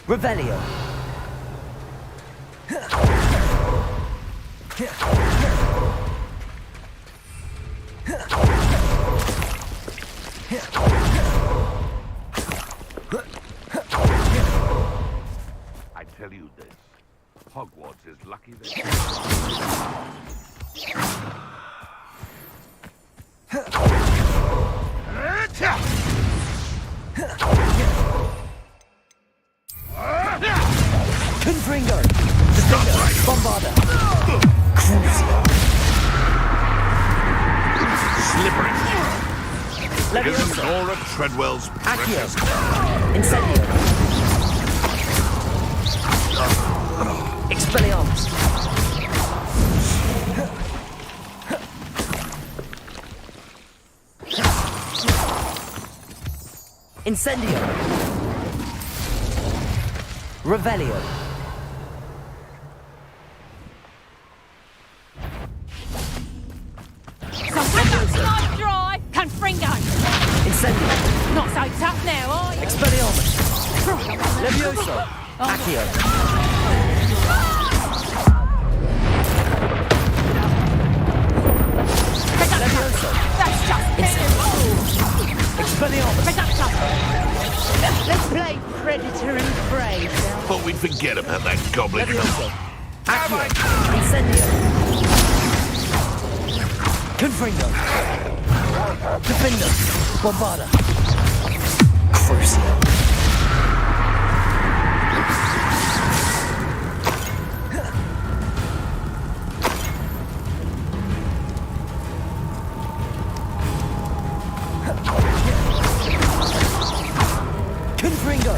Revelio. I tell you this, Hogwarts is lucky that... Confringo. Defender. Bombarder. Crucio. Slippery. It isn't Leviosa. Nora Treadwell's Accio. precious... Incendio. Expelliarmus. Incendio. Revelio. Nice dry! Confringo! Incendio. Not so tough now, are you? Expelliarmus. Levioso. Accio. Levioso. That's just Expelliarmus. Let's play Predator and Prey, shall we? Thought we'd forget about that goblin. Levioso. Accio. Incendio. Confringo. Defender. Bombarda. Crucio. Confringo.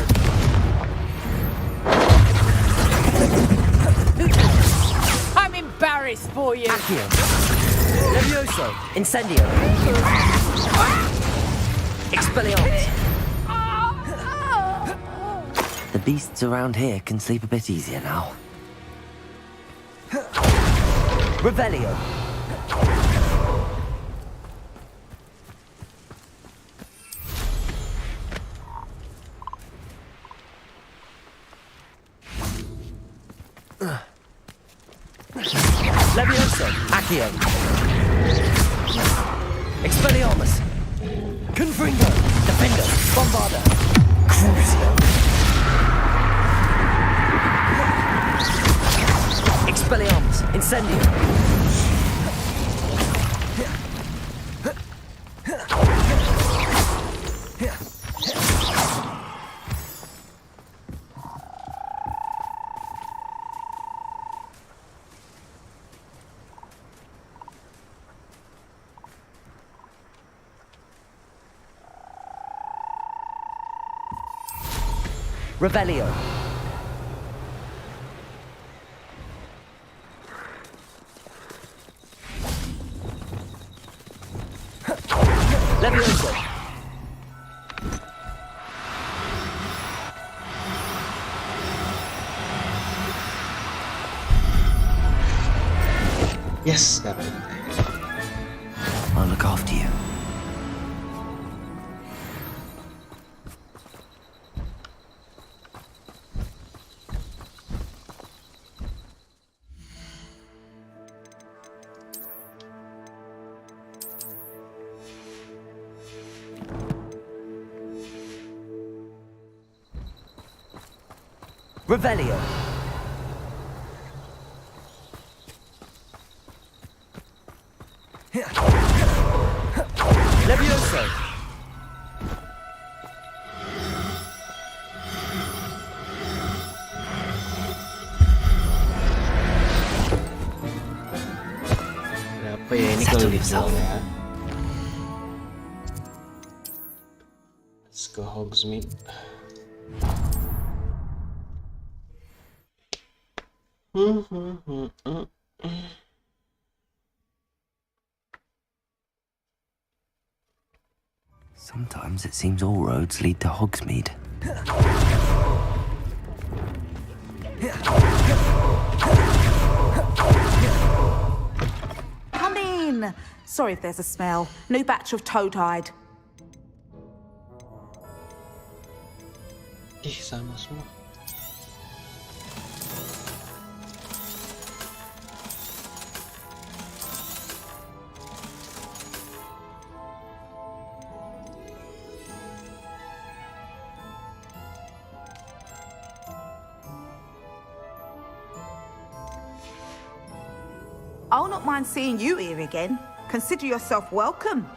I'm embarrassed for you. Accio. Levioso. Incendio. Expelliarmus. The beasts around here can sleep a bit easier now. Revelio. Levioso. Accio. Expelliarmus. Confringo. Defender. Bombarda. Crucio. Expelliarmus. Incendio. Revelio. Levioso. Yes, dapat. I'll look after you. Revelio. Levioso. Berapa ya ini kalau dijual ya? Let's go Hogsmeade. Sometimes it seems all roads lead to Hogsmeade. Come in. Sorry if there's a smell. New batch of toad-hide. Ih, sama semua. I'll not mind seeing you here again. Consider yourself welcome.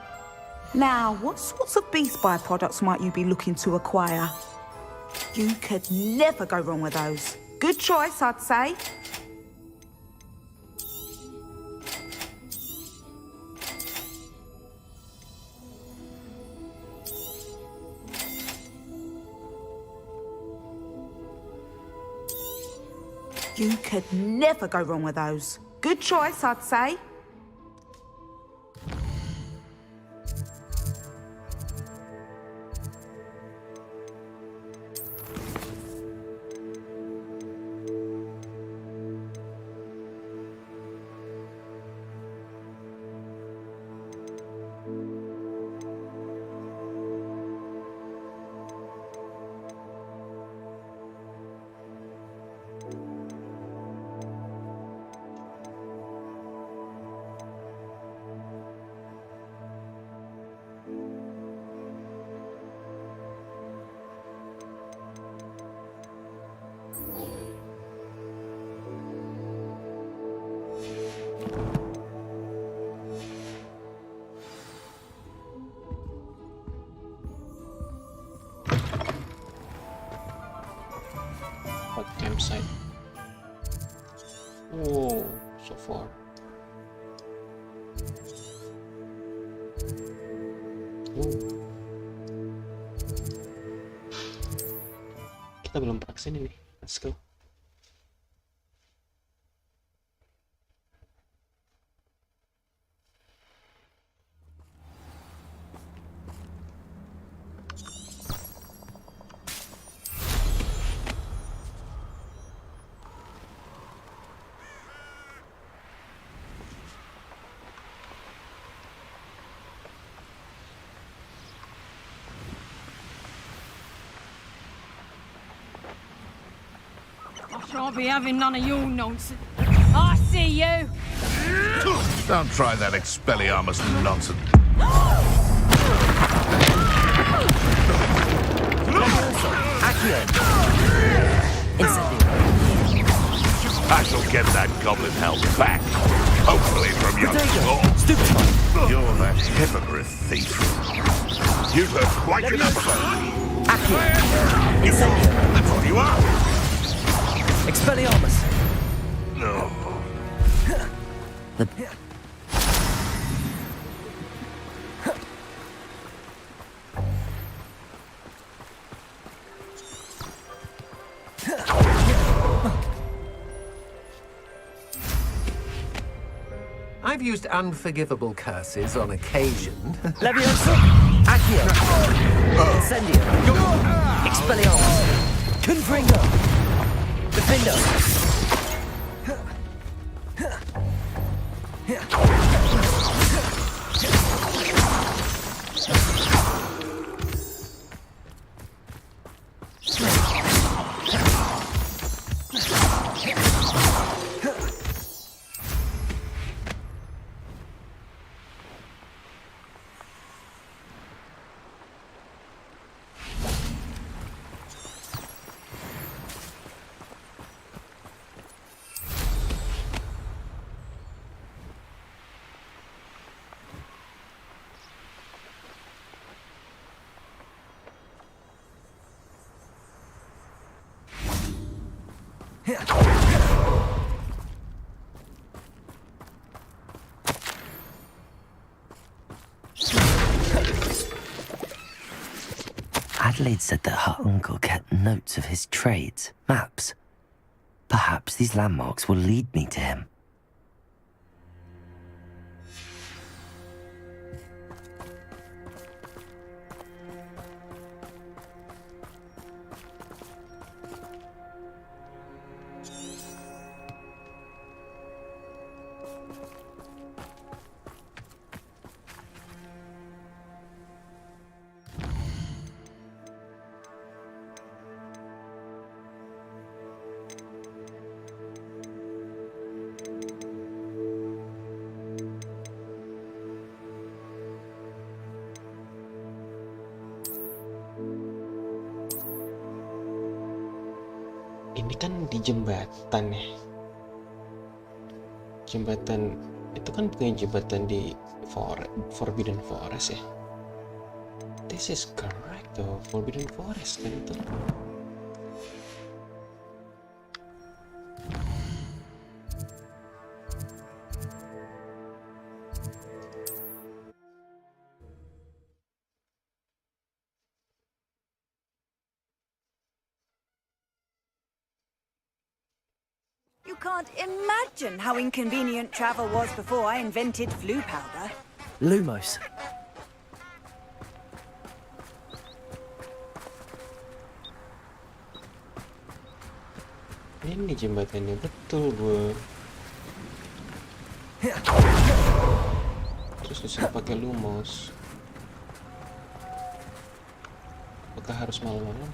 Now, what sorts of beast byproducts might you be looking to acquire? You could never go wrong with those. Good choice, I'd say. You could never go wrong with those. Good choice, I'd say. Hot campsite. Oh, so far. Kita belum pernah kesini nih. Let's go. I shan't be having none of your nonsense. I see you. Don't try that Expelliarmus nonsense. I shall get that goblin helm back. Hopefully from your sword. You're that hypocrite thief. You've heard quite enough of it. That's what you are. Expelliarmus! No. I've used unforgivable curses on occasion. Leviosa! Accio! Incendio! Expelliarmus! Confringo! Defendo! Adelaide said that her uncle kept notes of his trades, maps. Perhaps these landmarks will lead me to him. Ini kan di jembatan ya. Jembatan Itu kan punya jembatan di Forbidden Forest ya. This is correct though, Forbidden Forest kan itu. You can't imagine how inconvenient travel was before I invented flu powder. Lumos. Ini jembatannya betul, Bu. Terus disuruh pakai lumos. Apakah harus malam-malam?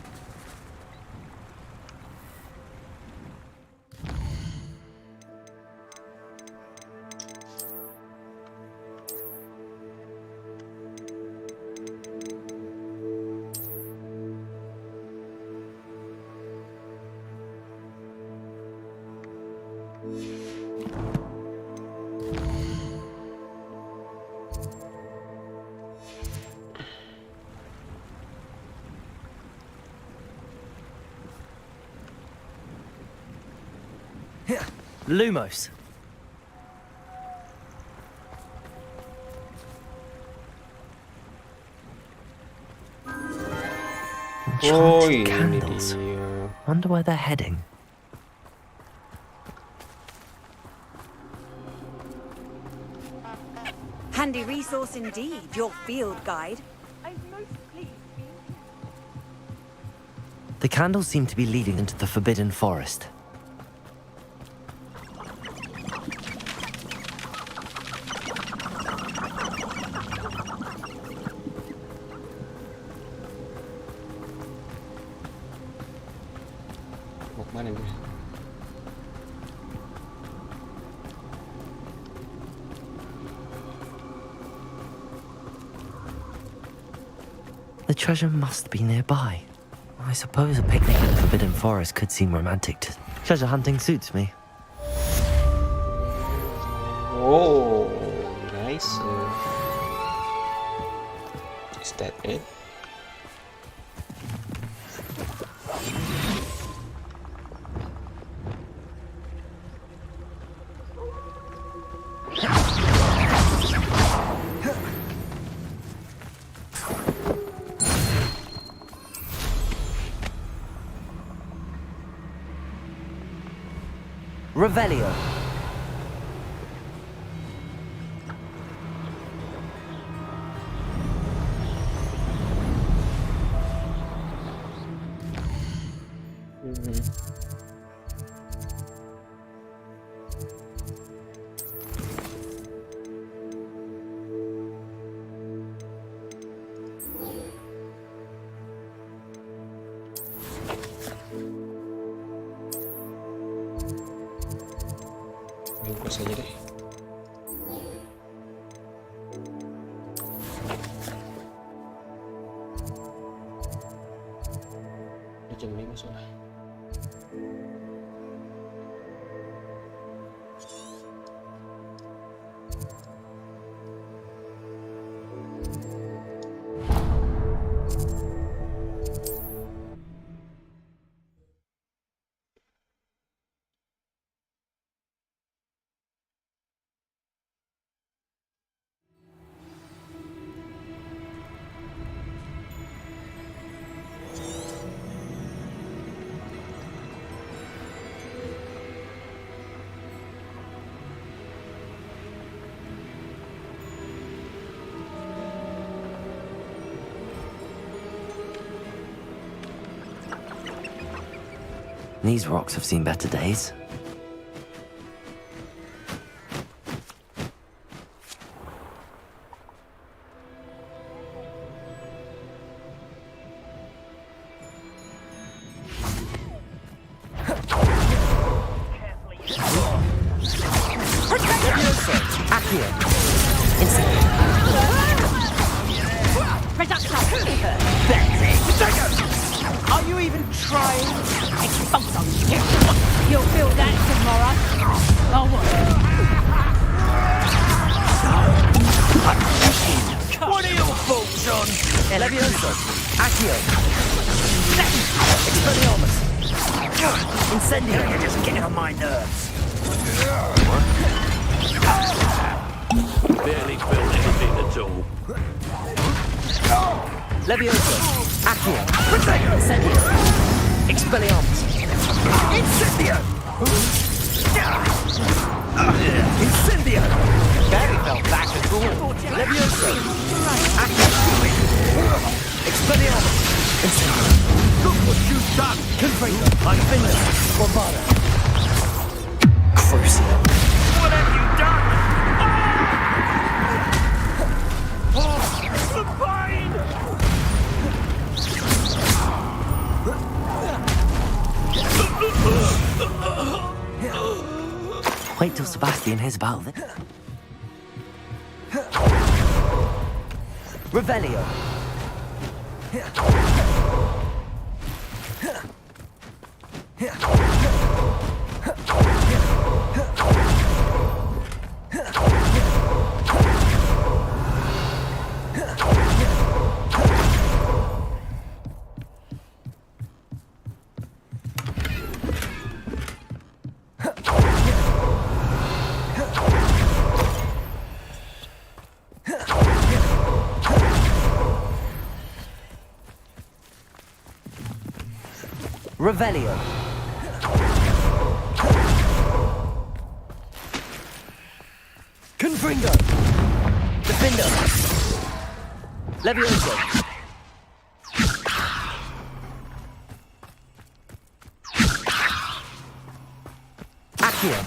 Lumos. Oh, Enchanted ini candles. dia. Wonder where they're heading. Handy resource indeed, your field guide. The candles seem to be leading into the Forbidden Forest. Mau kemana dia? The treasure must be nearby. I suppose a picnic in the Forbidden Forest could seem romantic. Treasure hunting suits me. Oh, nice. Is that it? Revelio. Bungkus aja deh. Udah jam 5 soalnya. These rocks have seen better days. Are you even trying? You'll feel that tomorrow. Oh, what? on! Levioso! Accio! Expelliarmus! Incendio! You're just getting on my nerves. Barely felt anything at all. Levioso! Accio! Incendio! Expelliarmus! Incendio! Incendio! Barely fell back at all. Levioso! Accio! Expelliarmus! Incendio! Look what you've done! Confringo! Unfinished! Bombada! Crucio! What have you done? Oh, the pain! Wait till Sebastian hears about it. Revelio. Revelio. Confringo. Defender. Levioso. Accio.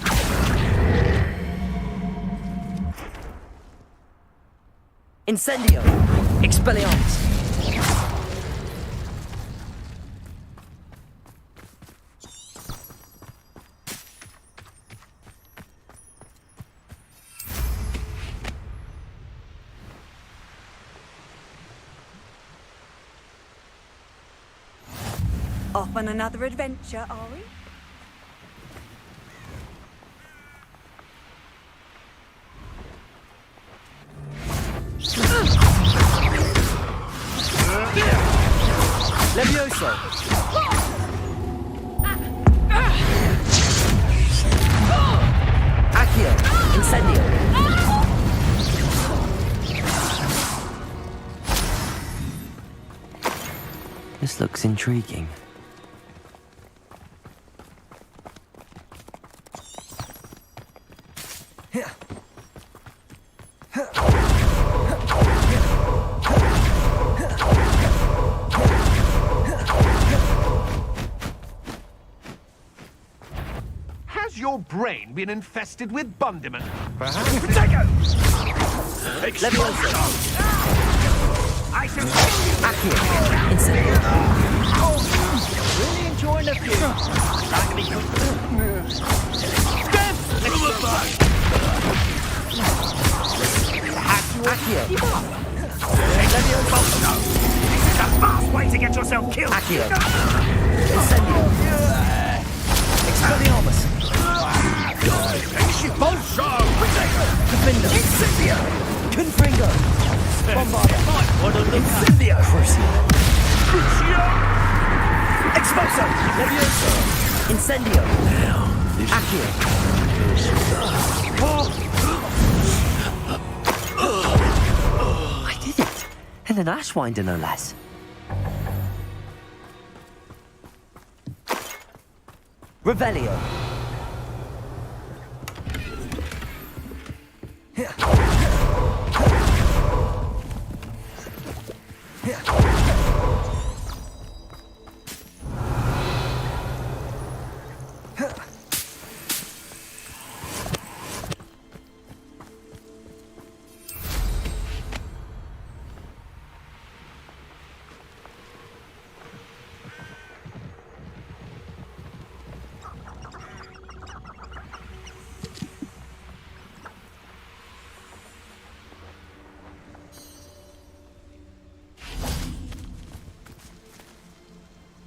Incendio. Expelliarmus. Off on another adventure, are we? Levioso. Accio. Incendio. This looks intriguing. Has your brain been infested with Bundyman? Perhaps. Levioso. I shall kill you! Accio. Incendio. Really enjoying the view. Like to be Accio. Levioso! This is a fast way to get yourself killed! Accio. Incendio. Expelliarmus. Bolso! Defender. Incendio. Confringo. Bombada. Incendio. Crucio. Expulso. Levioso. Incendio. Accio. I did it. And an Ashwinder, no less. Revelio.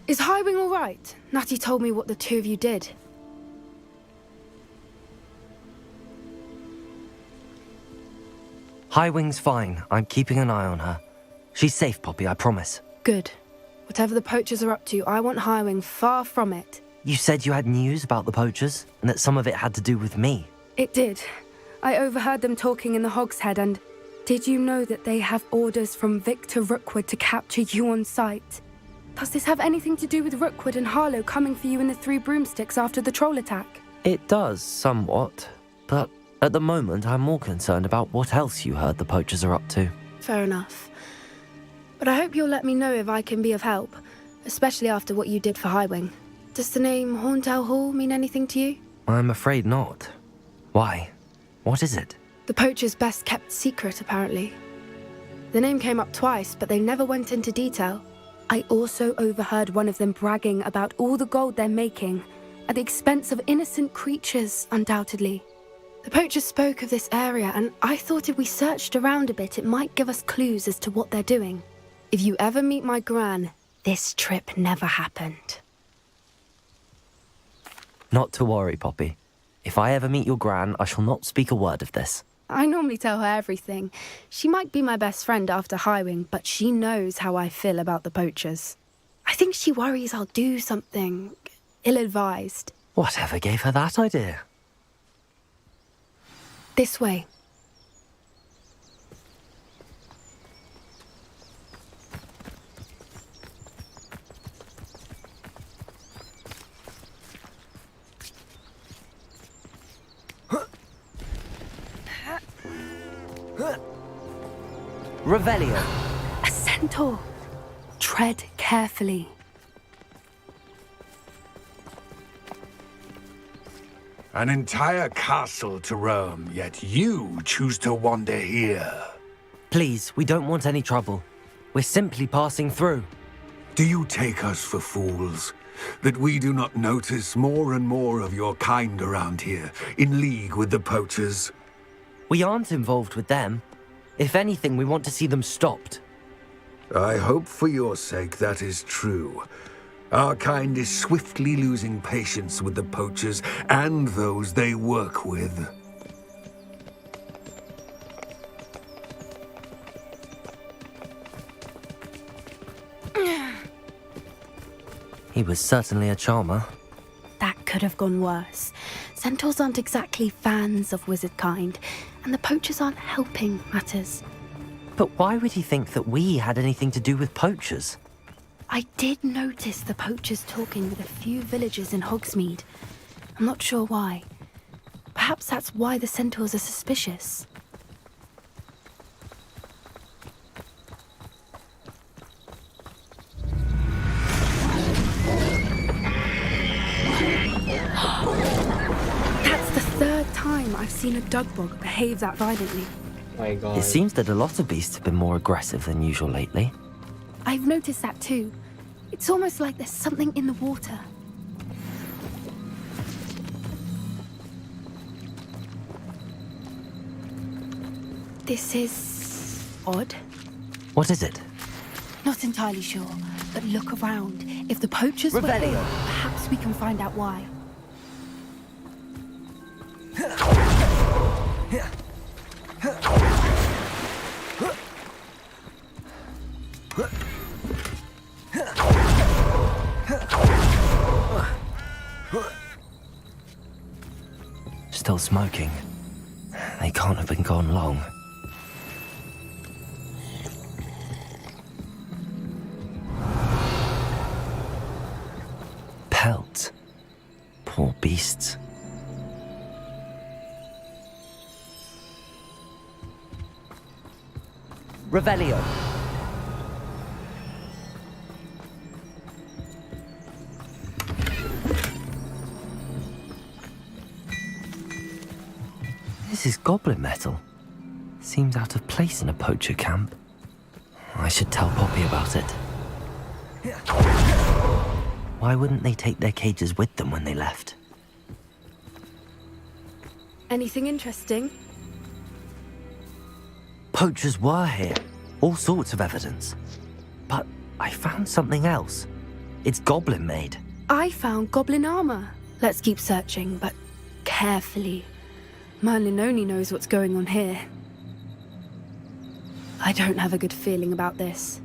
Is Highwing all right? Natty told me what the two of you did. Highwing's fine. I'm keeping an eye on her. She's safe, Poppy, I promise. Good. Whatever the poachers are up to, I want Highwing far from it. You said you had news about the poachers, and that some of it had to do with me. It did. I overheard them talking in the Hogshead, and did you know that they have orders from Victor Rookwood to capture you on sight? Does this have anything to do with Rookwood and Harlow coming for you in the Three Broomsticks after the troll attack? It does, somewhat. But at the moment, I'm more concerned about what else you heard the poachers are up to. Fair enough. But I hope you'll let me know if I can be of help, especially after what you did for Highwing. Does the name Horntail Hall mean anything to you? I'm afraid not. Why? What is it? The poacher's best kept secret, apparently. The name came up twice, but they never went into detail. I also overheard one of them bragging about all the gold they're making, at the expense of innocent creatures, undoubtedly. The poachers spoke of this area, and I thought if we searched around a bit, it might give us clues as to what they're doing. If you ever meet my gran, this trip never happened. Not to worry, Poppy. If I ever meet your gran, I shall not speak a word of this. I normally tell her everything. She might be my best friend after Highwing, but she knows how I feel about the poachers. I think she worries I'll do something ill-advised. Whatever gave her that idea? This way. Revelio. A centaur. Tread carefully. An entire castle to roam, yet you choose to wander here. Please, we don't want any trouble. We're simply passing through. Do you take us for fools? That we do not notice more and more of your kind around here, in league with the poachers? We aren't involved with them. If anything, we want to see them stopped. I hope for your sake that is true. Our kind is swiftly losing patience with the poachers and those they work with. He was certainly a charmer. That could have gone worse. Centaurs aren't exactly fans of wizard kind, and the poachers aren't helping matters. But why would he think that we had anything to do with poachers? I did notice the poachers talking with a few villagers in Hogsmeade. I'm not sure why. Perhaps that's why the centaurs are suspicious. That's the third time I've seen a dugbog behave that violently. My God. It seems that a lot of beasts have been more aggressive than usual lately. I've noticed that too. It's almost like there's something in the water. This is odd. What is it? Not entirely sure, but look around. If the poachers were Revelio. here, perhaps we can find out why. Still smoking. They can't have been gone long. Pelt. Poor beasts. Revelio. This is goblin metal. Seems out of place in a poacher camp. I should tell Poppy about it. Why wouldn't they take their cages with them when they left? Anything interesting? Poachers were here. All sorts of evidence. But I found something else. It's goblin made. I found goblin armor. Let's keep searching, but carefully. Merlin only knows what's going on here. I don't have a good feeling about this.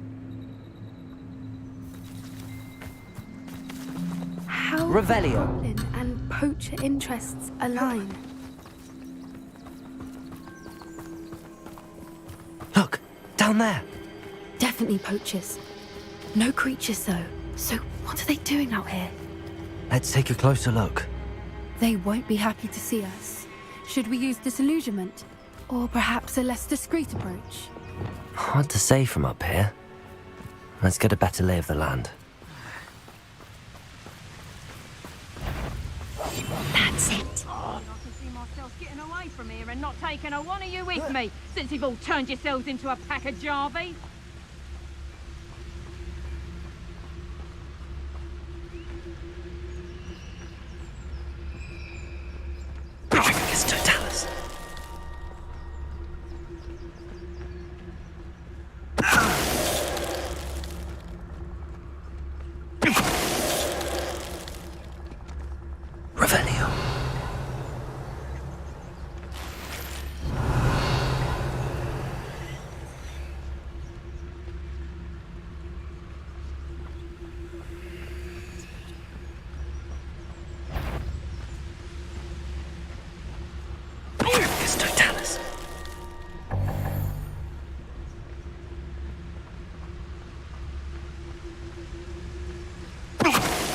How Revelio. goblin and poacher interests align? Look, down there. Definitely poachers. No creatures, though. So what are they doing out here? Let's take a closer look. They won't be happy to see us. Should we use disillusionment? Or perhaps a less discreet approach? Hard to say from up here. Let's get a better lay of the land. That's it. I can see myself getting away from here and not taking a one of you with me, since you've all turned yourselves into a pack of jarvies. Totalis. Revelio. Totalis.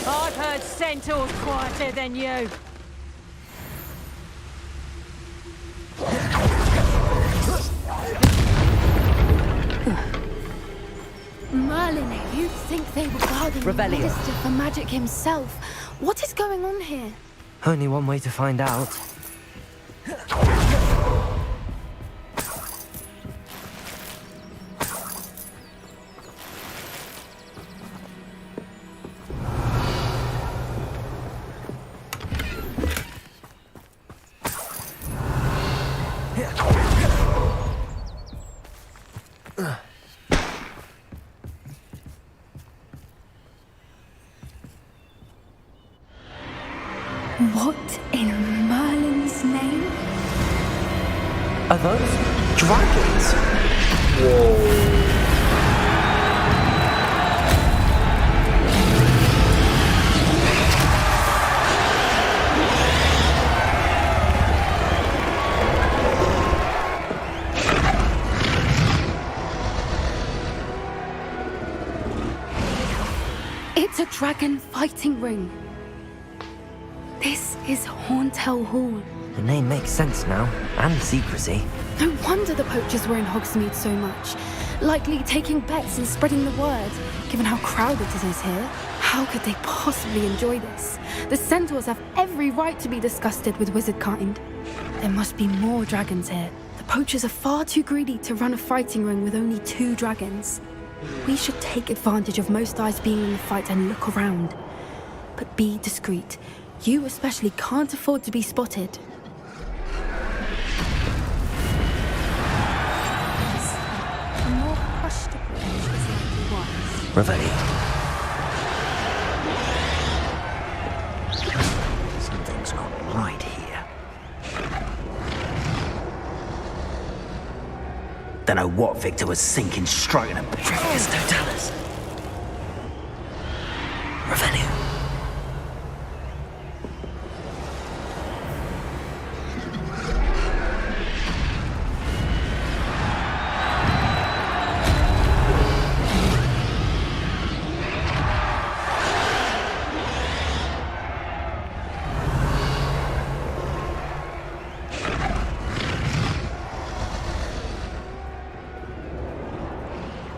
I've heard centaurs quieter than you. Merlin, you'd think they were guarding the Revelio. Minister for Magic himself. What is going on here? Only one way to find out. What in Merlin's name? Are those dragons? Whoa. It's a dragon fighting ring. This is Hauntel Hall. The name makes sense now, and secrecy. No wonder the poachers were in Hogsmeade so much. Likely taking bets and spreading the word, given how crowded it is here. How could they possibly enjoy this? The centaurs have every right to be disgusted with wizard kind. There must be more dragons here. The poachers are far too greedy to run a fighting ring with only 2 dragons. We should take advantage of most eyes being in the fight and look around. But be discreet. You especially can't afford to be spotted. A more hushed approach is likely wise. Revelio. Something's not right here. Don't know what Victor was thinking, striking a Dragons Totalis. Revelio.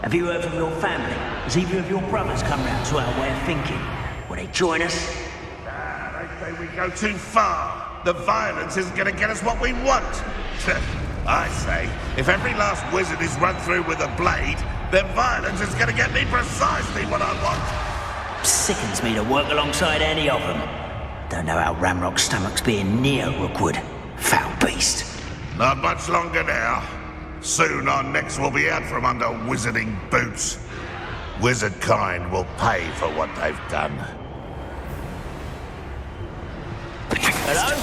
Have you heard from your family? Has either of your brothers come round to our way of thinking? Will they join us? They say we go too far. The violence isn't going to get us what we want. I say, if every last wizard is run through with a blade, then violence is going to get me precisely what I want. Sickens me to work alongside any of them. Don't know how Ramrock's stomach's being near Rookwood. Foul beast. Not much longer now. Soon our necks will be out from under wizarding boots. Wizard kind will pay for what they've done. Hello?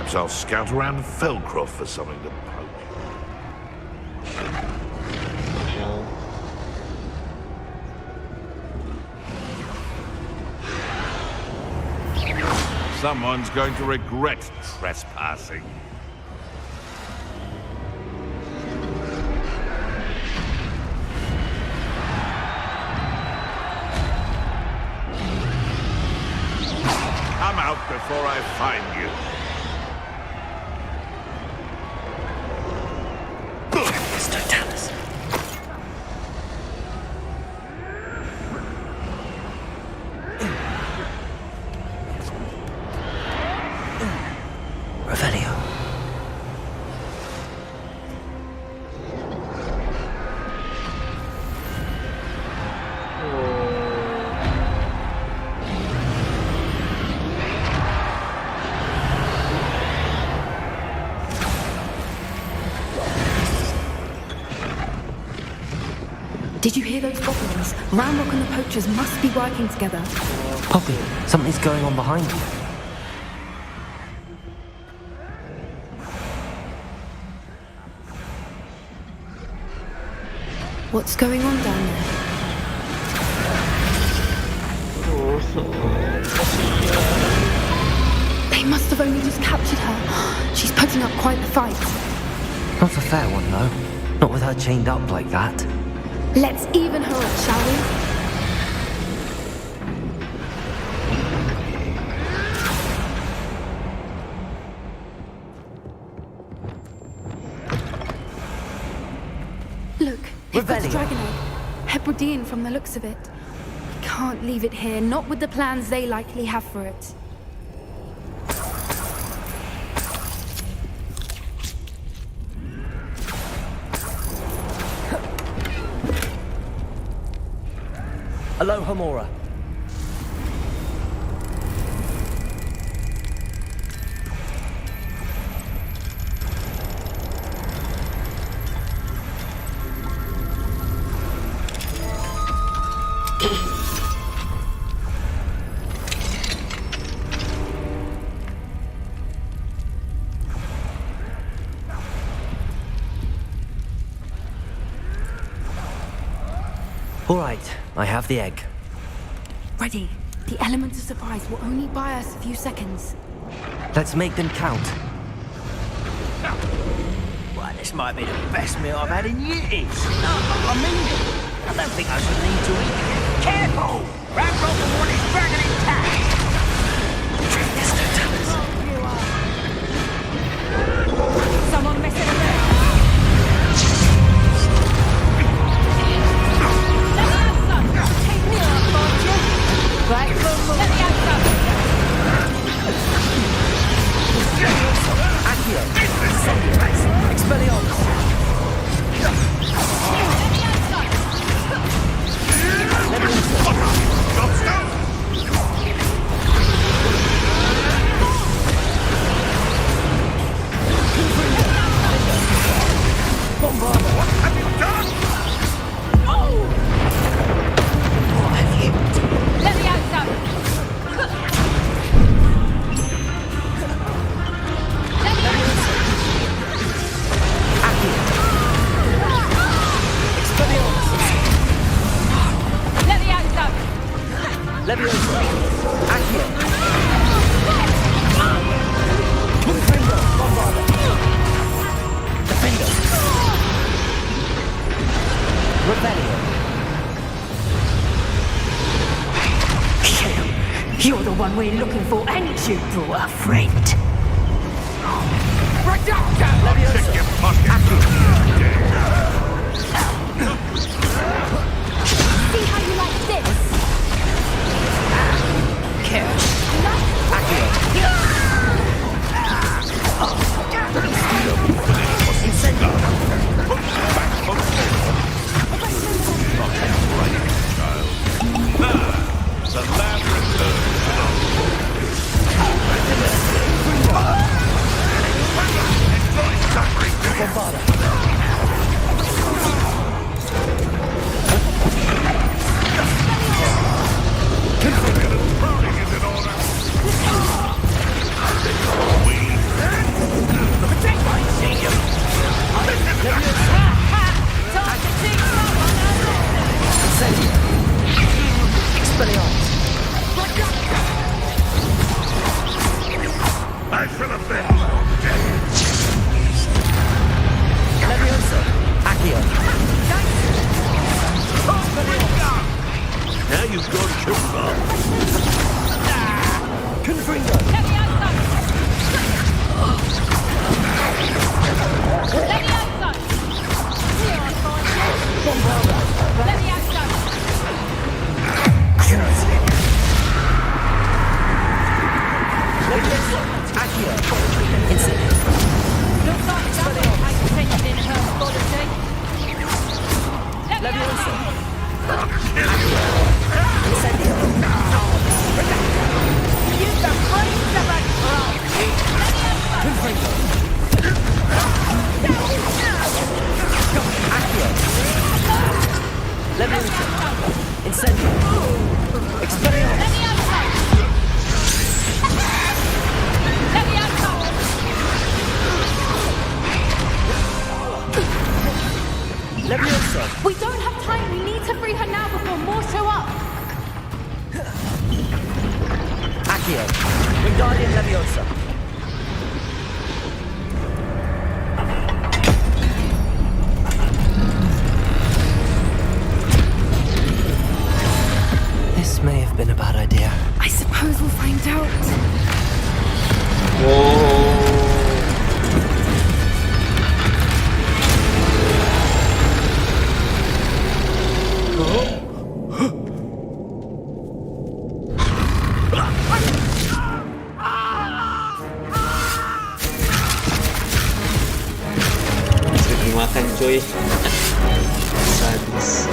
Perhaps I'll scout around Felcroft for something to poke. Someone's going to regret trespassing. Come out before I find you. Mr. Dallas. Revelio. Did you hear those goblins? Ramrock and the poachers must be working together. Poppy, something's going on behind you. What's going on down there? They must have only just captured her. She's putting up quite the fight. Not a fair one, though. Not with her chained up like that. Let's even her up, shall we? Look, they've got a dragon egg. Hebridean from the looks of it. Can't leave it here, not with the plans they likely have for it. Aloha, Mora. All right, I have the egg. Ready. The element of surprise will only buy us a few seconds. Let's make them count. Well, this might be the best meal I've had in years. I mean, I don't think I should need to eat. Careful! Ramrock will want his dragon intact! Someone messing around. Take me up, won't you? Right, let me out some. Accio. Expelliarmus. What have you done? Let me out some. Let me out some. Leviosa. Accio. Confringo. Bombarda. Defender. Rebellion. You're the one we're looking for, ain't you, poor friend? Check your pocket. See how you like this? The lab returns. Pruning is in order. We Accio. Wingardium Leviosa. This may have been a bad idea. I suppose we'll find out. Makan cuy. Sadis.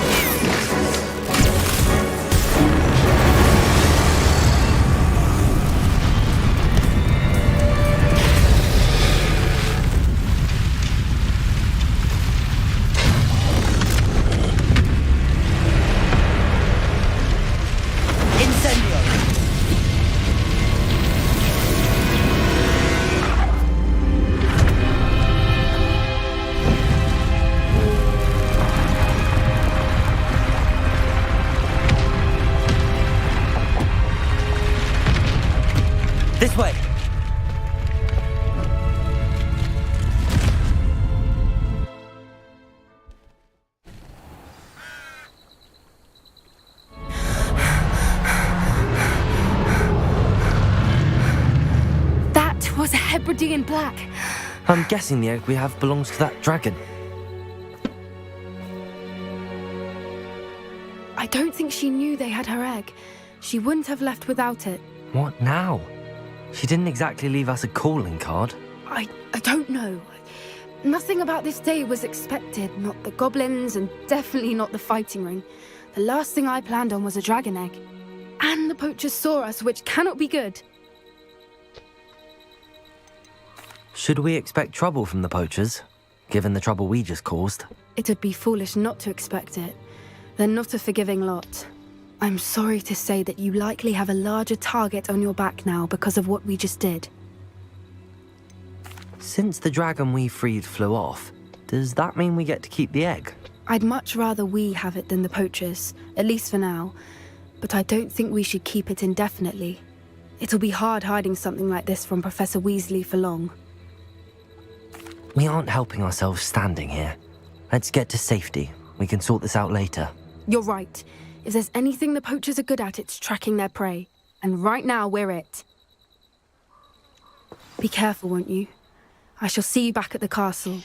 This way. That was a Hebridean black. I'm guessing the egg we have belongs to that dragon. I don't think she knew they had her egg. She wouldn't have left without it. What now? She didn't exactly leave us a calling card. I don't know. Nothing about this day was expected. Not the goblins, and definitely not the fighting ring. The last thing I planned on was a dragon egg. And the poachers saw us, which cannot be good. Should we expect trouble from the poachers, given the trouble we just caused? It'd be foolish not to expect it. They're not a forgiving lot. I'm sorry to say that you likely have a larger target on your back now because of what we just did. Since the dragon we freed flew off, does that mean we get to keep the egg? I'd much rather we have it than the poachers, at least for now. But I don't think we should keep it indefinitely. It'll be hard hiding something like this from Professor Weasley for long. We aren't helping ourselves standing here. Let's get to safety. We can sort this out later. You're right. If there's anything the poachers are good at, it's tracking their prey. And right now, we're it. Be careful, won't you? I shall see you back at the castle.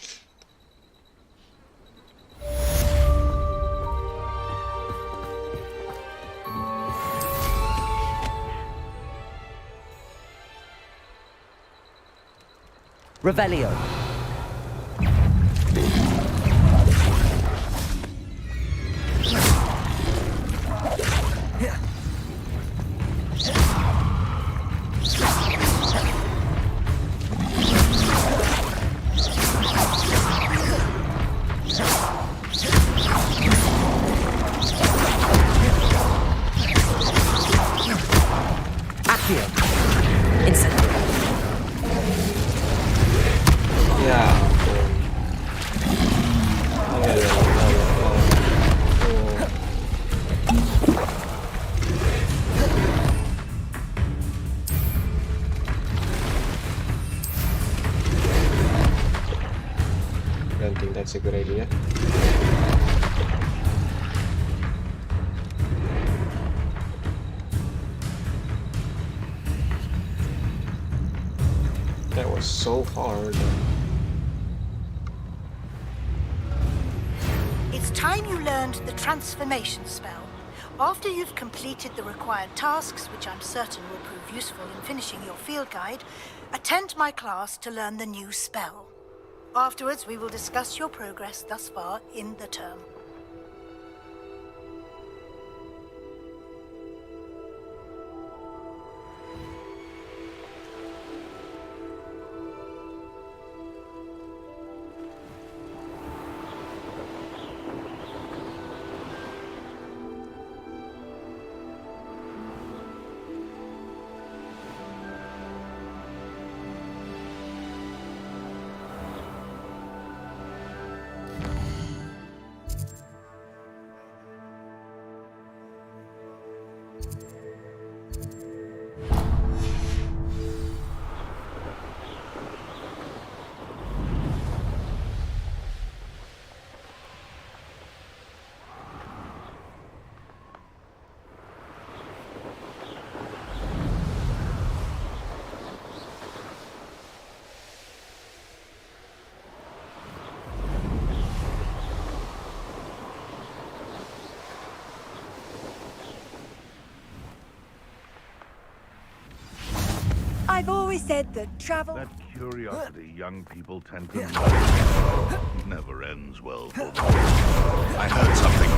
Revelio. Accio. Incendio. Ya. I don't think that's a good idea. That was so hard. It's time you learned the transformation spell. After you've completed the required tasks, which I'm certain will prove useful in finishing your field guide, attend my class to learn the new spell. Afterwards, we will discuss your progress thus far in the term. I've always said that travel... That curiosity young people tend to nurture never ends well for them. I heard something.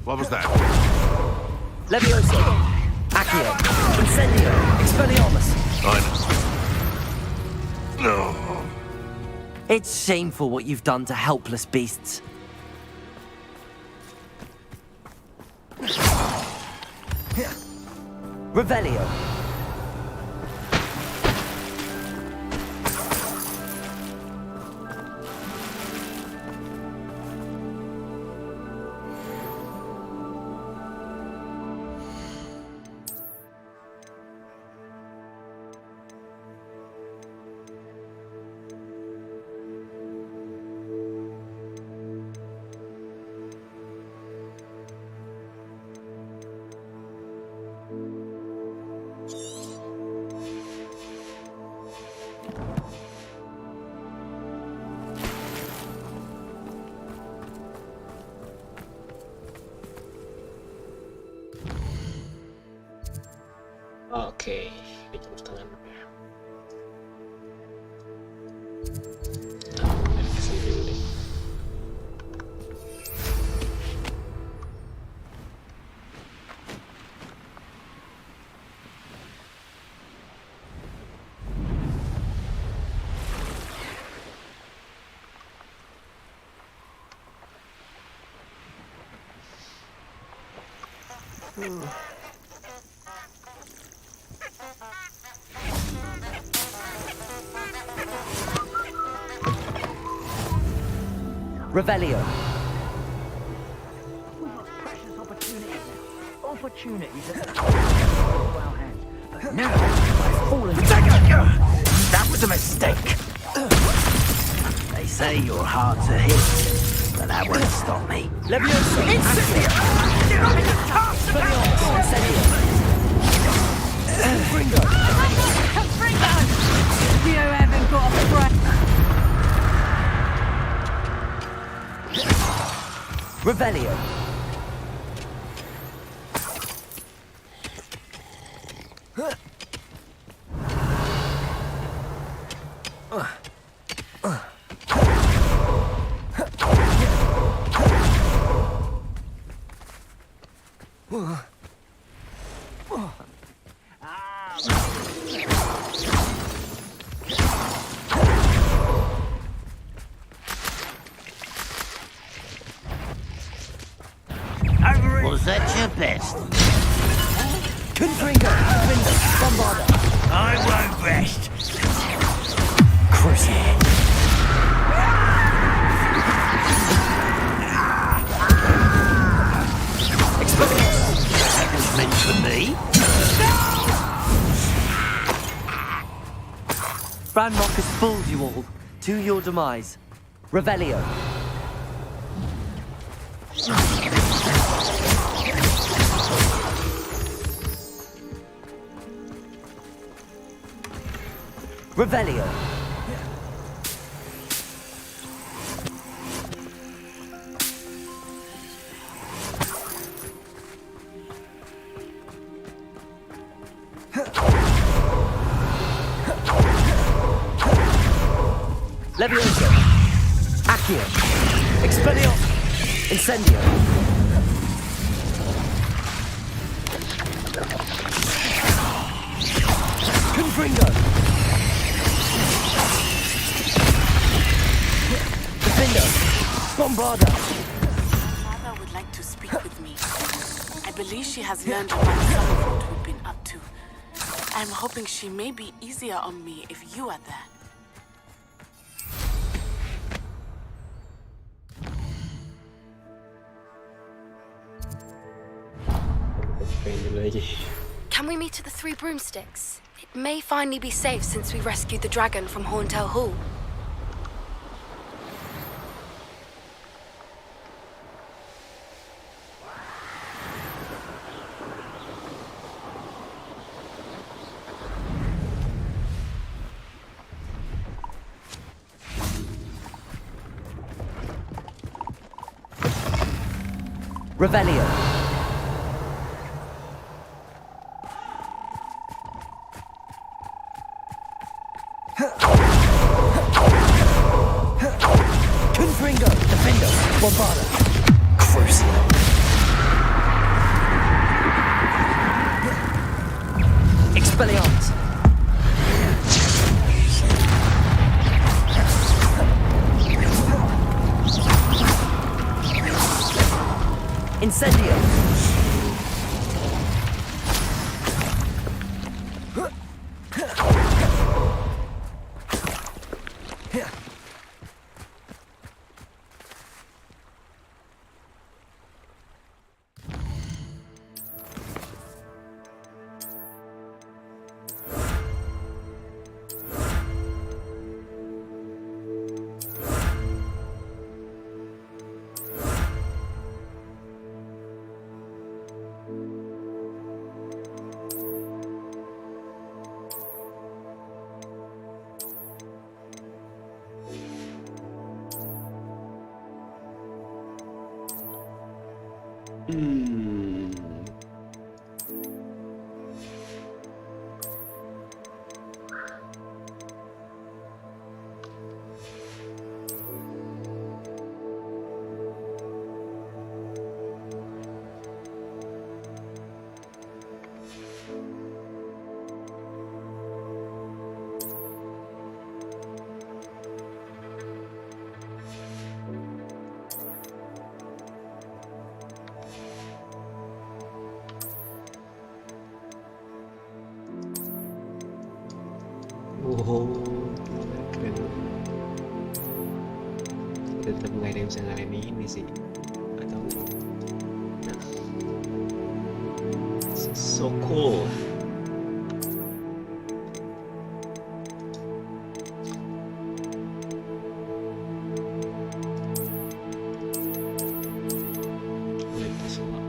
What was that? Levioso! Accio! Incendio! Expelliarmus! I know. No. It's shameful what you've done to helpless beasts. Revelio. Oke, ini jam setengah 6 ya. Dari kesini dulu deh. Revelio. We've lost precious opportunities now. Opportunities that are our hands. But now I've fallen. That was a mistake. They say you're hard to hit, but that won't stop me. Levioso! Incendio! Expelliarmus! Incendio! Confringo! Confringo! You haven't got a breath. Revelio. Was that your best? Confringo! Bombarda! I won't rest. Crucial. That was meant for me. Ranrock has fooled you all. To your demise. Revelio. Revelio. Levioso. Accio. Expelliarmus. Incendio. Confringo. Defender. Bombarda. Father would like to speak with me. I believe she has learned about some of what we've been up to. I'm hoping she may be easier on me if you are there. Can we meet at the Three Broomsticks? It may finally be safe since we rescued the dragon from Horntail Hall. Revelio. Confringo. Defendo. Bombarda. Crucio. Expelliarmus. Incendio. Oh, keren. Tetap nggak ada yang bisa ngalahin ini sih. Atau nah. So cool. Like this a lot.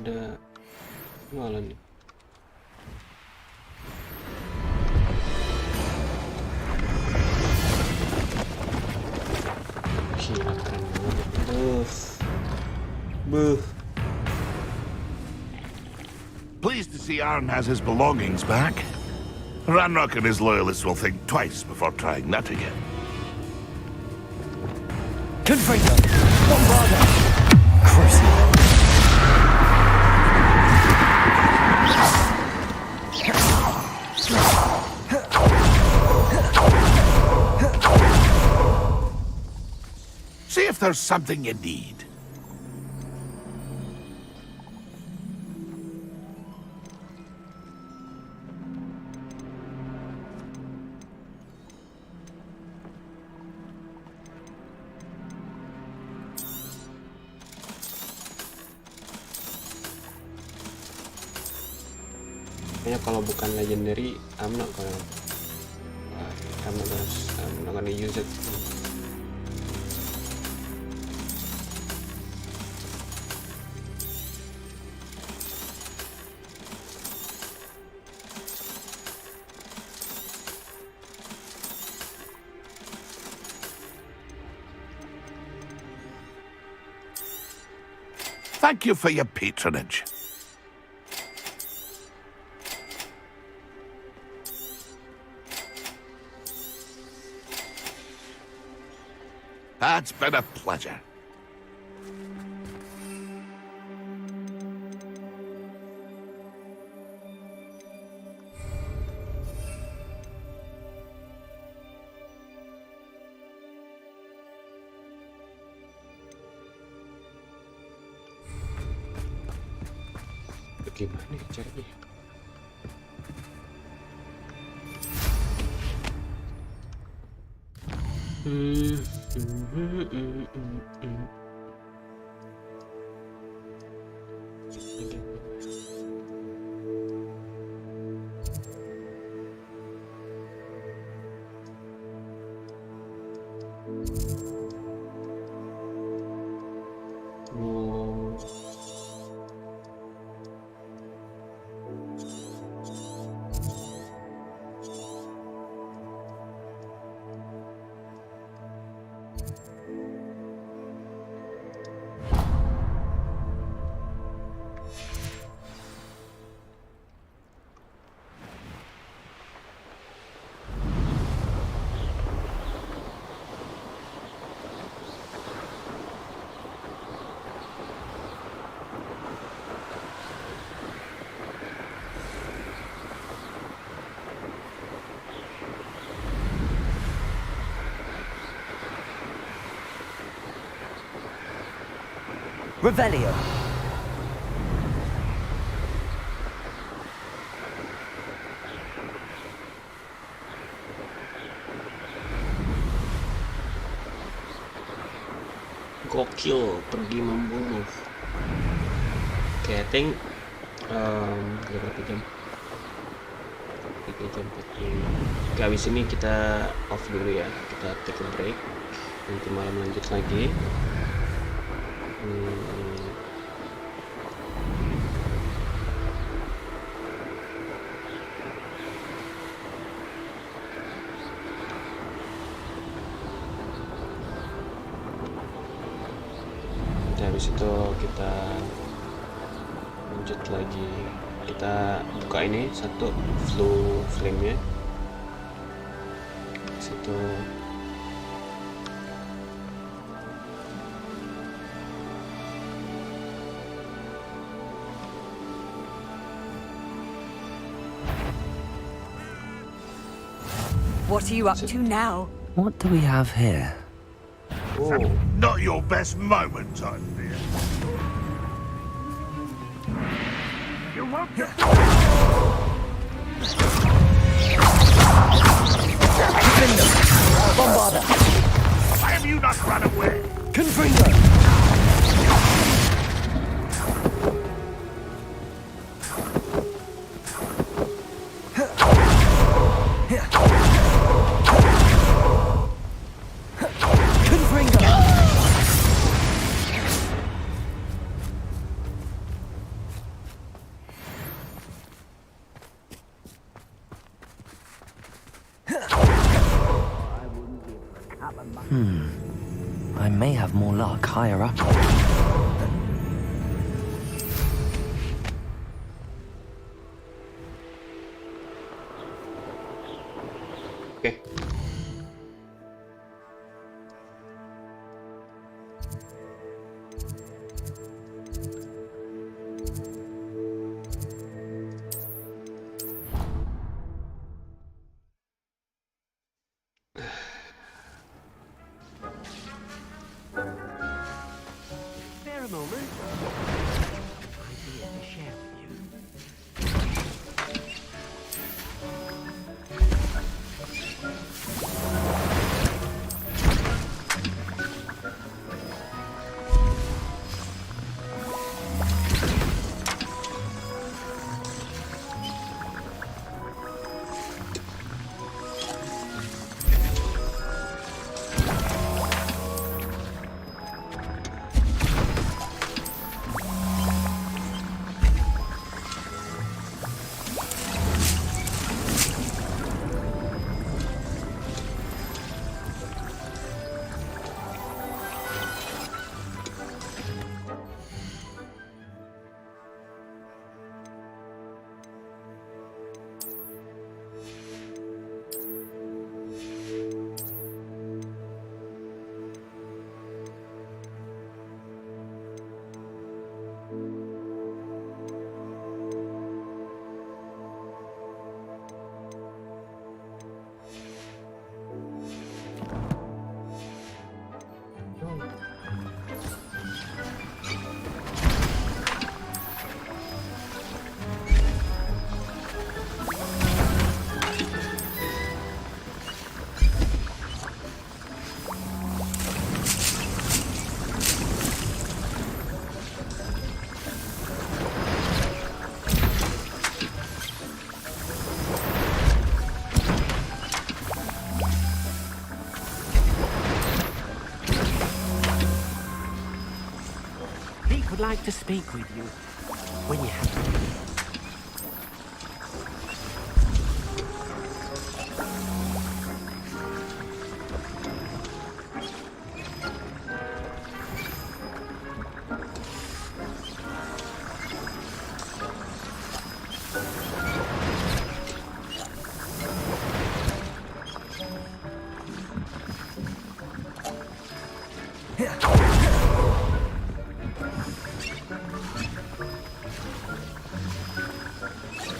Ada jualan nih. Gila keren banget. Buh. Pleased to see Arn has his belongings back. Ranrock and his loyalists will think twice before trying that again. Confringo. Bombarda. Crucio. See if there's something you need. Kayaknya kalau bukan legendary, I'm not gonna use it. Thank you for your patronage. It's been a pleasure. Gimana ya caranya? Revelio. Gokil, pergi membunuh. Oke, I think udah berapa jam? 3 jam 45. Oke, habis ini kita off dulu ya. Kita take a break. Nanti malam lanjut lagi. Habis itu kita lanjut lagi, kita buka ini satu flow flame-nya situ. What are you up to now? What do we have here? Oh. Not your best moment, I fear. You won't get... Bombarda! Why have you not run away? Confringo! I may have more luck higher up. Okay. Spare a moment. Idea to share with you. Would like to speak with you when you have time.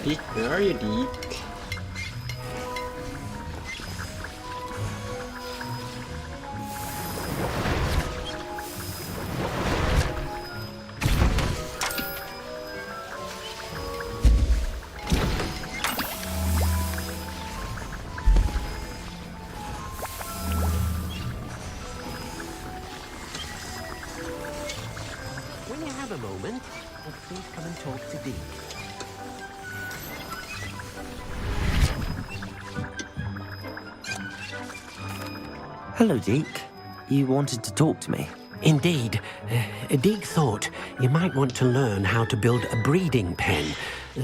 Dick, where are you, Dick? Hello, Deke. You wanted to talk to me? Indeed. Deek thought you might want to learn how to build a breeding pen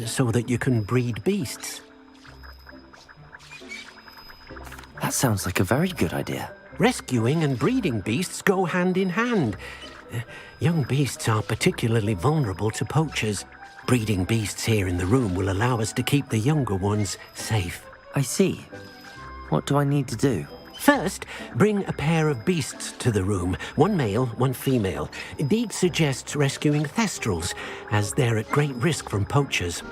so that you can breed beasts. That sounds like a very good idea. Rescuing and breeding beasts go hand in hand. Young beasts are particularly vulnerable to poachers. Breeding beasts here in the room will allow us to keep the younger ones safe. I see. What do I need to do? First, bring a pair of beasts to the room. One male, one female. Deek suggests rescuing thestrals, as they're at great risk from poachers.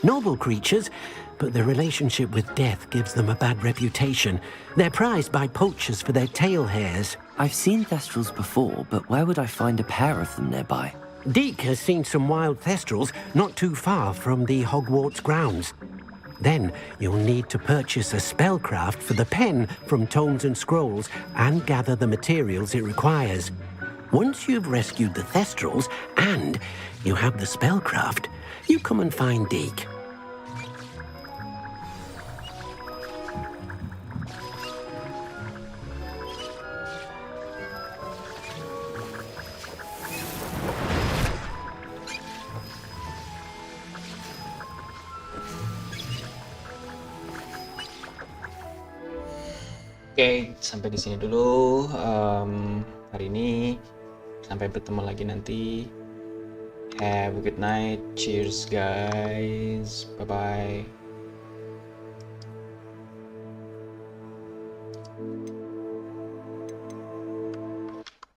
Noble creatures, but their relationship with death gives them a bad reputation. They're prized by poachers for their tail hairs. I've seen thestrals before, but where would I find a pair of them nearby? Deek has seen some wild thestrals not too far from the Hogwarts grounds. Then you'll need to purchase a spellcraft for the pen from Tomes and Scrolls and gather the materials it requires. Once you've rescued the thestrals and you have the spellcraft, you come and find Deek. Oke, sampai di sini dulu hari ini. Sampai bertemu lagi nanti. Have a good night. Cheers, guys. Bye bye.